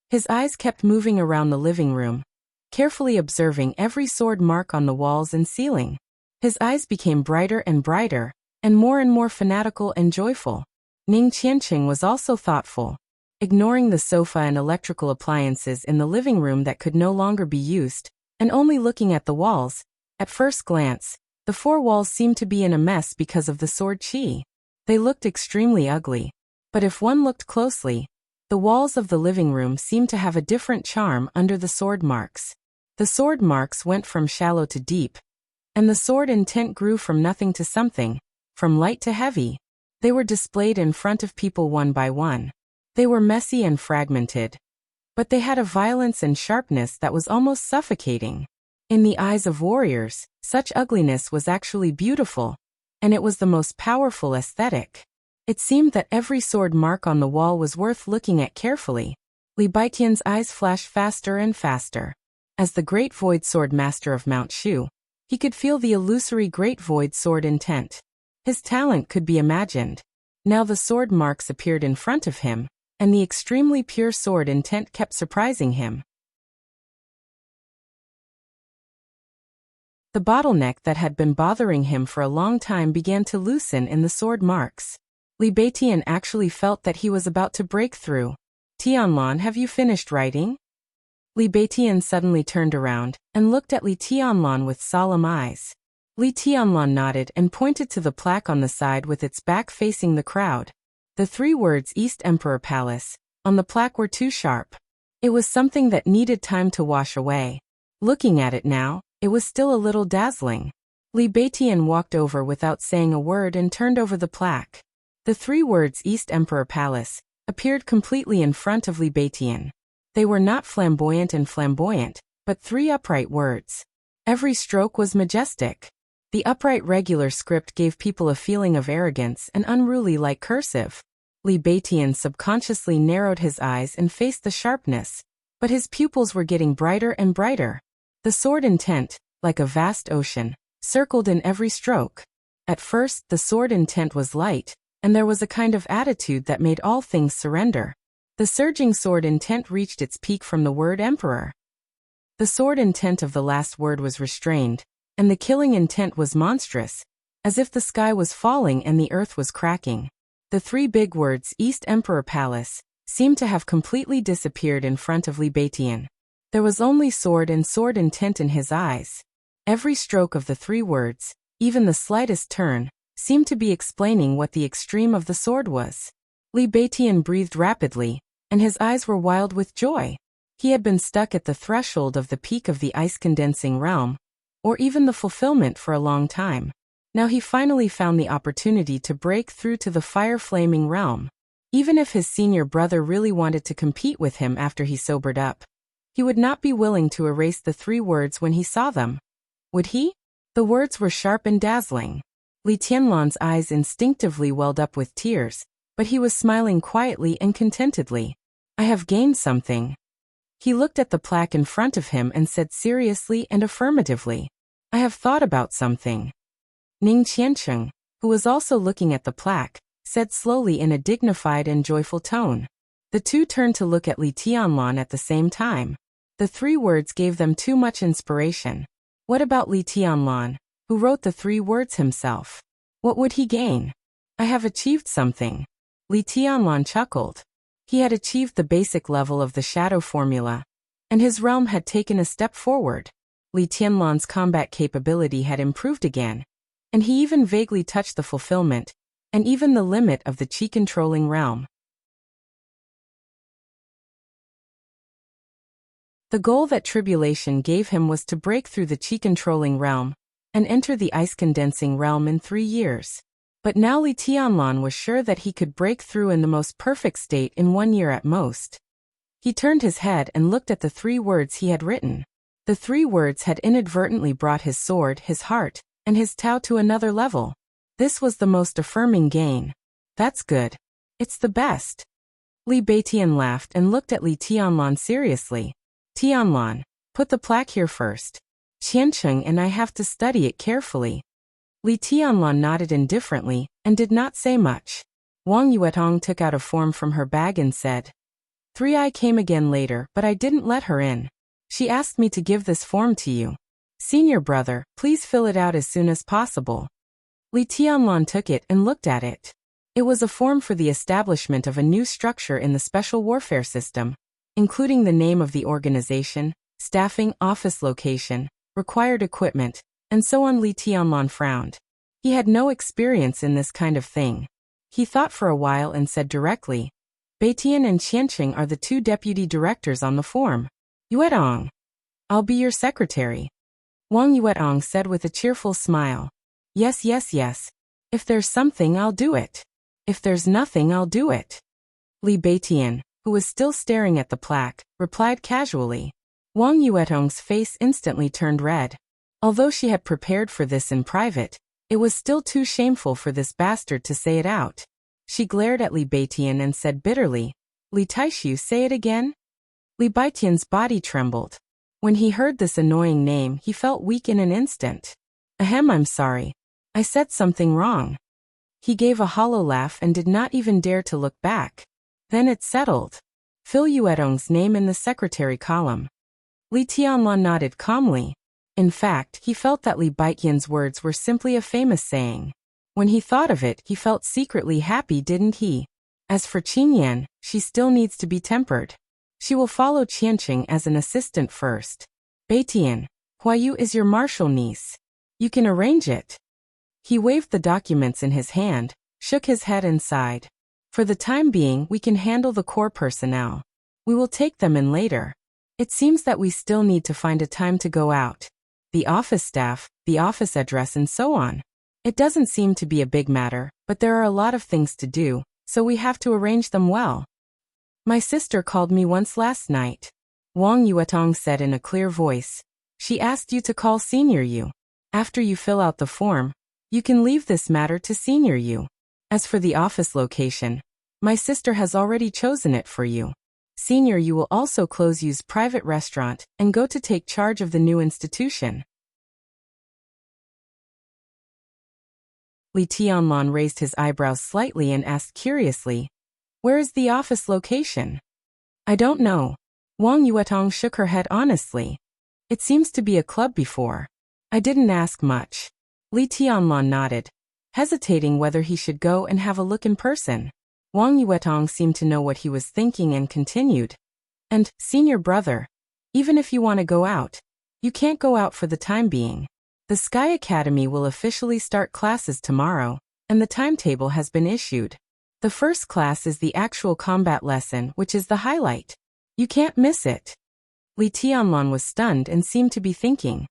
His eyes kept moving around the living room, carefully observing every sword mark on the walls and ceiling. His eyes became brighter and brighter, and more fanatical and joyful. Ning Qianqing was also thoughtful. Ignoring the sofa and electrical appliances in the living room that could no longer be used, and only looking at the walls, at first glance, the four walls seemed to be in a mess because of the sword qi. They looked extremely ugly. But if one looked closely, the walls of the living room seemed to have a different charm under the sword marks. The sword marks went from shallow to deep, and the sword intent grew from nothing to something, from light to heavy. They were displayed in front of people one by one. They were messy and fragmented, but they had a violence and sharpness that was almost suffocating. In the eyes of warriors, such ugliness was actually beautiful, and it was the most powerful aesthetic. It seemed that every sword mark on the wall was worth looking at carefully. Li Beitian's eyes flashed faster and faster. As the Great Void Sword Master of Mount Shu, he could feel the illusory Great Void Sword intent. His talent could be imagined. Now the sword marks appeared in front of him, and the extremely pure sword intent kept surprising him. The bottleneck that had been bothering him for a long time began to loosen in the sword marks. Li Beitian actually felt that he was about to break through. "Tianlan, have you finished writing?" Li Beitian suddenly turned around and looked at Li Tianlan with solemn eyes. Li Tianlan nodded and pointed to the plaque on the side with its back facing the crowd. The three words East Emperor Palace on the plaque were too sharp. It was something that needed time to wash away. Looking at it now, it was still a little dazzling. Li Beitian walked over without saying a word and turned over the plaque. The three words East Emperor Palace appeared completely in front of Li Beitian. They were not flamboyant, but three upright words. Every stroke was majestic. The upright regular script gave people a feeling of arrogance and unruly like cursive. Li Beitian subconsciously narrowed his eyes and faced the sharpness, but his pupils were getting brighter and brighter. The sword intent, like a vast ocean, circled in every stroke. At first, the sword intent was light, and there was a kind of attitude that made all things surrender. The surging sword intent reached its peak from the word emperor. The sword intent of the last word was restrained, and the killing intent was monstrous, as if the sky was falling and the earth was cracking. The three big words East Emperor Palace seemed to have completely disappeared in front of Li Beitian. There was only sword intent in his eyes. Every stroke of the three words, even the slightest turn, seemed to be explaining what the extreme of the sword was. Li Beitian breathed rapidly, and his eyes were wild with joy. He had been stuck at the threshold of the peak of the ice-condensing realm, or even the fulfillment for a long time. Now he finally found the opportunity to break through to the fire-flaming realm. Even if his senior brother really wanted to compete with him after he sobered up, he would not be willing to erase the three words when he saw them. Would he? The words were sharp and dazzling. Li Tianlan's eyes instinctively welled up with tears, but he was smiling quietly and contentedly. I have gained something. He looked at the plaque in front of him and said seriously and affirmatively, I have thought about something. Ning Qiancheng, who was also looking at the plaque, said slowly in a dignified and joyful tone. The two turned to look at Li Tianlan at the same time. The three words gave them too much inspiration. What about Li Tianlan, who wrote the three words himself? What would he gain? I have achieved something. Li Tianlan chuckled. He had achieved the basic level of the shadow formula, and his realm had taken a step forward. Li Tianlan's combat capability had improved again, and he even vaguely touched the fulfillment, and even the limit of the chi-controlling realm. The goal that tribulation gave him was to break through the chi-controlling realm and enter the ice-condensing realm in 3 years. But now Li Tianlan was sure that he could break through in the most perfect state in 1 year at most. He turned his head and looked at the three words he had written. The three words had inadvertently brought his sword, his heart, and his Tao to another level. This was the most affirming gain. That's good. It's the best. Li Beitian laughed and looked at Li Tianlan seriously. Tianlan, put the plaque here first. Qiancheng and I have to study it carefully. Li Tianlan nodded indifferently and did not say much. Wang Yuetong took out a form from her bag and said, 3I came again later, but I didn't let her in. She asked me to give this form to you. Senior brother, please fill it out as soon as possible. Li Tianlan took it and looked at it. It was a form for the establishment of a new structure in the special warfare system, including the name of the organization, staffing, office location, required equipment, and so on. Li Tianlan frowned. He had no experience in this kind of thing. He thought for a while and said directly, Beitian and Qiancheng are the 2 deputy directors on the form. Yuetong. I'll be your secretary. Wang Yuetong said with a cheerful smile. Yes. If there's something, I'll do it. If there's nothing, I'll do it. Li Beitian, who was still staring at the plaque, replied casually. Wang Yuetong's face instantly turned red. Although she had prepared for this in private, it was still too shameful for this bastard to say it out. She glared at Li Beitian and said bitterly, Li Taishu, say it again? Li Beitian's body trembled. When he heard this annoying name, he felt weak in an instant. Ahem, I'm sorry. I said something wrong. He gave a hollow laugh and did not even dare to look back. Then it settled. Fill Yuetong's name in the secretary column. Li Tianlan nodded calmly. In fact, he felt that Li Beitian's words were simply a famous saying. When he thought of it, he felt secretly happy, didn't he? As for Qinyan, she still needs to be tempered. She will follow Qiancheng as an assistant first. Beitian, Huayu is your marshal niece. You can arrange it. He waved the documents in his hand, shook his head and sighed. For the time being, we can handle the core personnel. We will take them in later. It seems that we still need to find a time to go out. The office staff, the office address and so on. It doesn't seem to be a big matter, but there are a lot of things to do, so we have to arrange them well. My sister called me once last night. Wang Yuetong said in a clear voice. She asked you to call Senior Yu. After you fill out the form, you can leave this matter to Senior Yu. As for the office location, my sister has already chosen it for you. Senior Yu will also close Yu's private restaurant and go to take charge of the new institution. Li Tianlan raised his eyebrows slightly and asked curiously, where is the office location? I don't know. Wang Yuetong shook her head honestly. It seems to be a club before. I didn't ask much. Li Tianlan nodded. hesitating whether he should go and have a look in person. Wang Yuetong seemed to know what he was thinking and continued. And, senior brother, even if you want to go out, you can't go out for the time being. The Sky Academy will officially start classes tomorrow, and the timetable has been issued. The first class is the actual combat lesson, which is the highlight. You can't miss it. Li Tianlan was stunned and seemed to be thinking.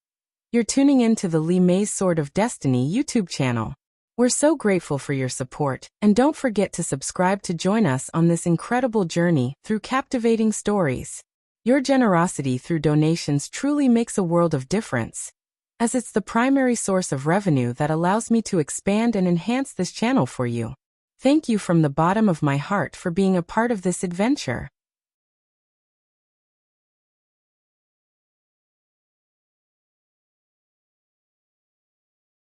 You're tuning in to the Li Mei's Sword of Destiny YouTube channel. We're so grateful for your support, and don't forget to subscribe to join us on this incredible journey through captivating stories. Your generosity through donations truly makes a world of difference, as it's the primary source of revenue that allows me to expand and enhance this channel for you. Thank you from the bottom of my heart for being a part of this adventure.